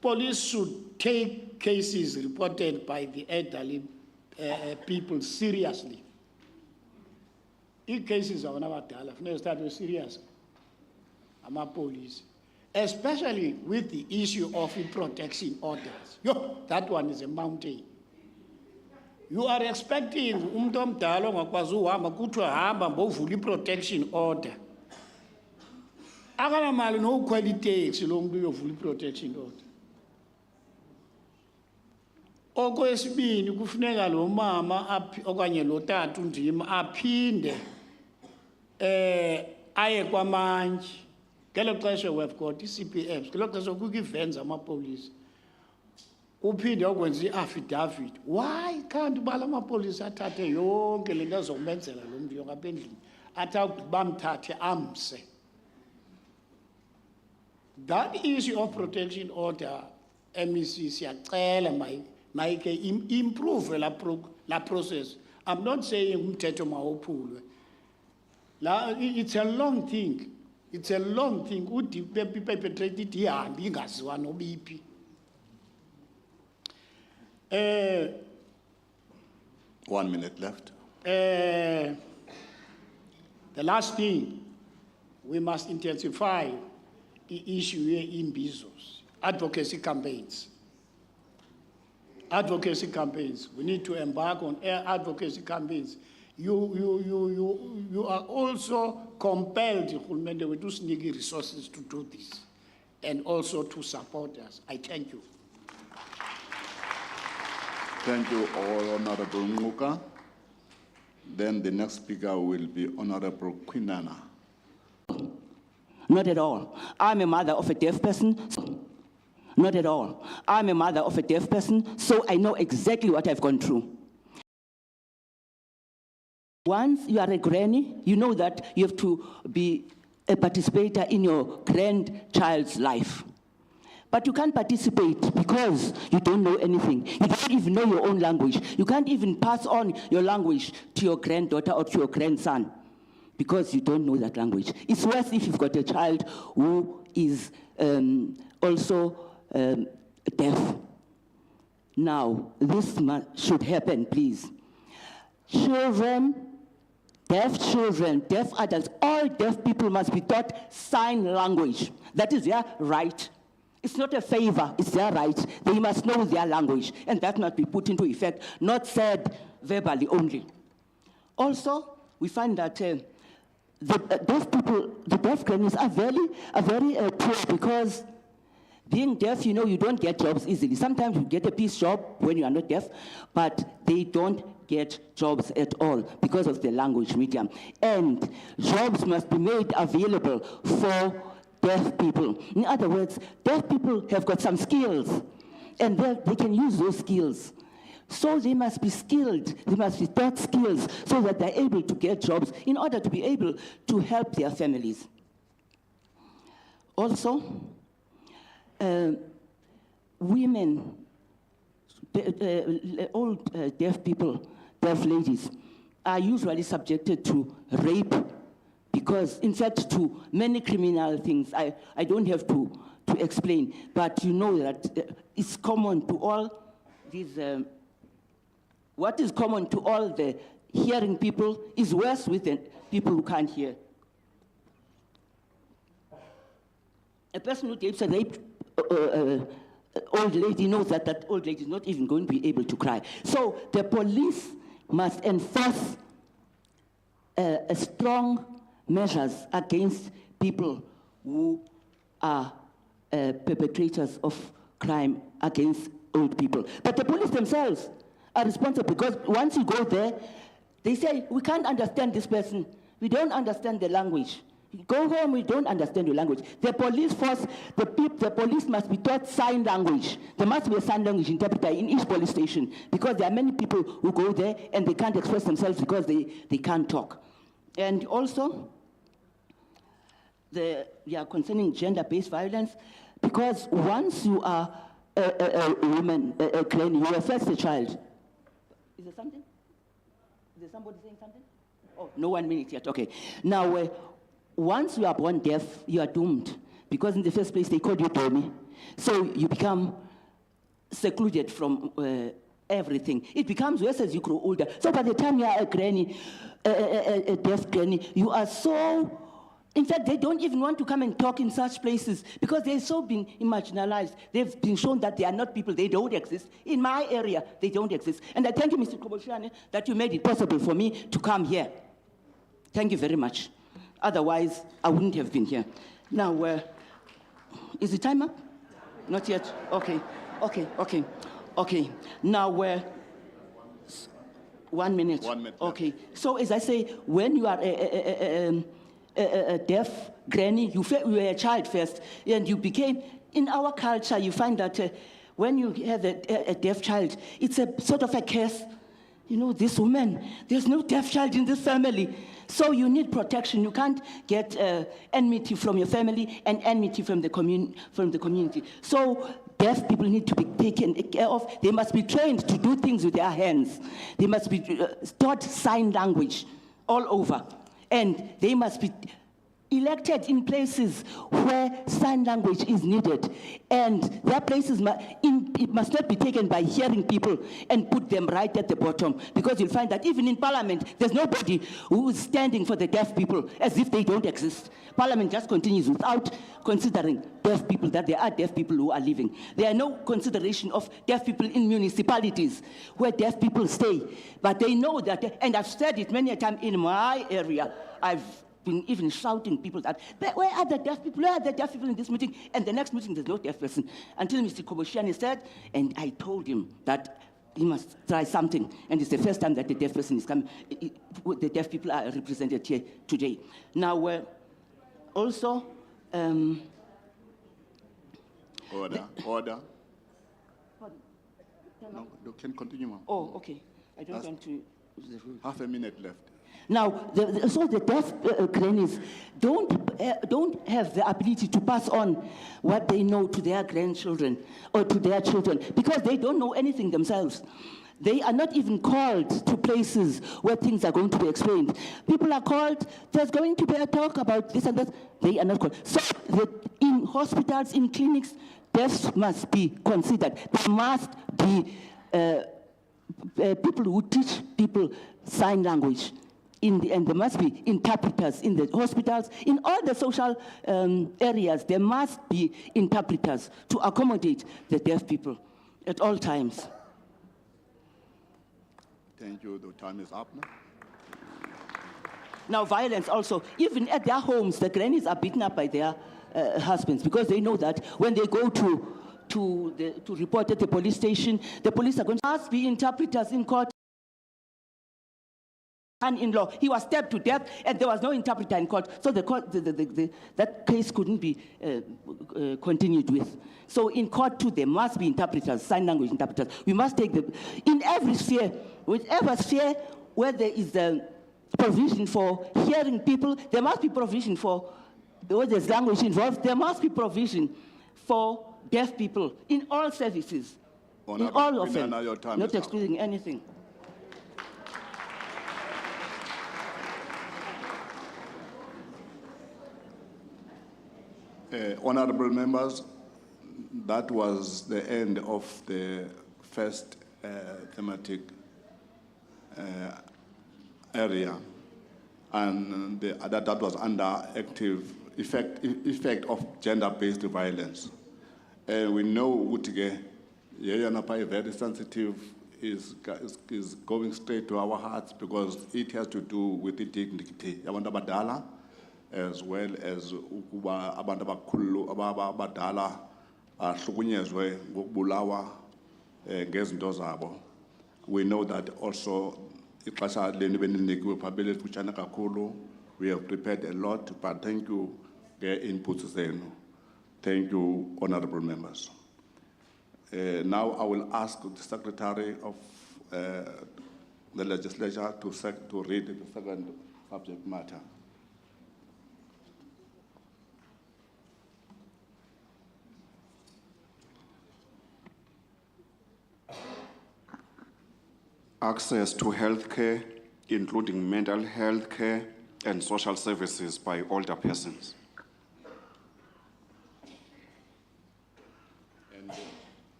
Police should take cases reported by the elderly people seriously. Cases are abadala funeka zithathwe serious amapolice, especially with the issue of protection orders. Yo, that one is a mountain. You are expecting umuntu omdala ongakwazi uhamba kuthiwa hamba mbovula protection order. Akanamali nokukhwela itaxi lo muntu uyovula protection order. Okwesibini kufuneka lo mama okanye lo tata undima aphinde aye kwamanje. Ngelo xesha we have got CPFs, ngelo xesha kukho events amapolice. Uphinde ukwenza i-affidavit. Why can't ubala amapolice athathe yonke lento azokumenzela lo muntu yonke endlini athi bamthathe amse? That issue of protection order, MEC siyacela mayike improve la process. I'm not saying umthetho mawuphulwe. It's a long thing. It's a long thing. Uthi perpetrate ihambi ingaziwa nobiphi. One minute left. The last thing, we must intensify the issue in Bezos, advocacy campaigns. advocacy campaigns. We need to embark on advocacy campaigns. You are also compelled, Hulumende, with those resources to do this and also to support us. I thank you. Thank you, Honorable Muka. Then the next speaker will be Honorable Quinana. Not at all. I'm a mother of a deaf person. Not at all. I'm a mother of a deaf person, so I know exactly what I've gone through. Once you are a granny, you know that you have to be a participator in your grandchild's life. But you can't participate because you don't know anything. You don't even know your own language. You can't even pass on your language to your granddaughter or to your grandson because you don't know that language. It's worse if you've got a child who is also deaf. Now, this should happen, please. Children, deaf adults, all deaf people must be taught sign language. That is their right. It's not a favor, it's their right. They must know their language, and that must be put into effect, not said verbally only. Also, we find that the deaf people, the deaf grannies are very poor because being deaf, you know, you don't get jobs easily. Sometimes you get a piece job when you are not deaf, but they don't get jobs at all because of the language medium. And jobs must be made available for deaf people. In other words, deaf people have got some skills, and they can use those skills. So they must be skilled, they must be taught skills so that they're able to get jobs in order to be able to help their families. Also, women, old deaf people, deaf ladies, are usually subjected to rape because, in fact, to many criminal things. I don't have to explain, but you know that it's common to all these, what is common to all the hearing people is worse with the people who can't hear. A person who rapes a raped old lady knows that that old lady is not even going to be able to cry. So the police must enforce a strong measures against people who are perpetrators of crime against old people. But the police themselves are responsible because once you go there, they say, we can't understand this person. We don't understand the language. You go home, we don't understand your language. The police force, the police must be taught sign language. There must be a sign language interpreter in each police station because there are many people who go there and they can't express themselves because they can't talk. And also, concerning gender-based violence, because once you are a woman, a granny, you are first a child. Is there something? Is there somebody saying something? Oh, no 1 minute yet, okay. Now, once you are born deaf, you are doomed. Because in the first place, they called you dummy. So you become secluded from everything. It becomes worse as you grow older. So by the time you are a granny, a deaf granny, you are so... In fact, they don't even want to come and talk in such places because they've so been marginalized. They've been shown that they are not people, they don't exist. In my area, they don't exist. And I thank you, Mr. Koboshiane, that you made it possible for me to come here. Thank you very much. Otherwise, I wouldn't have been here. Now, is the time up? Not yet? Okay. Now, 1 minute. 1 minute. Okay. So, as I say, when you are a deaf granny, you were a child first, and you became, in our culture, you find that when you have a deaf child, it's a sort of a curse. You know, this woman, there's no deaf child in this family. So you need protection. You can't get enmity from your family and enmity from the community. So deaf people need to be taken care of. They must be trained to do things with their hands. They must be taught sign language all over. And they must be elected in places where sign language is needed. And their places, it must not be taken by hearing people and put them right at the bottom, because you'll find that even in Parliament, there's nobody who is standing for the deaf people as if they don't exist. Parliament just continues without considering deaf people, that there are deaf people who are living. There are no consideration of deaf people in municipalities where deaf people stay. But they know that, and I've said it many a time in my area, I've been even shouting people that, where are the deaf people? Where are the deaf people in this meeting? And the next meeting, there's no deaf person. Until Mr. Koboshiani said, and I told him that he must try something. And it's the first time that the deaf person is coming. The deaf people are represented here today. Now, also, Order. No, you can continue, ma'am. Oh, okay. I don't That's- want to. Half a minute left. Now, so the deaf grannies don't have the ability to pass on what they know to their grandchildren or to their children, because they don't know anything themselves. They are not even called to places where things are going to be explained. People are called, there's going to be a talk about this and that. They are not called. So in hospitals, in clinics, deafs must be considered. There must be people who teach people sign language. And there must be interpreters in the hospitals, in all the social areas. There must be interpreters to accommodate the deaf people at all times. Thank you. The time is up now. Now, violence also, even at their homes, the grannies are beaten up by their husbands, because they know that when they go to report at the police station, the police are going to must be interpreters in court. In-law, he was stabbed to death, and there was no interpreter in court, so that case couldn't be continued with. So in court too, there must be interpreters, sign language interpreters. We must take in every sphere, whichever sphere where there is a provision for hearing people, there must be provision for, where there's language involved, there must be provision for deaf people in all services, in all of them, not excluding anything. Honorable members, that was the end of the first thematic area, and that was under active effect of gender-based violence. And we know Utige, Yayanapai, very sensitive, is going straight to our hearts, because it has to do with the dignity. Yabantu abadala, as well as ukuba abantu abakhulu abadala ahlukunyezwe ngokubulawa ngezinto zabo. We know that also ixesha leni beninikiwe phabele kutshana kakhulu. We have prepared a lot, but thank you nge-inputs zenu. Thank you, honorable members. Now I will ask the Secretary of the Legislature to read the second subject matter. Access to health care, including mental health care and social services by older persons.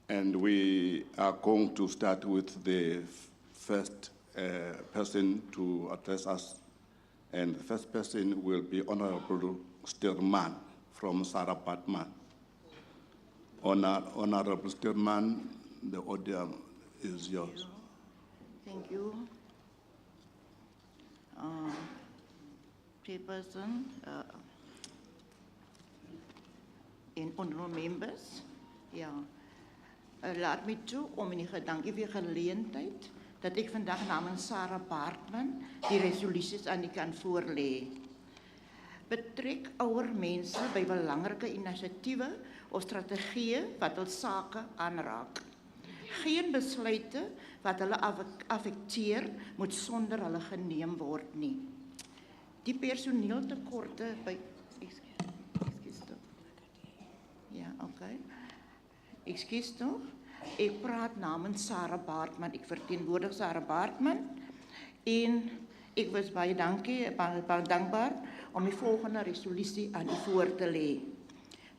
And we are going to start with the first person to address us. And the first person will be Honorable Stirman from Sarah Batman. Honorable Stirman, the audio is yours. Thank you. Chairperson and honorable members. Ja. Laat my toe om in die gedankie vir geleentheid dat ek vandag namens Sarah Baartman die resolusies aan die kan voorlê. Betrek ouer mense by belangrike inisiatiewe of strategieë wat hul sake aanraak. Geen besluite wat hulle affekteer moet sonder hulle geneem word nie. Die personeeltekorte by Ekskuus tog. Ek praat namens Sarah Baartman. Ek verteenwoordig Sarah Baartman en Ik was baie dankbaar om die volgende resolutie aan u voor te leggen.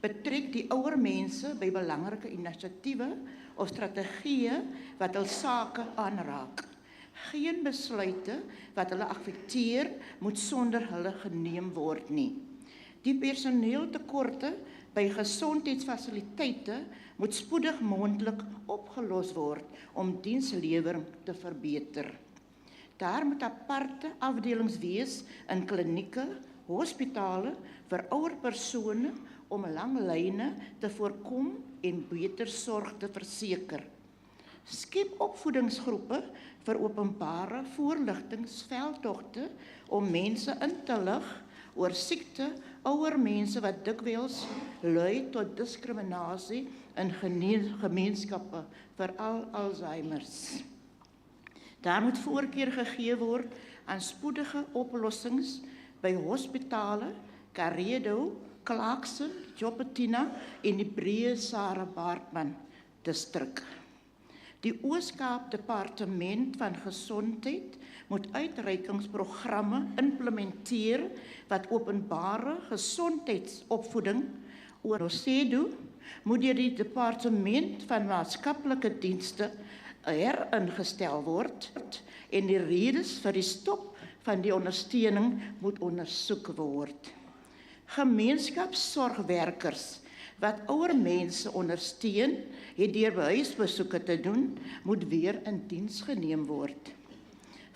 Betrek die ouer mense by belangrike inisiatiewe of strategieë wat hul sake aanraak. Geen besluite wat hulle affekteer moet sonder hulle geneem word nie. Die personeeltekorte by gesondheidsfasiliteite moet spoedig moontlik opgelos word om dienslewering te verbeter. Daar moet aparte afdelings wees in klinieke, hospitale vir ouer persone om lang lyne te voorkom en beter sorg te verseker. Skep opvoedingsgroepe vir openbare voorligtingsveldtogte om mense in te lig oor siekte, ouer mense wat dikwels lei tot diskriminasie in gemeenskappe, veral Alzheimer's. Daar moet voorkeur gegee word aan spoedige oplossings by hospitale, Karedo, Clarkson, Jopatina en die Breë Sarah Baartman distrik. Die Oos-Kaap Departement van Gesondheid moet uitreikingsprogramme implementeer wat openbare gesondheidsopvoeding oor Osedo moet deur die Departement van Maatskaplike Dienste heringestel word en die redes vir die stop van die ondersteuning moet ondersoek word. Gemeenskapssorgwerkers wat ouer mense ondersteun het deur huisbesoeke te doen, moet weer in diens geneem word.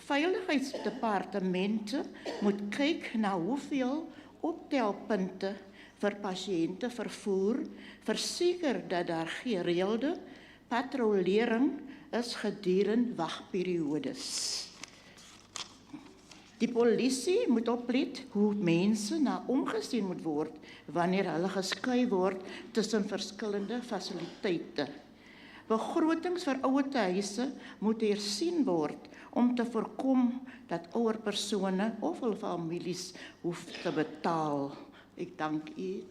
Veiligheidsdepartemente moet kyk na hoeveel optelpunte vir pasiënte vervoer, verseker dat daar gereelde patrollering is gedurende wagperiodes. Die polisie moet oplet hoe mense na omgesien moet word wanneer hulle geskei word tussen verskillende fasiliteite. Begrotings vir ouerhuise moet hersien word om te voorkom dat ouer persone of hul families hoef te betaal. Ek dank u.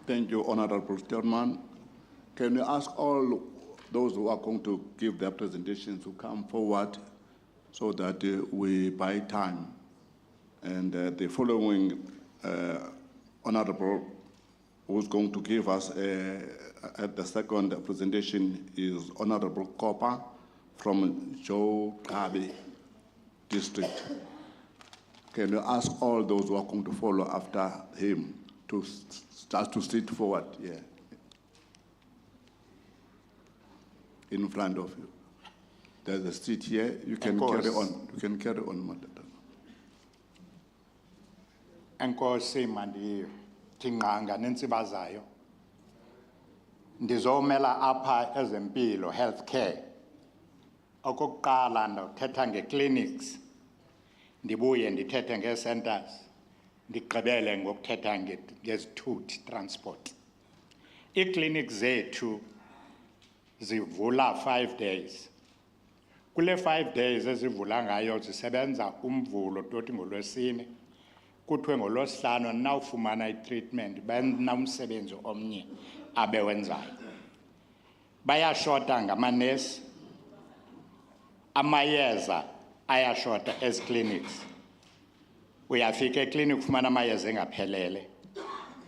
Thank you, Honorable Chairman. Can we ask all those who are going to give their presentations to come forward so that we buy time? And the following Honorable who's going to give us at the second presentation is Honorable Kopa from Joe Kabi district. Can you ask all those who are going to follow after him to start to sit forward here in front of you? There's a seat here. You can carry on. You can carry on, Madam. Enkosi mandithingqanga nentsibazayo. Ndizomela apha ezempilo, healthcare. Okokuqala ndothetha nge-clinics. Ndibuye ndithethe nge-centers. Ndigqibele ngokuthetha ngezithuthi, transport. Ii-clinics zethu zivula 5 days. Kule 5 days ezivula ngayo zisebenza umvulo toti ngolwesine. Kuthiwe ngolwesihlanu nawufumana i-treatment banamsebenzi omnye abewenzayo. Bayashota ngamanesi, amayeza ayashota ezi-clinics. Uyafika eklinik ufumana amayeza engaphelele.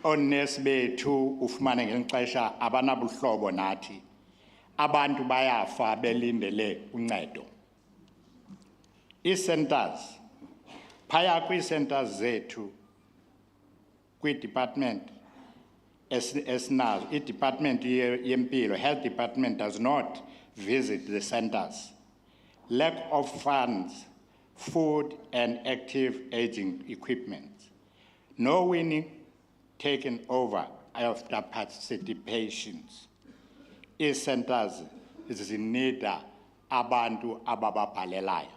Oonesi bethu ufumane ngelixesha abanabuhlobo nathi. Abantu bayafa belindele uncedo. Ii-centers, phaya kwii-centers zethu, kwi-department esinazo, i-department yempilo, health department does not visit the centers. Lack of funds, food and active aging equipment. No winning taken over after participations. Ii-centers zinida abantu abababhalelayo.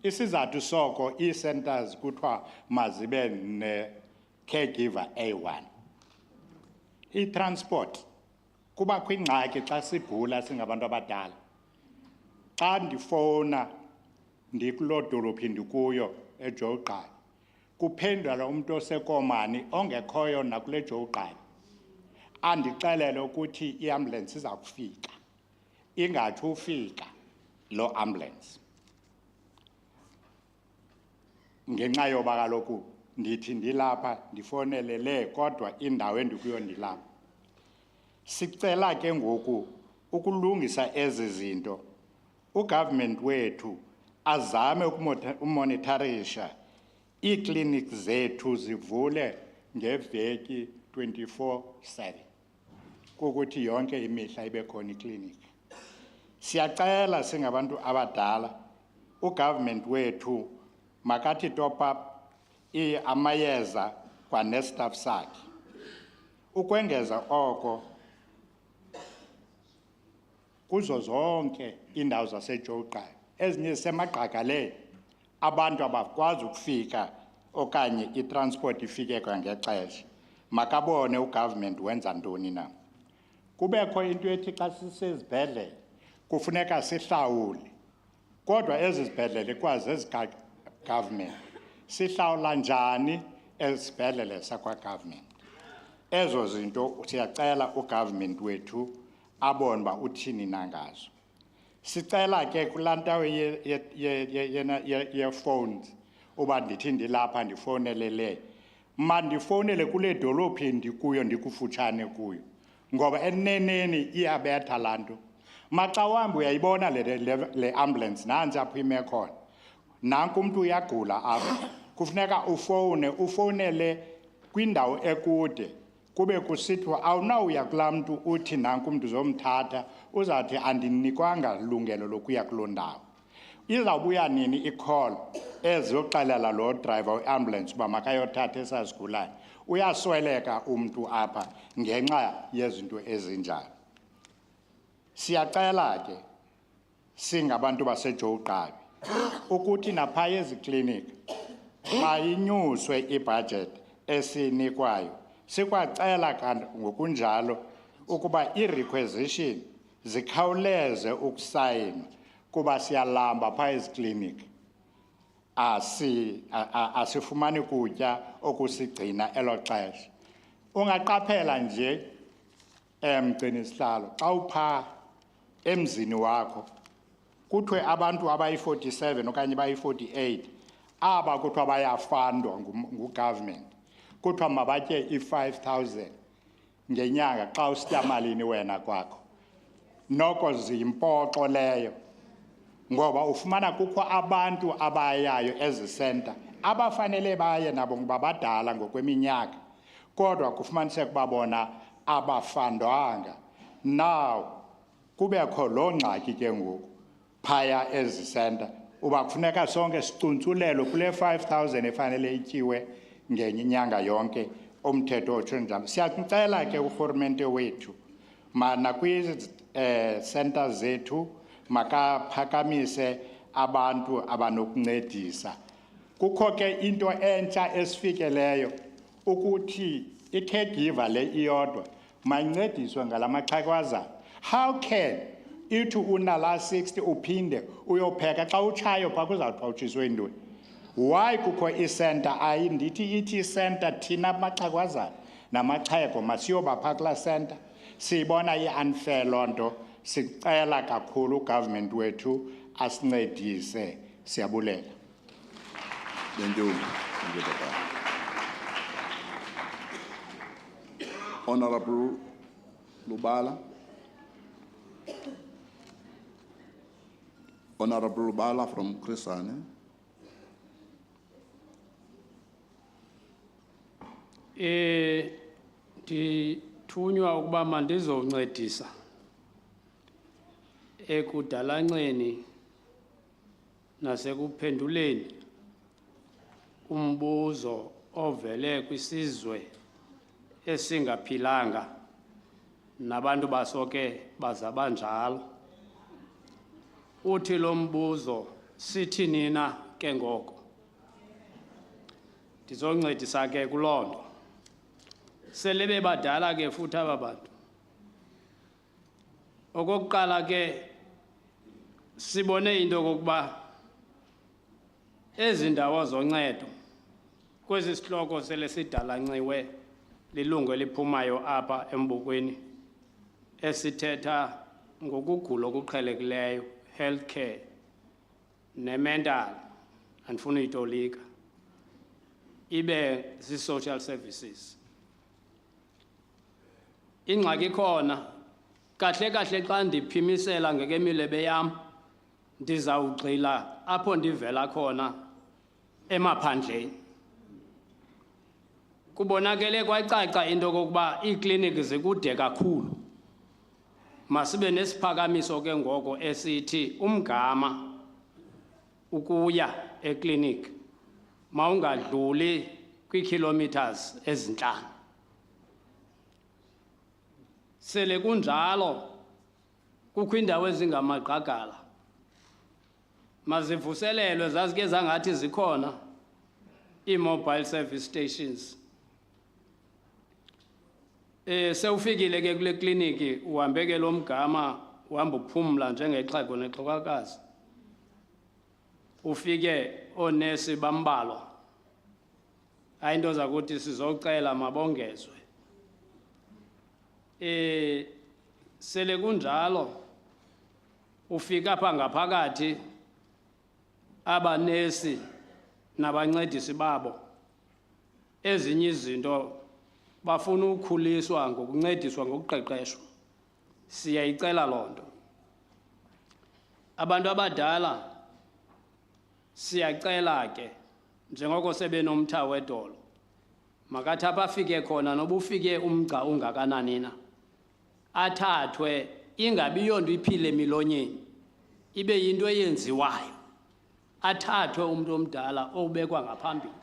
Isizathu soko ii-centers kuthiwa mazibe ne-caregiver A1. I-transport, kuba kwingxaki xa sibhula singabantu abadala. Xa ndifowuna ndikuloo dolophi ndikuyo eJogqali, kuphendula umuntu osekomani ongekhoyo nakule Jogqali. Andixelele ukuthi iambulance iza kufika. ingathi ufika lo ambulance. Ngenxa yoba kaloku ndithi ndilapha ndifonele le kodwa indawo endikuyo ndilapha. Sicela ke ngoku ukulungisa ezi zinto. Ugovernment wethu azame ukumonitorisha iikliniki zethu zivule ngeveki 24/7. Kukuthi yonke imihla ibe khona ikliniki. Siyacela singabantu abadala ugovernment wethu makathi top up amayeza kwa nestaff sakhe. Ukwengeza oko kuzo zonke indawo zaseJoqayo ezinye semagqagaleni abantu abakwazi ukufika okanye itransport ifike kwangexesha. Makabone ugovernment wenza ntoni na. Kubekho into ethi xa sisezibhedlele kufuneka sihlawule. Kodwa ezi zibhedlele kwazi ezikagovernment sihlawula njani ezibhedlele sakwa government. Ezo zinto siyacela ugovernment wethu abone ba uthini nangazo. Sicela ke kulantawe ye phones uba ndithi ndilapha ndifonelele. Mandifonele kule dolophi ndikuyo ndikufutshane kuyo. Ngoba eneneni iyabetha lanto. Maxa wambi uyayibona le ambulance nansi apho ime khona. Nanku umuntu uyagula apha. Kufuneka ufonele kwindawo ekude. Kube kusithiwa awunawuya kulaa mntu uthi nanku umuntu uzomthatha uzawuthi andinikwanga lungelo lokuya kuloo ndawo. Izawubuya nini i-call eziyoxelela lo driver we-ambulance uba makayothatha esasigulane. Uyasweleka umntu apha ngenxa yezinto ezinjalo. Siyacela ke singabantu baseJoqabi ukuthi naphaya ezikliniki mayinyuswe ibudget esinikwayo. Sikwacela kanti ngokunjalo ukuba i-requisition zikhawuleze ukusayina kuba siyalamba phaya ezikliniki. Asifumani kutya okusigcina elo xesha. Ungaqaphela nje mgcini sihlalo xa upha emzini wakho kuthiwe abantu abayi-47 okanye bayi-48 aba kuthiwa bayafandwa ngugovernment. Kuthiwa mabatye i-5,000 ngenyanga xa usitya malini wena kwakho. Noko ziyimpoxo leyo. Ngoba ufumana kukho abantu abayayo ezi center abafanele baye nabo ngabadala ngokweminyaka. Kodwa kufumaniseka babona abafandwanga. Now kubekho lo ngxaki ke ngoku phaya ezi center uba kufuneka sonke sicuntsulelo kule 5,000 efanele ityiwe ngenye inyanga yonke umthetho otsho njalo. Siyacela ke urhulumente wethu mana center zethu makaphakamise abantu abanokuncedisa. Kukho ke into entsha esifikeleyo ukuthi i-caregiver le iyodwa mayincediswe ngalamaxhegwazana. How can ithi unala 60 uphinde uyopheka xa utshayo pha kuzawuthi utshiswe intoni? Why kukho i-center ayindithi ithi center thina maxhegwazana namaxhego masiyoba pha kulaa center? Siyibona i-unfair loo nto. Sicela kakhulu ugovernment wethu asincedise. Siyabulela. Thank you. Thank you, Papa. Honorable Lubala. Honorable Lubala from Krisane. Ndithunywa ukuba mandizoncedisa ekudalanceni nasekuphenduleni umbuzo ovele kwisizwe esingaphilanga nabantu basoke bazabanjalo. Uthi lo mbuzo sithi nina ke ngoko. Ndizoncedisa ke kuloo nto. Sele bebadala ke futhi aba bantu. Okokuqala ke sibone into okokuba ezi ndawo zoncedo kwezi sihloko sele sidalanciwe lilungu eliphumayo apha embukweni esithetha ngokugula okuqhelekileyo, healthcare, ne-mental, andifuna uyitolika, ibe zi-social services. Ingxaki khona, kahle kahle xa ndiphimisela ngekemilebe yam, ndizawugxila apho ndivela khona emaphandleni. Kubonakele kwacaca into kokuba iikliniki zikude kakhulu. Masibe nesiphakamiso ke ngoko esithi umgama ukuya ekliniki mawungadluli kwikilometers ezinhlanu. Sele kunjalo kukho indawo ezingamagqagala mazivuselelwe zazike zangathi zikhona i-mobile service stations. Sewufikile ke kule kliniki uhambe ke lo mgama uhamba uphumla njengexhego nexhokakazi. Ufike onesi bambalwa. Hayi into zakuthi sizocela mabongezwe. Sele kunjalo ufika apha ngaphakathi abanesi nabancedisi babo ezinye izinto bafuna ukukhuliswa ngokuncediswa ngokuqeqeshwa. Siyayicela lonto. Abantu abadala siyacela ke njengoko sebenomtha wedolo makathi apha afike khona noba ufike umgca ungakanani na athathwe ingabi yonto iphile emilonyeni ibe yinto eyenziwayo. Athathwe umuntu omdala obekwa ngaphambili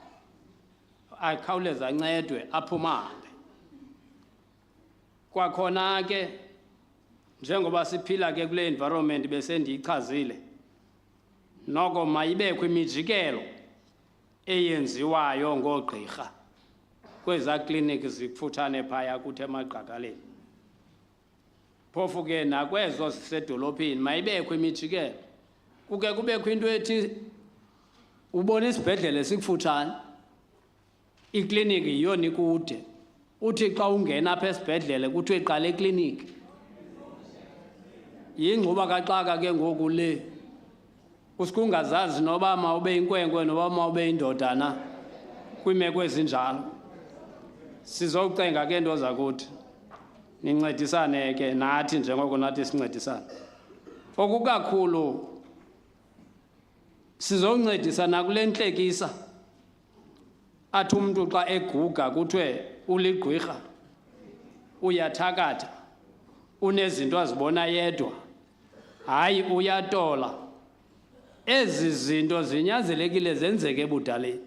akhawuleze ancedwe aphume ahambe. Kwakhona ke njengoba siphila ke kule environment bese ndiyichazile noko mayibekho imijikelo eyenziwayo ngoogqirha kweza kliniki zikufutshane phaya kuthi emagqagaleni. Phofu ke nakwezo zisedolophini mayibekho imijikelo. Kuke kubekho into ethi ubona isibhedlele sikufutshane ikliniki yiyona ikude. Uthi xa ungena apha esibhedlele kuthiwe iqala ekliniki. Yingxuba kaxaka ke ngoku le. Usikungazazi noba mawube inkwenkwe noba mawube indoda na kwiimeko ezinjalo. Sizocenga ke into zakuthi nincedisane ke nathi njengoko nathi sincedisana. Okukakhulu sizoncedisana kule ntlekisa athi umuntu xa eguga kuthiwe uligqirha uyathakatha unezinto azibona yedwa hayi uyatola. Ezi zinto zinyanzelekile zenzeke ebudaleni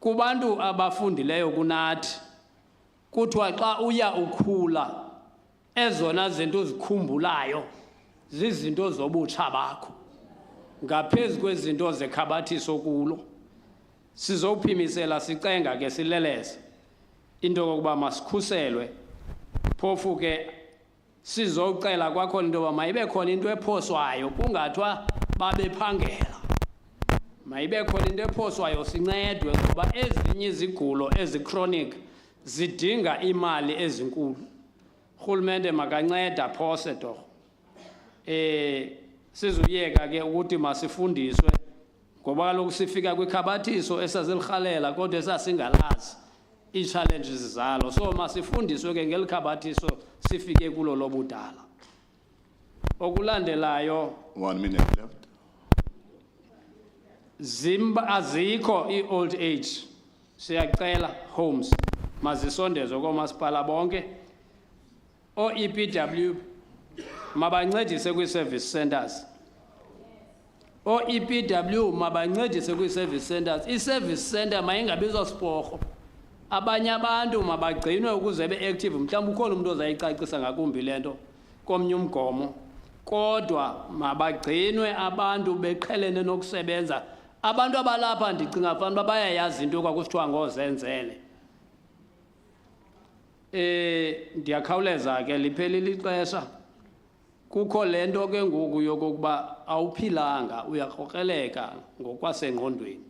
kubantu abafundileyo kunathi. Kuthiwa xa uya ukhula ezona zinto uzikhumbulayo zizinto zobutsha bakho ngaphezu kwezinto zekhabathiso kulo. Sizophimisela sicenga ke sileleze into kokuba masikhuselwe. Phofu ke sizocela kwakhona into yoba mayibe khona into ephoswayo kungathiwa babephangela. Mayibe khona into ephoswayo sincedwe ngoba ezinye izigulo ezi-chronic zidinga imali ezinkulu. Urhulumente makanceda phose torho. Sizuyeka ke ukuthi masifundiswe ngoba kaloku sifika kwikhabathiso esazilirhalela kodwa esasingalazi ii-challenges zalo. So masifundiswe ke ngelikhabathiso sifike kulo lobudala. Okulandelayo 1 minute left. Azikho i-old age. Siyacela homes mazisondezwe koomasipala bonke. O-EPW mabancedise kwi-service centers. O-EPW mabancedise kwi-service centers. I-service center mayingabizwa siporho. Abanye abantu mabagcinwe ukuze be-active. Mhlawumbi ukhona umuntu ozayicacisa ngakumbi le nto komnye umgomo. Kodwa mabagcinwe abantu beqhelene nokusebenza. Abantu abalapha ndicinga fanuba bayayazi into kwakusithiwa ngozenzele. Ndiyakhawuleza ke liphelile ixesha. Kukho le nto ke ngoku yokokuba awuphilanga uyakrokreleka ngokwasengqondweni.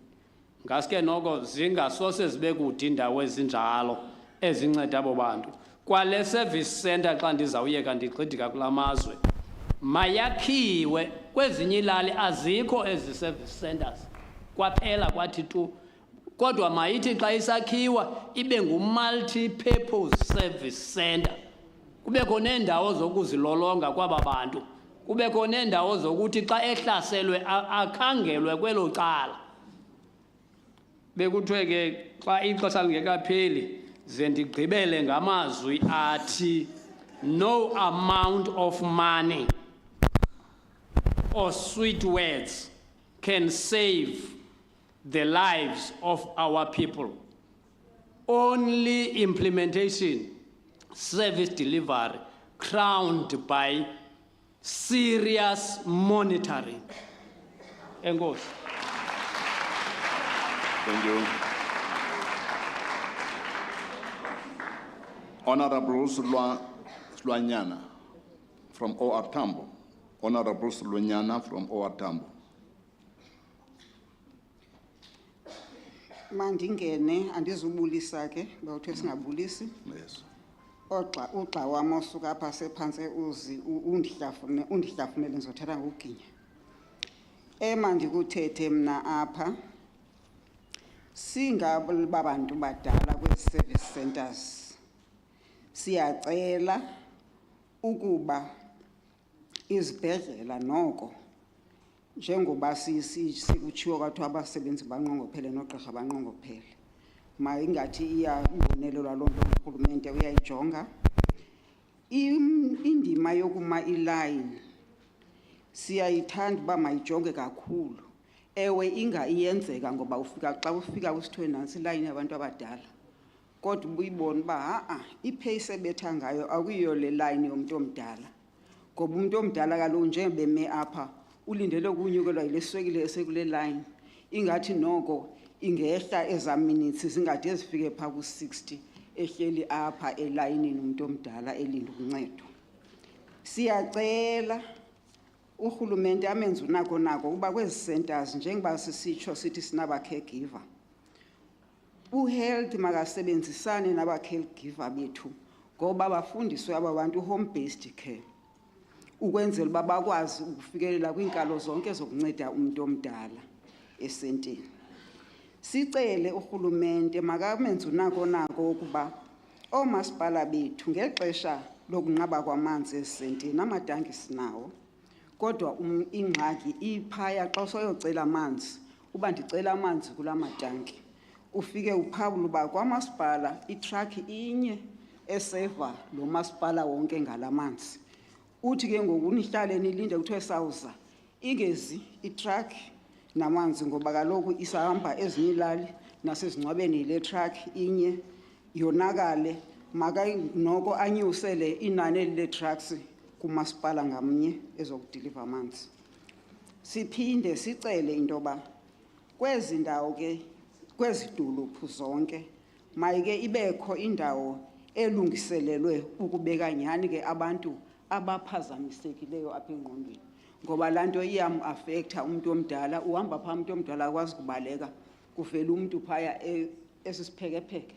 Ngaske noko zingasose zibe kude indawo ezinjalo ezinceda abo bantu. kwale service center xa ndizawuyeka ndigxidika kulamazwe mayakhiwe kwezinye ilali azikho ezi service centers kwaphela kwathi tu kodwa mayithi xa isakhiwa ibe ngu-multi-purpose service center kubekho neendawo zokuzilolonga kwaba bantu kubekho neendawo zokuthi xa ehlaselwe akhangelwe kwelo cala bekuthiwe ke xa ixesha lingekapheli ze ndigqibele ngamazwi athi no amount of money or sweet words can save the lives of our people. Only implementation, service delivery, crowned by serious monitoring. Enkosi. Thank you. Honorable Sulwanyana from OR Tambo. Honorable Sulwanyana from OR Tambo. Mandingene andizubulisa ke bawuthe singabulisi. Yes. Oxa wami osuka apha sephansi uzi undihlafunele ngizothatha ngokuginya. Mandikuthethe mina apha singabantu badala kwezi service centers siyacela ukuba izibhedlela noko njengoba sikutshiwo kwathiwa abasebenzi banqongophele nogqirha banqongophele mayingathi iyabonelelwa loo nto urhulumente uyayijonga indima yokuma ilayini siyayithanda uba mayijonge kakhulu ewe iyenzeka ngoba xa ufika kwisithweni nantsi ilayini yabantu abadala kodwa ubuyibona uba iphe isebetha ngayo akuyiyo le layini yomntu omdala ngoba umuntu omdala kaloku njengobeme apha ulindele ukunyukelwa yile swekile esekule line ingathi noko ingehla eza minutes zingade zifike pha ku-60 ehleli apha elayinini umuntu omdala elinda uncedo. Siyacela urhulumente amenze unako uba kwezi centers njengoba sisitsho sithi sinaba caregiver uhealth makasebenzisane naba caregiver bethu ngoba bafundiswe aba bantu home based care ukwenzela uba bakwazi ukufikelela kwiinkalo zonke zokunceda umuntu omdala esenteni. Sicele urhulumente makamenze unako ukuba oomasipala bethu ngexesha lokunqaba kwamanzi esenteni amatanki sinawo kodwa ingxaki iphaya xa soyocela amanzi uba ndicela amanzi kula matanki ufike uphawula uba kwamasipala itruck inye eseva lo masipala wonke ngalamanzi uthi ke ngoku nihlale nilinde kuthiwe sawuza ingezi itruck namanzi ngoba kaloku isahamba ezinye ilali nasezingcwabeni yile truck inye yonakale noko anyusele inani le trucks kumasipala ngamnye ezokudeliver amanzi. Siphinde sicele into yoba kwezi ndawo ke kwezi dolophu zonke mayike ibekho indawo elungiselelwe ukubeka nyani ke abantu abaphazamisekileyo apha engqondweni ngoba laa nto iyam-afektha umuntu omdala uhamba phaa umuntu omdala akwazi kubaleka kuvela umuntu phaya esisiphekepheke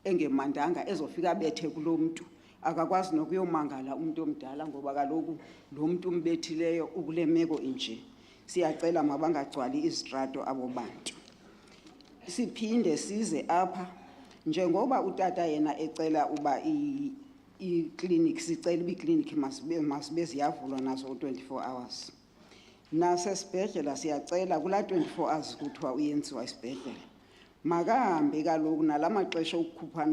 engemandanga ezofika bethe kulo mntu akakwazi nokuyomangala umuntu omdala ngoba kaloku lo mntu umbethileyo ukule meko inje. Siyacela mabangagcwali izitrato abo bantu. Siphinde size apha njengoba utata yena ecela uba i-clinic sicela uba i-clinic masibe ziyavulwa nazo 24 hours. Nasesibhedlela siyacela kulaa 24 hours kuthiwa uyenziwa isibhedlela makahambe kaloku nala maxesha okukhupha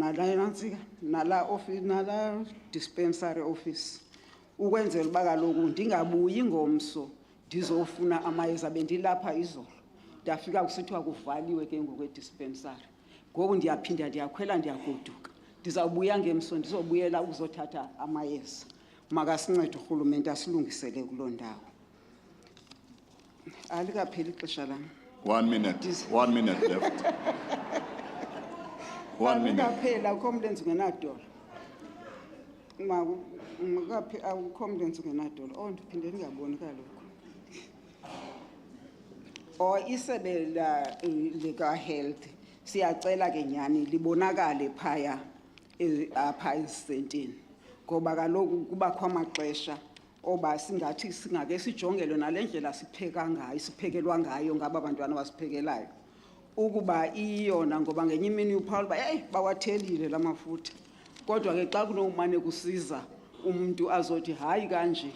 nala dispensary office ukwenzela uba kaloku ndingabuyi ngomso ndizofuna amayeza bendilapha izolo ndafika kusithiwa kuvaliwe ke ngokwedispensary ngoku ndiyaphinda ndiyakhwela ndiyagoduka ndizawubuya ngemso ndizobuyela ukuzothatha amayeza. Makasincede urhulumente asilungisele kuloo ndawo. Alikapheli ixesha lam. 1 minute. 1 minute left. 1 minute. Alikaphela akukho mntu enza ungenadola. Akukho mntu enza ungenadola. Ndiphinde ndingaboni kaloku. Isebe lika-health siyacela ke nyani libonakale phaya apha ezisentini ngoba kaloku kubakho amaxesha oba singathi singake sijongele nale ndlela sipheka ngayo siphekelwa ngayo ngaba bantwana basiphekelayo ukuba iyona ngoba ngenye imini uPaul ba hey bawathelile lamafutha kodwa ke xa kunomane kusiza umuntu azothi hayi kanje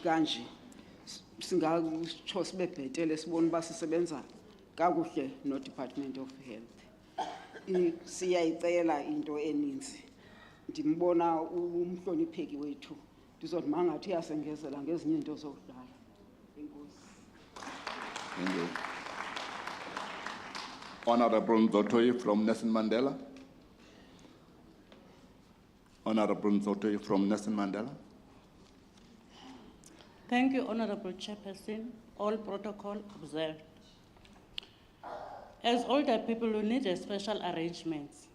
singatsho sibe bhetele sibone uba sisebenza kakuhle no Department of Health. Siyayicela into eninzi. Ndimbona umhlonipheki wethu. Ndizothi mangathi uyasengezela ngezinye into zokudlala. Enkosi. Thank you. Honorable Nzotoi from Nelson Mandela. Honorable Nzotoi from Nelson Mandela. Thank you, Honorable Chairperson. All protocol observed. As older people, we need a special arrangements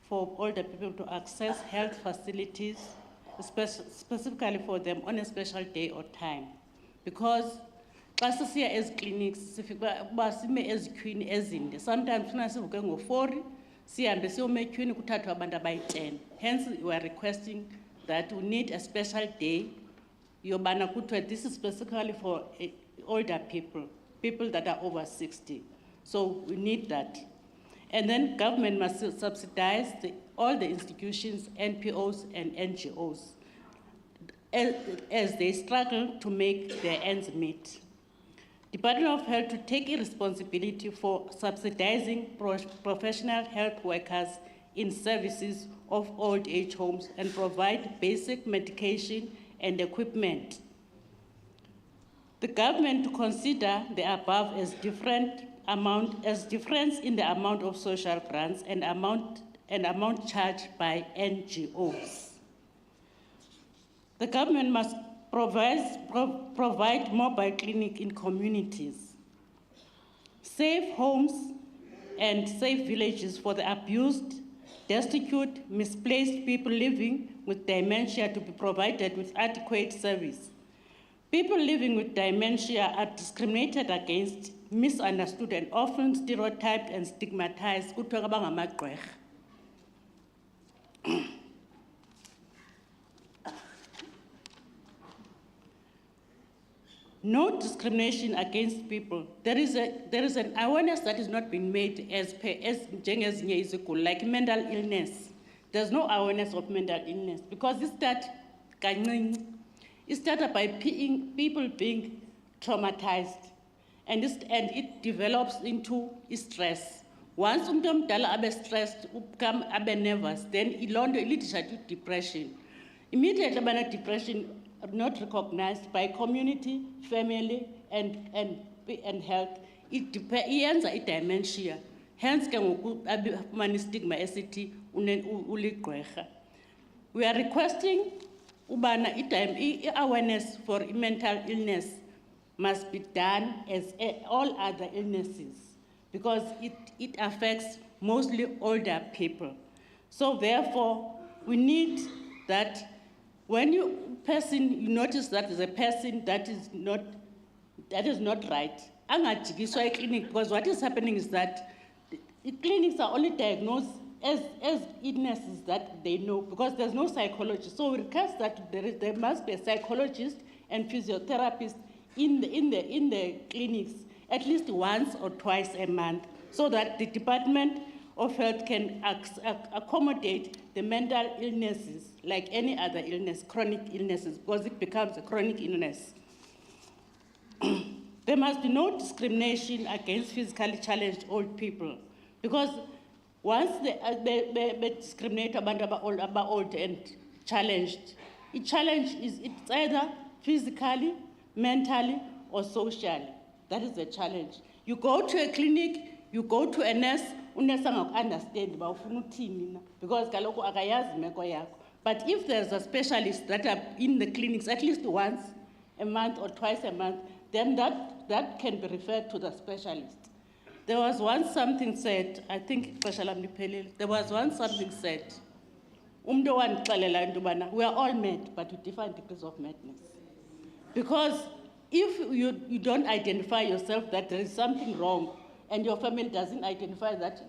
for older people to access health facilities, specifically for them on a special day or time. Because xa sisiya clinics, basime ezikhwini ezinde. Sometimes funa sivuke ngo-4, sihambe siyome ekhwini kuthathwe abantu abayi-10. Hence, we are requesting that we need a special day. Yobana kuthiwe this is specifically for older people, people that are over 60. So we need that. And then government must subsidize all the institutions, NPOs and NGOs, as they struggle to make their ends meet. Department of Health to take a responsibility for subsidizing professional health workers in services of old age homes and provide basic medication and equipment. The government to consider the above as difference in the amount of social grants and amount charged by NGOs. The government must provide mobile clinic in communities, safe homes and safe villages for the abused, destitute, misplaced people living with dementia to be provided with adequate service. People living with dementia are discriminated against, misunderstood, and often stereotyped and stigmatized. No discrimination against people. There is an awareness that is not being made like mental illness. There's no awareness of mental illness because it started by people being traumatized, and it develops into stress. Once abe stressed, become abe nervous, then it leads to depression. Immediately, when depression not recognized by community, family, and health, it ends in dementia. Hence, stigma we are requesting awareness for mental illness must be done as all other illnesses because it affects mostly older people. So therefore, we need that when you notice that there's a person that is not right, angajikiswa clinic, because what is happening is that the clinics are only diagnosed as illnesses that they know, because there's no psychologist. So we request that there must be a psychologist and physiotherapist in the clinics at least once or twice a month, so that the Department of Health can accommodate the mental illnesses like any other illness, chronic illnesses, because it becomes a chronic illness. There must be no discrimination against physically challenged old people, because once they discriminate about old and challenged, it's either physically, mentally, or socially. That is the challenge. You go to a clinic, you go to a nurse, understand because but if there's a specialist that are in the clinics at least once a month or twice a month, then that can be referred to the specialist. There was once something said, I think there was once something said, we are all mad, but with different degrees of madness. Because if you don't identify yourself that there is something wrong, and your family doesn't identify that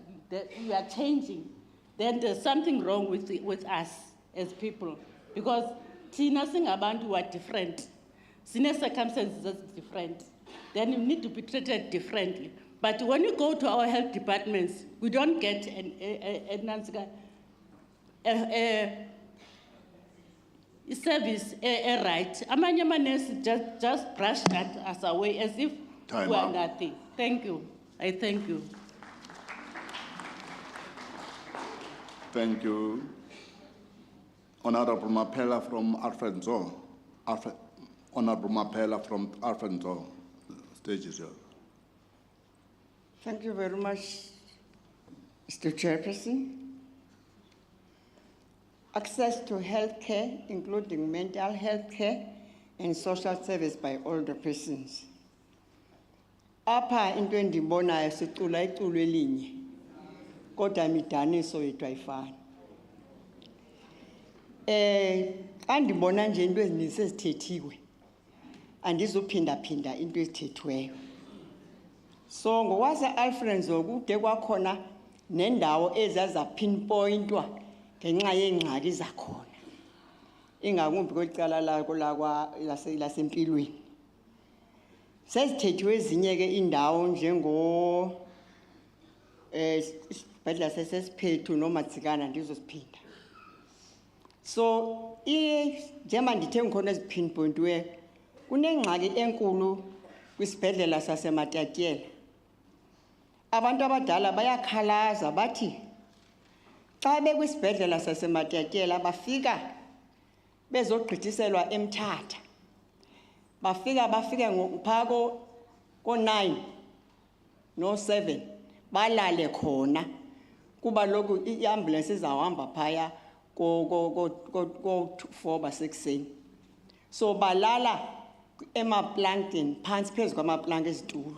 you are changing, then there's something wrong with us as people. Because tina singabantu who are different. Sine circumstances that's different. Then you need to be treated differently. But when you go to our health departments, we don't get a service right. Amanye amanesi just brush us away as if Time we are out. nothing. Thank you. I thank you. Thank you. Honorable Mapela from Alfredo. Honorable Mapela from Alfredo. Stage is yours. Thank you very much, Mr. Chairperson. Access to health care, including mental health care and social service by older persons. Apa into endibonayo sicula iculo elinye, kodwa imidaniso yethu ayifani. Xa ndibona nje into ezininzi ezithethiwe, andizuphinda-phinda into ezithethiweyo. So ngokwase-Alfredo kude kwakhona nendawo ezazapinpointwa ngenxa yeengxaki zakhona. Ingakumbi kwicala lasempilweni. Sezithethiwe ezinye ke indawo isibhedlela sesesiphethu noMatsikana ndizosiphinda. So njengoba ndithe ngikhona ezipinpointiweyo, kunengxaki enkulu kwisibhedlela saseMatatyela. Abantu abadala bayakhalaza bathi xa bekwisibhedlela saseMatatyela bafika bezogqithiselwa eMthatha. Bafike phako ko-9 no-7 balale khona kuba lokhu i-ambulance izawuhamba phaya ko-4 basekuseni. So balala emaplankeni phansi phezu kwamaplanka ezitulo.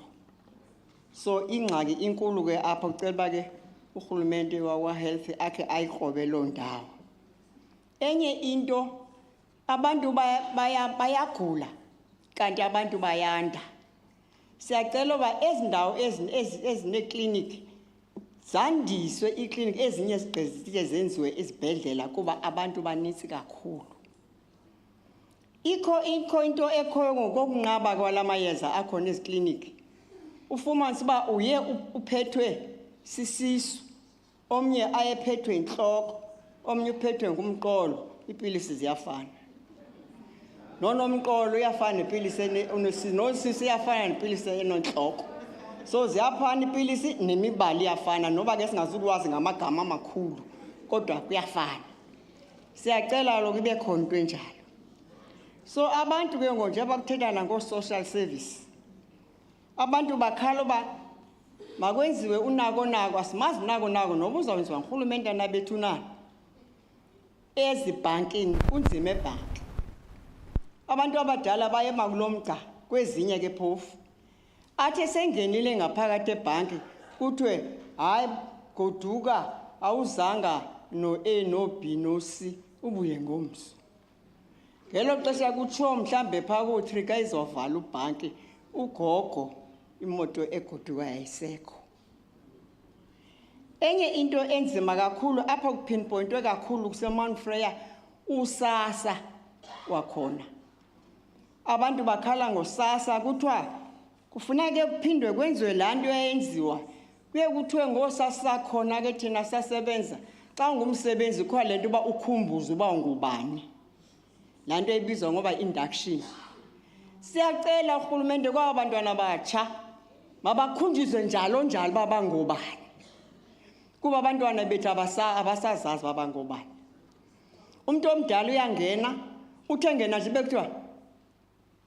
So ingxaki inkulu ke apha ucela uba ke urhulumente wa-health akhe ayikrobe loo ndawo. Enye into abantu bayagula kanti abantu bayanda. Siyacela uba ezi ndawo ezinekliniki zandiswe iikliniki ezinye zigqizitye zenziwe ezibhedlela kuba abantu banintsi kakhulu. Ikho into ekhoyo ngokunqaba kwala mayeza akhona ezikliniki. Ufumanise uba uye uphethwe sisisu, omnye ayephethwe intloko, omnye uphethwe ngumqolo, iipilisi ziyafana. Nonomqolo uyafana nepilisi nosisi iyafana nepilisi enontloko. So ziyafana iipilisi nemibala iyafana noba ke singazulwazi ngamagama amakhulu kodwa kuyafana. Siyacela lokho ibe khona into enjalo. So abantu ke nje bakuthetha nango-social service. Abantu bakhala uba makwenziwe unako-nako, asimazi unako-nako noba uzawwenziwa ngurhulumente nabethu na. Ezibhankini kunzima ebhanki. Abantu abadala baye makulomgca kwezinye ke phofu. Athi esengenile ngaphakathi ebhanki kuthiwe hayi goduka awuzanga no-A no-B no-C ubuye ngomso. Ngelo xesha kutshiwo mhlambe phaa ko-3 ka izovala ubhanki ugogo imoto egoduka yayisekho. Enye into enzima kakhulu apha kupinpointwe kakhulu kuseMount Freya usasa wakhona. Abantu bakhala ngosasa kuthiwa kufuneke kuphindwe kwenziwe laa nto yayenziwa. Kuye kuthiwe ngosasa khona ke thina sasebenza xa ungumsebenzi kukho le nto uba ukhumbuze uba ungubani. Laa nto ebizwa ngoba induction. Siyacela urhulumente kwaba bantwana batsha mabakhunjuzwe njalo njalo uba bangobani. Kuba abantwana bethu abasazazi uba bangobani. Umntu omdala uyangena uthe ngena nje bekuthiwa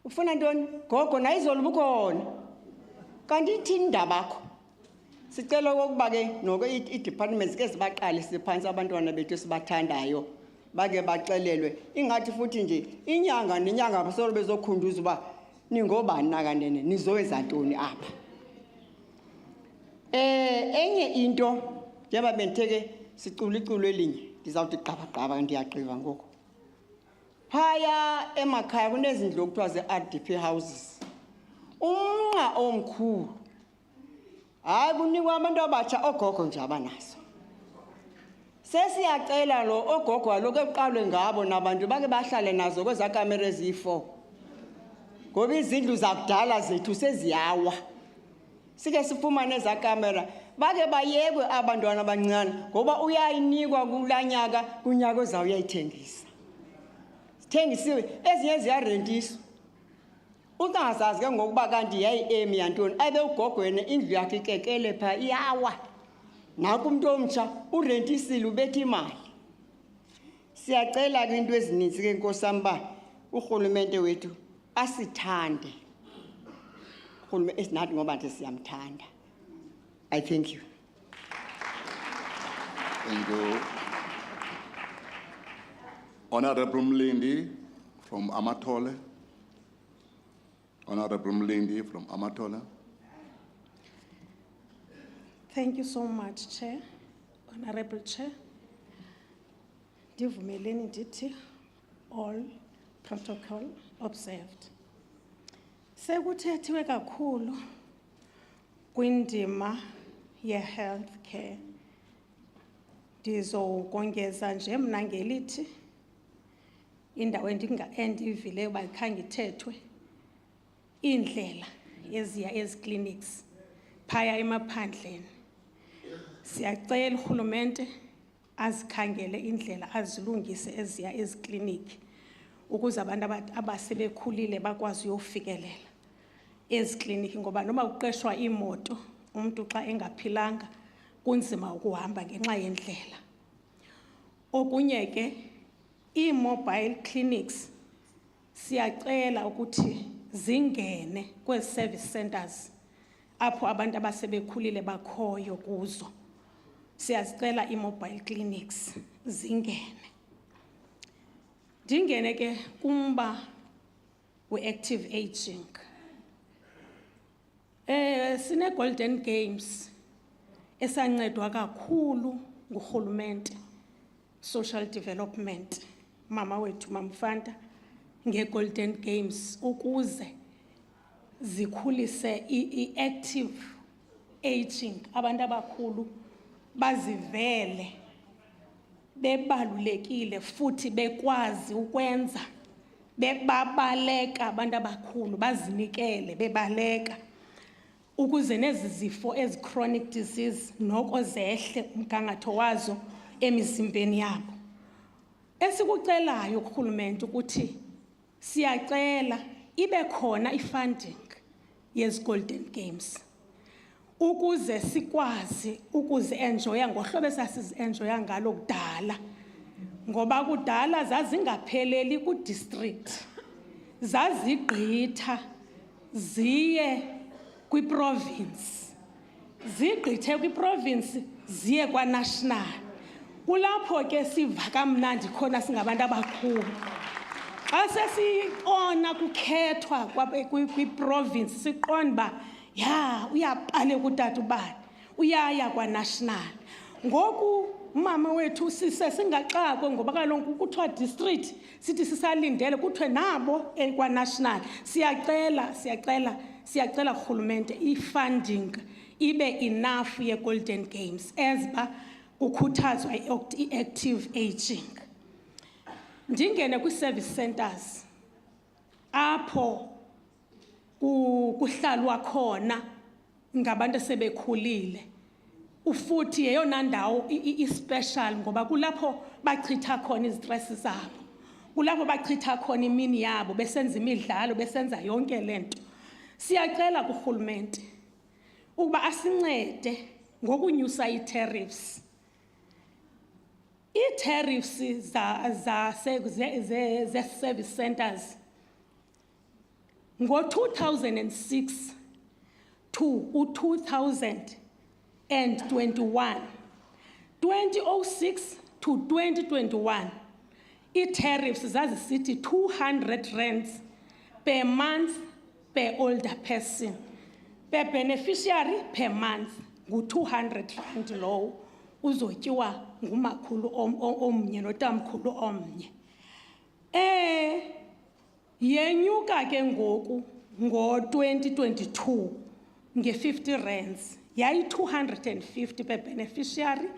ufuna ntoni? Gogo nayizolo ubukhona. Kanti ithini indaba yakho? Sicela okokuba ke noko ii-departments ke zibaqalise phansi abantwana bethu esibathandayo bake baxelelwe. Ingathi futhi nje inyanga nenyanga basolo bezokhunduza uba ningobani nakanene nizowenza ntoni apha. Enye into njengoba bendithe ke sicula iculo elinye ndizawuthi gqabagqaba ndiyagqiba ngoku. Phaya emakhaya kunezindlu okuthiwa ze-RDP houses. Umnqa omkhulu. Hayi kunikwa abantu abatsha ogogo nje abanazo. Sesiyacela lo ogogo lokho eqalwe ngabo nabantu bake bahlale nazo kweza kamera ezi4. Ngoba izindlu zakudala zethu seziyawa. Sike sifumane eza kamera bake bayekwe abantwana abancane ngoba uyayinikwa kulanyaka kunyaka ozayo uyayithengisa. Sithengisiwe ezinye ziyarentiswa. Ungazazi ke ngokuba kanti yayi yantoni abe ugogwene indlu yakhe ikekele pha iyawa. Naku umuntu omtsha urentisile ubethe imali. Siyacela ke into ezininzi ke Nkosi ba urhulumente wethu asithande. Urhulumente esinathi ngoba nje siyamthanda. I thank you. Thank you. Honorable Mlindi from Amatole. Honorable Mlindi from Amatole. Thank you so much, Chair, Honorable Chair. Ndivumeleni ndithi all protocol observed. Sekuthethiwe kakhulu kwindima ye-health care. Ndizokongeza nje mna ngelithi indawo endivile uba khange ithethwe indlela eziya ezi-clinics phaya emaphandleni. Siyacela urhulumente azikhangele indlela azilungise eziya ezikliniki ukuze abantu abasebekhulile bakwazi uyofikelela ezikliniki ngoba noma uqeshwa imoto umuntu xa engaphilanga kunzima ukuhamba ngenxa yendlela. Okunye ke i-mobile clinics siyacela ukuthi zingene kwezi service centers apho abantu abasebekhulile bakhoyo kuzo. Siyazicela i-mobile clinics zingene. Ndingene ke kumba we-active aging. Sine Golden Games esancedwa kakhulu ngurhulumente social development mama wethu Mamfanta nge-Golden Games ukuze zikhulise i-active aging abantu abakhulu bazivele bebalulekile futhi bekwazi ukwenza bebabaleka abantu abakhulu bazinikele bebaleka ukuze nezi zifo ezi-chronic disease noko zehle umgangatho wazo emizimbeni yabo. Esikucelayo kurhulumente ukuthi siyacela ibe khona i-funding yezi Golden Games ukuze sikwazi ukuzi-enjoya ngohlobo esasizi-enjoya ngalo kudala ngoba kudala zazingapheleli ku-district zazigqitha ziye kwi-province zigqithe kwi-province ziye kwa-national. Kulapho ke siva kamnandi khona singabantu abakhulu xa sesiona kukhethwa kwi-province siqonda uba ya uyaqale kutata ubani uyaya kwa-national. Ngoku umama wethu singaxakwe ngoba kaloku kuthiwa district sithi sisalindele kuthiwe nabo kwa-national. Siyacela kurhulumente i-funding ibe enough ye-Golden Games eziba ukhuthazwa i-active aging. Ndingene kwi-service centers apho kuhlalwa khona ngabantu asebekhulile ufuthi yeyona ndawo i-special ngoba kulapho bachitha khona izitresi zabo kulapho bachitha khona imini yabo besenza imidlalo besenza yonke lento. Siyacela kurhulumente ukuba asincede ngokunyusa i-tariffs. I-tariffs ze-service centers ngo-2006 to 2021, 2006 to 2021, i-tariffs zazisithi 200 rands per month per older person, per beneficiary per month, ngu-200 rand lowo uzotyiwa ngumakhulu omnye notamkhulu omnye. Yenyuka ke ngoku ngo-2022 nge-50 rands yayi 250 per beneficiary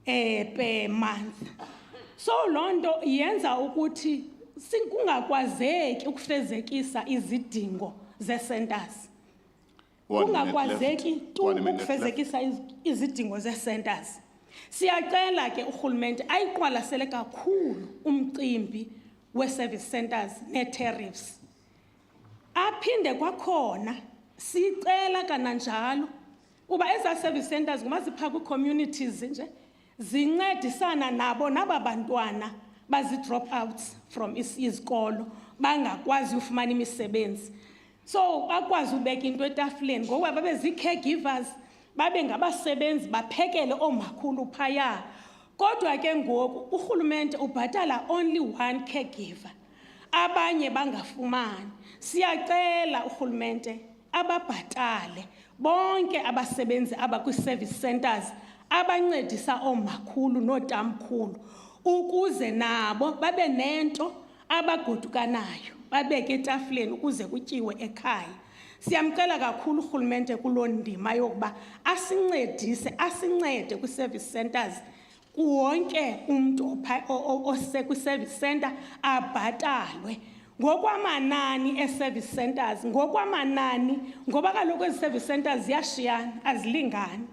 per month. So loo nto yenza ukuthi kungakwazeki ukufezekisa izidingo ze-centers. 1 minute Kungakwazeki left. tu 1 minute left. ukufezekisa izidingo ze-centers. Siyacela ke urhulumente ayiqwalasele kakhulu umcimbi we-service centers ne-tariffs. Aphinde kwakhona sicela kananjalo uba eza service centers ngoma zipha kwi-communities nje zincedisana nabo naba bantwana bazi-dropouts from izikolo bangakwazi ufumana imisebenzi. So bakwazi ubeka into etafuleni ngoba babe zii-caregivers babe ngabasebenzi baphekele oomakhulu phaya. Kodwa ke ngoku urhulumente ubhatala only 1 caregiver, abanye bangafumani. Siyacela urhulumente ababhatale bonke abasebenzi abakwi-service centers abancedisa oomakhulu nootamkhulu ukuze nabo babe nento abagodukanayo babeke etafuleni ukuze kutyiwe ekhaya. Siyamcela kakhulu urhulumente kuloo ndima yokuba asincede kwi-service centers wonke umntu osekwi-service center abhatalwe ngokwamanani e-service centers, ngokwamanani ngoba kaloku ezi-service centers ziyashiyana, azilingani.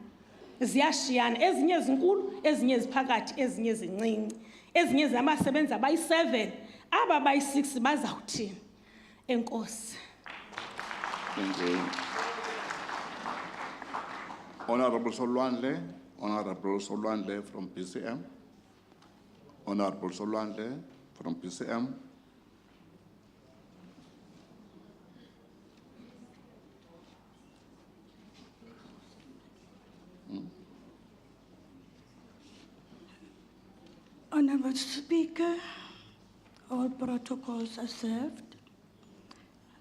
Ziyashiyana, ezinye zinkulu, ezinye ziphakathi, ezinye zincinci, ezinye zinabasebenzi abayi-7, aba bayi-6 bazawuthini? Enkosi. Thank you. Honorable Solwandle from PCM. Honorable Solwandle from PCM. Honorable Speaker, all protocols are served.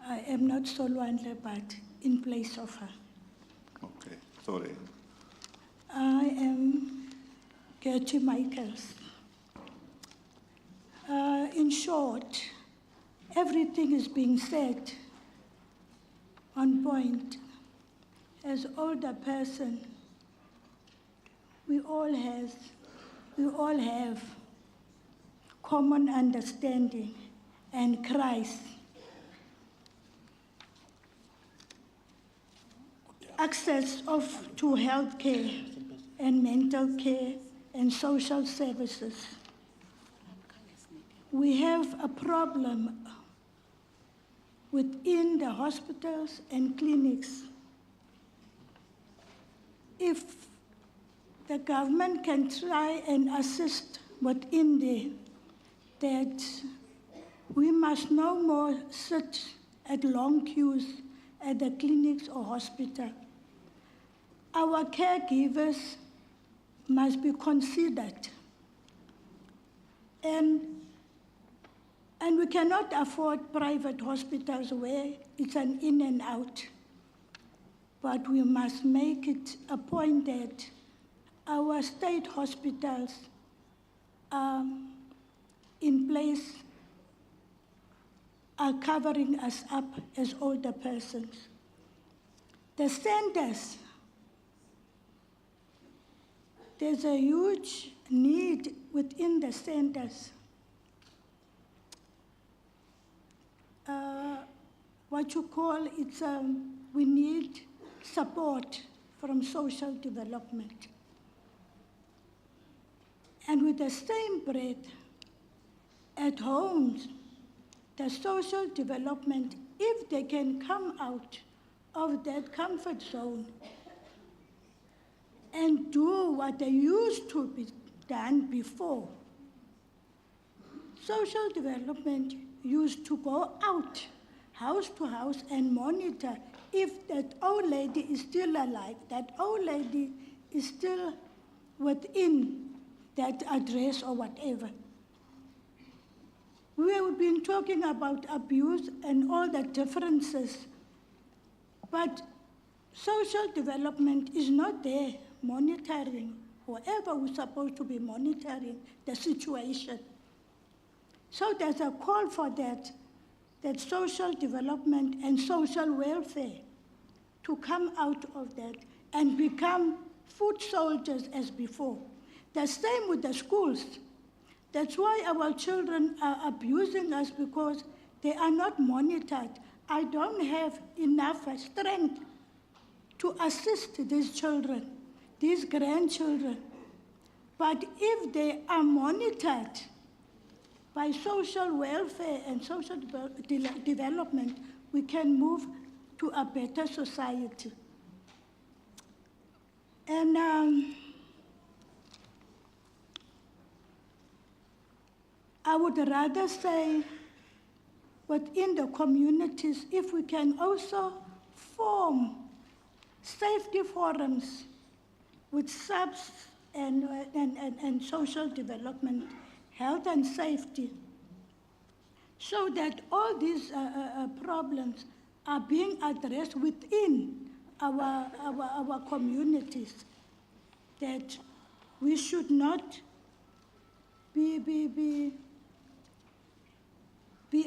I am not Solwandle, but in place of her. Okay, sorry. I am Gertie Michaels. In short, everything is being said on point. As older person, we all have common understanding and Christ. Access to healthcare and mental care and social services. We have a problem within the hospitals and clinics. If the government can try and assist within there, that we must no more sit at long queues at the clinics or hospital. Our caregivers must be considered. And we cannot afford private hospitals where it's an in and out. But we must make it a point that our state hospitals in place are covering us up as older persons. The centers, there's a huge need within the centers. What you call it's, we need support from social development. And with the same breath, at homes, the social development, if they can come out of that comfort zone and do what they used to be done before. Social development used to go out, house to house, and monitor if that old lady is still alive, that old lady is still within that address or whatever. We have been talking about abuse and all the differences, but social development is not there monitoring, whoever was supposed to be monitoring the situation. So there's a call for that social development and social welfare to come out of that and become foot soldiers as before. The same with the schools. That's why our children are abusing us, because they are not monitored. I don't have enough strength to assist these children, these grandchildren. But if they are monitored by social welfare and social development, we can move to a better society. And I would rather say within the communities, if we can also form safety forums with SAPS and social development, health and safety, so that all these problems are being addressed within our communities, that we should not be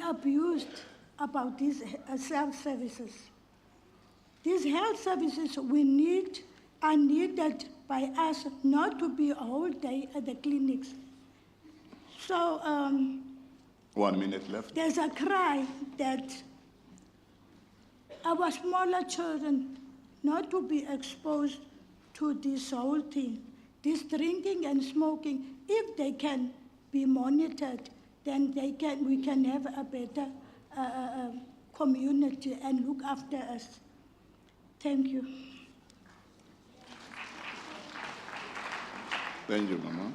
abused about these health services. These health services are needed by us, not to be a whole day at the clinics. So 1 minute left. there's a cry that our smaller children not to be exposed to this whole thing, this drinking and smoking. If they can be monitored, then we can have a better community and look after us. Thank you. Thank you, Mama.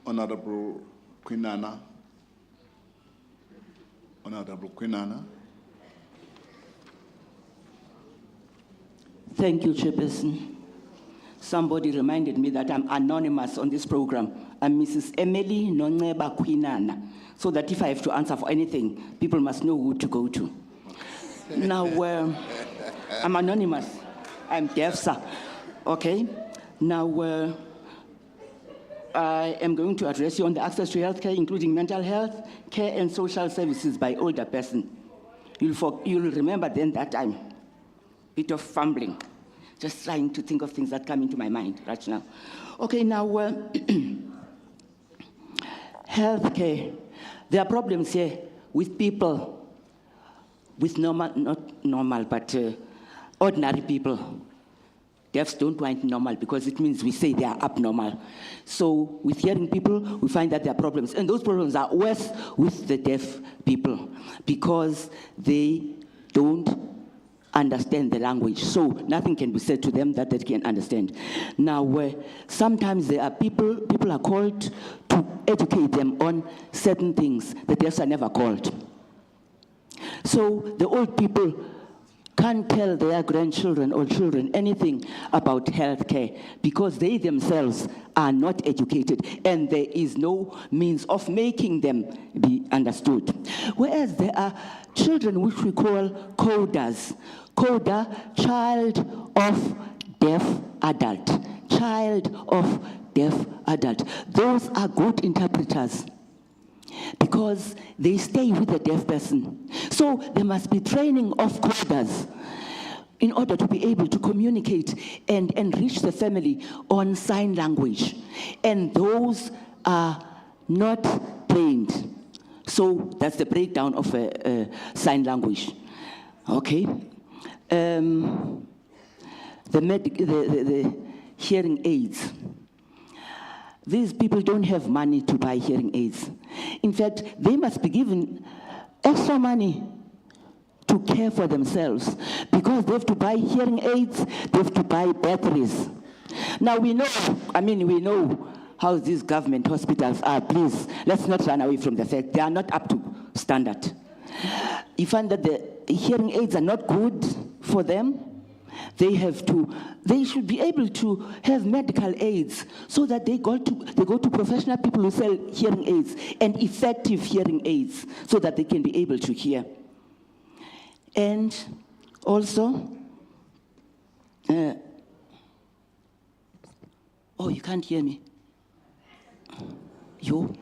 Honorable Quinana. Honorable Quinana. Thank you, Chairperson. Somebody reminded me that I'm anonymous on this program. I'm Mrs. Emily Noneba Quinana, so that if I have to answer for anything, people must know who to go to. Now, I'm anonymous. I'm deaf, sir. Okay? Now, I am going to address you on the access to health care, including mental health care and social services by older person. You'll remember then that time. Bit of fumbling, just trying to think of things that come into my mind right now. Okay, now, health care. There are problems here with people with not normal, but ordinary people. Deafs don't want normal because it means we say they are abnormal. So with hearing people, we find that there are problems. And those problems are worse with the deaf people because they don't understand the language. So nothing can be said to them that they can understand. Now, sometimes there are people are called to educate them on certain things. The deafs are never called. So the old people can't tell their grandchildren or children anything about health care because they themselves are not educated and there is no means of making them be understood. Whereas there are children which we call coders. Coder, child of deaf adult. Child of deaf adult. Those are good interpreters because they stay with the deaf person. So there must be training of coders in order to be able to communicate and enrich the family on sign language. And those are not trained. So that's the breakdown of sign language. Okay. The hearing aids. These people don't have money to buy hearing aids. In fact, they must be given extra money to care for themselves because they have to buy hearing aids, they have to buy batteries. Now we know how these government hospitals are. Please, let's not run away from the fact they are not up to standard. You find that the hearing aids are not good for them. They should be able to have medical aids so that they go to professional people who sell hearing aids and effective hearing aids so that they can be able to hear. And also, oh, you can't hear me. You?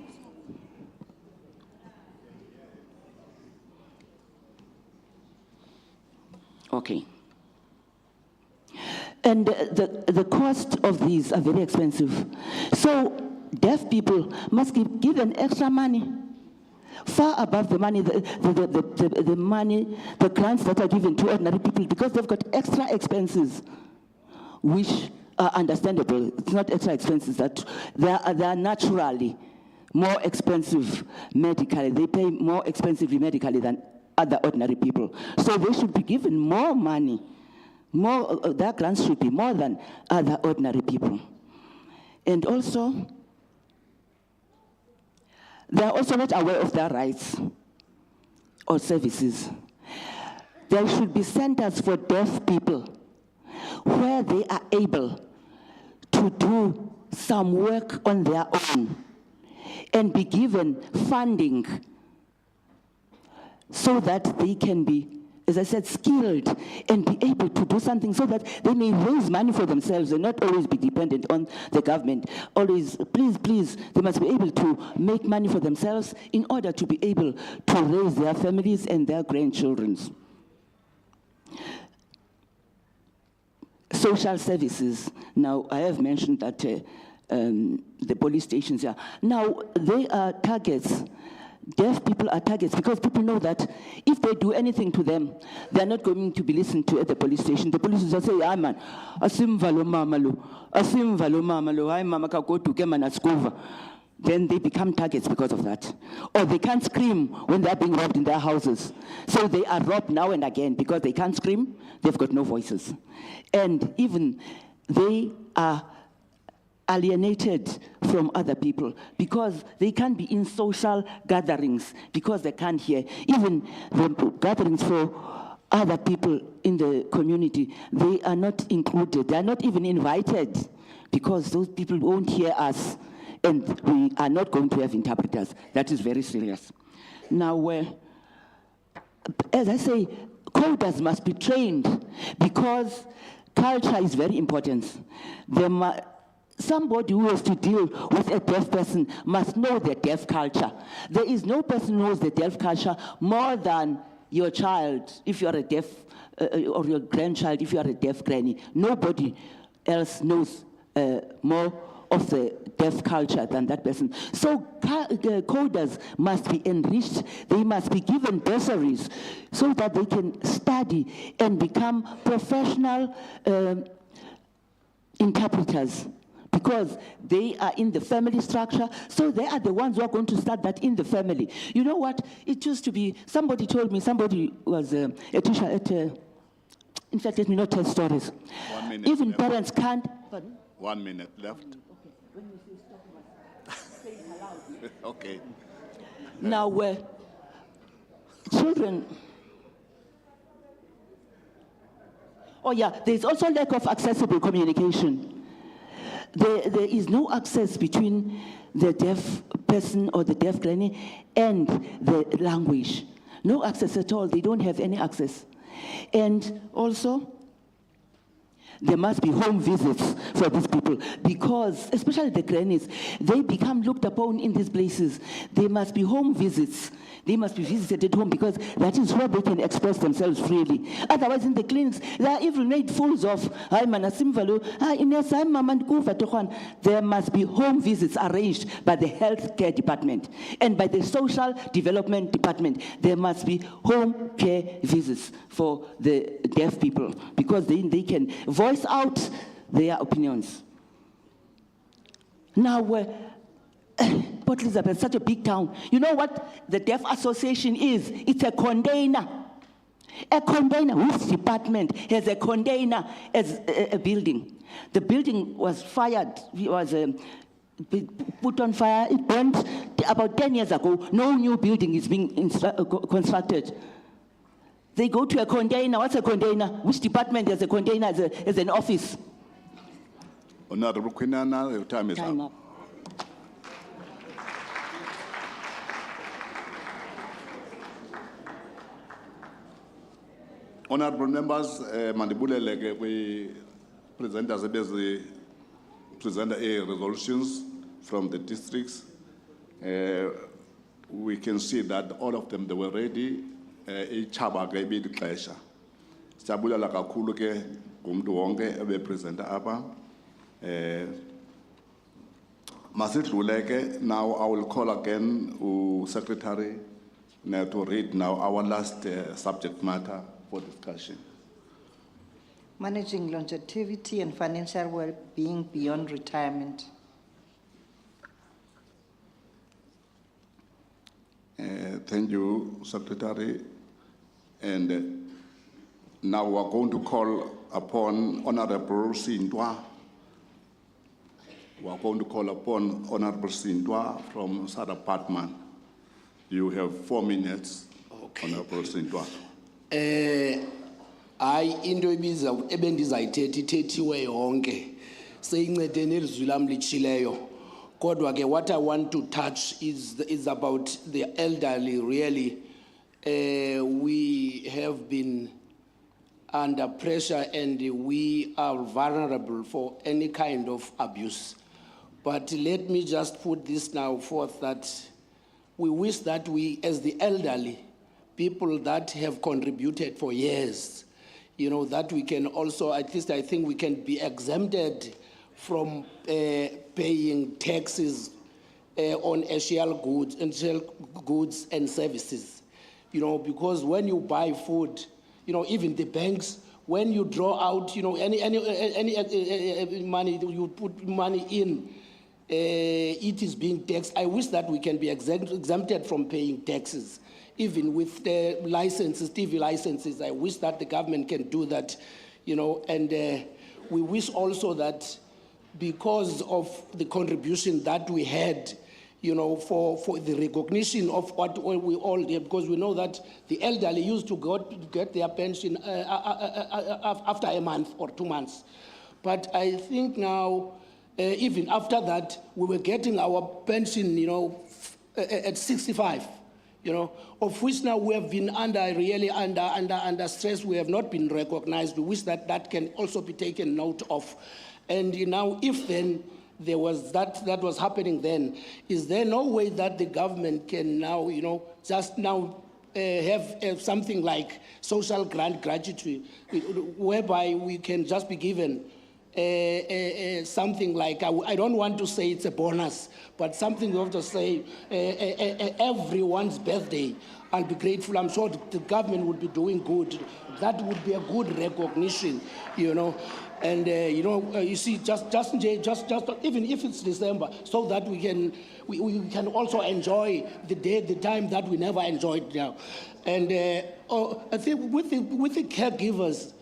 Okay. And the cost of these are very expensive. So deaf people must be given extra money, far above the money, the money, the grants that are given to ordinary people, because they've got extra expenses, which are understandable. It's not extra expenses, that they are naturally more expensive medically. They pay more expensively medically than other ordinary people. So they should be given more money. Their grants should be more than other ordinary people. And also, they are also not aware of their rights or services. There should be centers for deaf people where they are able to do some work on their own and be given funding so that they can be, as I said, skilled and be able to do something so that they may raise money for themselves and not always be dependent on the government. Always, please, they must be able to make money for themselves in order to be able to raise their families and their grandchildren. Social services. Now, I have mentioned that the police stations are. Now, they are targets. Deaf people are targets because people know that if they do anything to them, they're not going to be listened to at the police station. The police will say, "Ah man, asimvalo mama lo, hi mama ka go to man askuva." Then they become targets because of that. Or they can't scream when they're being robbed in their houses. So they are robbed now and again because they can't scream, they've got no voices. And even they are alienated from other people because they can't be in social gatherings because they can't hear. Even the gatherings for other people in the community, they are not included. They are not even invited because those people won't hear us, and we are not going to have interpreters. That is very serious. Now, as I say, coders must be trained because culture is very important. Somebody who has to deal with a deaf person must know the deaf culture. There is no person who knows the deaf culture more than your child, if you are a deaf, or your grandchild, if you are a deaf granny. Nobody else knows more of the deaf culture than that person. So coders must be enriched. They must be given bursaries so that they can study and become professional interpreters, because they are in the family structure, so they are the ones who are going to start that in the family. You know what? It used to be, somebody told me, somebody was a teacher at, in fact, let me not tell stories. 1 minute Even left. parents can't, pardon? 1 minute left. Okay. Now, children, oh yeah, there's also lack of accessible communication. There is no access between the deaf person or the deaf granny and the language. No access at all. They don't have any access. And also, there must be home visits for these people because, especially the grannies, they become looked upon in these places. There must be home visits. They must be visited at home because that is where they can express themselves freely. Otherwise, in the clinics, they are even made fools of. There must be home visits arranged by the healthcare department and by the social development department. There must be home care visits for the deaf people because then they can voice out their opinions. Now, Port Elizabeth, such a big town. You know what the Deaf Association is? It's a container. A container. Which department has a container as a building? The building was fired. It was put on fire. It burned about 10 years ago. No new building is being constructed. They go to a container. What's a container? Which department has a container as an office? Honorable Kwinana, your time is up. Honorable members, mandibulele we presenters ebezi present resolutions from the districts. We can see that all of them, they were ready. Ichaba ke ibidixesha. Siyabulela kakhulu ke kumntu wonke ebepresenta apha. Masidlule ke, now I will call again Secretary to read now our last subject matter for discussion. Managing longevity and financial well-being beyond retirement. Thank you, Secretary. And now we are going to call upon Honorable Sintwa. We are going to call upon Honorable Sintwa from Sada Department. You have 4 minutes, Honorable Sintwa. Hayi into ibiza ebendizayithetha ithethiwe yonke seyincede nelizwi lam lichileyo kodwa ke what I want to touch is about the elderly really. We have been under pressure and we are vulnerable for any kind of abuse, but let me just put this now forth that we wish that we as the elderly people that have contributed for years, that we can also, at least I think we can be exempted from paying taxes on essential goods and services. Because when you buy food, even the banks, when you draw out, any money, you put money in, it is being taxed. I wish that we can be exempted from paying taxes. Even with the licenses, TV licenses, I wish that the government can do that, and we wish also that because of the contribution that we had, for the recognition of what we all did, because we know that the elderly used to get their pension after a month or 2 months. But I think now, even after that, we were getting our pension, at 65. Of which now we have been under stress. We have not been recognized. We wish that that can also be taken note of. And now, if then there was that was happening then, is there no way that the government can now, just now have something like social grant gratuity, whereby we can just be given something like, I don't want to say it's a bonus, but something we have to say everyone's birthday. I'll be grateful. I'm sure the government would be doing good. That would be a good recognition, And you see, just even if it's December, so that we can also enjoy the time that we never enjoyed now. And I think with the caregivers,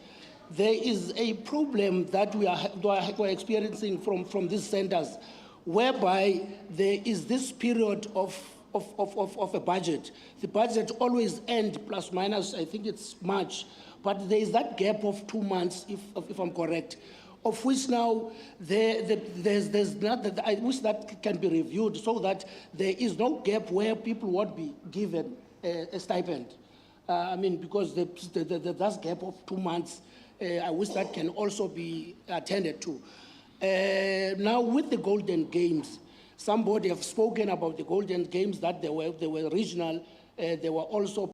there is a problem that we are experiencing from these centers, whereby there is this period of a budget. The budget always ends plus minus, I think it's March, but there is that gap of 2 months, if I'm correct, of which now there's not. I wish that can be reviewed so that there is no gap where people won't be given a stipend. Because that gap of 2 months, I wish that can also be attended to. Now with the Golden Games, somebody have spoken about the Golden Games, that they were regional, they were also